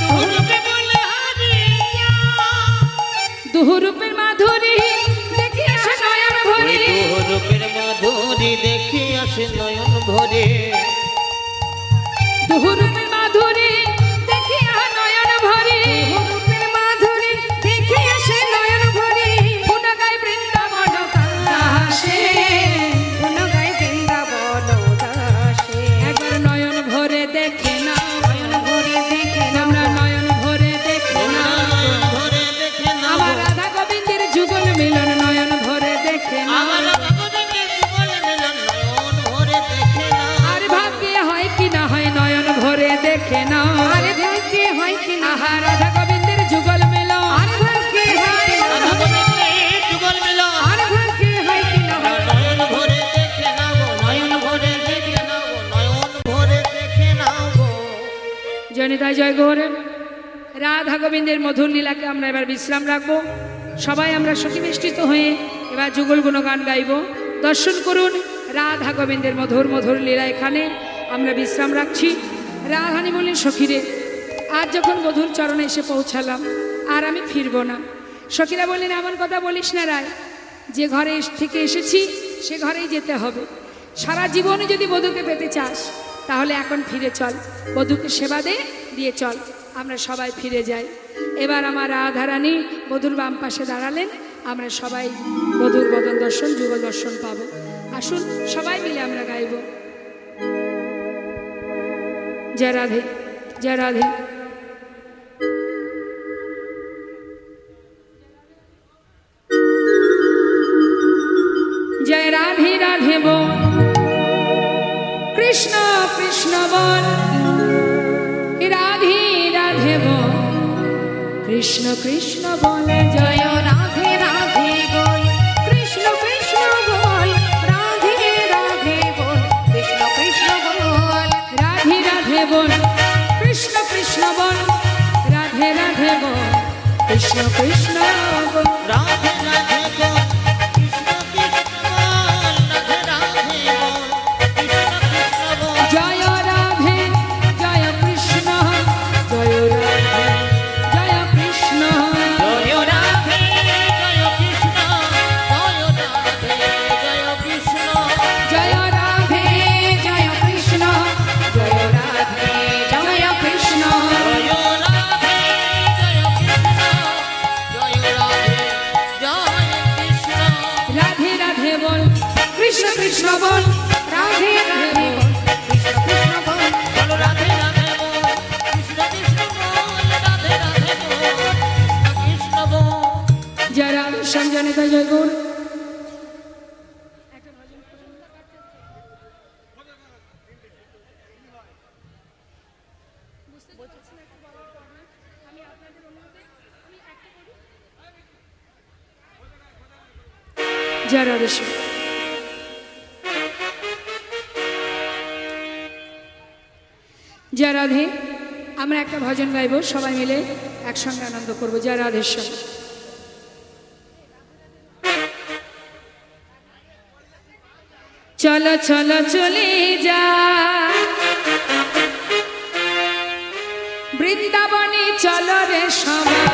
দুহুরূপে বলে হারি যা। দুহুরূপের মাধুরী দেখি আসে নয়ন ওই ভরে। দুহুরূপের মাধুরী দেখি আসে নয়ন ভরে। দুহুরূপের মাধুরী দেখি নয়ন ভরে। রূপের মাধুরী দেখে আসে নয়ন ভরে। গুণ গায় বৃন্দাবন দাসে, গুণ গায় বৃন্দাবন দাসে। একবার নয়ন ভরে দেখে না, নয়ন ভরে দেখে নাও, আমরা নয়ন ভরে দেখে না। নয়ন ভরে দেখে নাও। আমার রাধা গোবিন্দের যুগল মিলন নয়ন ভরে দেখে না। আমার ভগবানের জীবন মিলন নয়ন ভরে দেখে নাও। আর ভাগ্যে হয় কি না হয় নয়ন ভরে দেখে না। আরে ভাগ্যে হয় কি না, আহা রাধা গোবিন্দের যুগল মিলন, আরে ভাগ্যে হয় কি না, ভগবানের যুগল মিলন আরে ভাগ্যে হয় কি না। নয়ন ভরে দেখে নাও গো, নয়ন ভরে দেখে নাও গো, নয়ন ভরে দেখে নাও গো। জনিতা জয় গৌর। রাধা গোবিন্দের মধুর লীলাকে আমরা এবার বিশ্রাম রাখবো। সবাই আমরা সখীবেষ্টিত হয়ে এবার যুগল গুণগান গাইব। দর্শন করুন রাধা গোবিন্দের মধুর মধুর লীলা। এখানে আমরা বিশ্রাম রাখছি। রাধানি বললেন, সখীরে আজ যখন মধুর চরণে এসে পৌঁছালাম আর আমি ফিরব না। সখীরা বললেন, এমন কথা বলিস না রায়, যে ঘরে থেকে এসেছি সে ঘরেই যেতে হবে। সারা জীবনে যদি বধূকে পেতে চাস তাহলে এখন ফিরে চল, বধূকে সেবা দিয়ে চল, আমরা সবাই ফিরে যাই। এবার আমার রাধারানী বধূর বাম পাশে দাঁড়ালেন। আমরা সবাই বধূর বদন দর্শন যুগল দর্শন পাবো। আসুন সবাই মিলে আমরা গাইব। জয় রাধে, জয় রাধে। জয় রাধে রাধে বল, কৃষ্ণ কৃষ্ণ বল, রাধে রাধে বল, কৃষ্ণ কৃষ্ণ বলে। জয় জয় রাধে রাধে বল, কৃষ্ণ কৃষ্ণ বল, রাধে রাধে বল, কৃষ্ণ কৃষ্ণ বল। রাধে রাধে বল, কৃষ্ণ কৃষ্ণ বল, রাধে রাধে বল, কৃষ্ণ কৃষ্ণ বল। রাধে রাধে বল, কৃষ্ণ কৃষ্ণ বল, রাধে রাধে বল, কৃষ্ণ কৃষ্ণ বল। জয় রাধে জয় কৃষ্ণ, জয় রাধে জয় কৃষ্ণ। জয় রাধে জয় কৃষ্ণ, জয় রাধে জয় কৃষ্ণ। জয় রাধে জয় কৃষ্ণ, জয় রাধে জয় কৃষ্ণ। জয় রাধে জয় কৃষ্ণ, জয় রাধে জয় কৃষ্ণ। রাধে রাধে বল, কৃষ্ণ কৃষ্ণ বল, রাধে রাধে বল, কৃষ্ণ কৃষ্ণ বল। বলো রাধে রাধে বল, কৃষ্ণ কৃষ্ণ বল, রাধে রাধে বল, কৃষ্ণ কৃষ্ণ বল। জয় রাধে শ্যাম জনিতা জয় গৌর। জয় রাধে শ্যাম। জয় রাধে। আমরা একটা ভজন গাইব, সবাই মিলে একসঙ্গে আনন্দ করবো। জয় রাধে শ্যাম। চলো চলো চলে যা বৃন্দাবনে, চলো রে সবাই।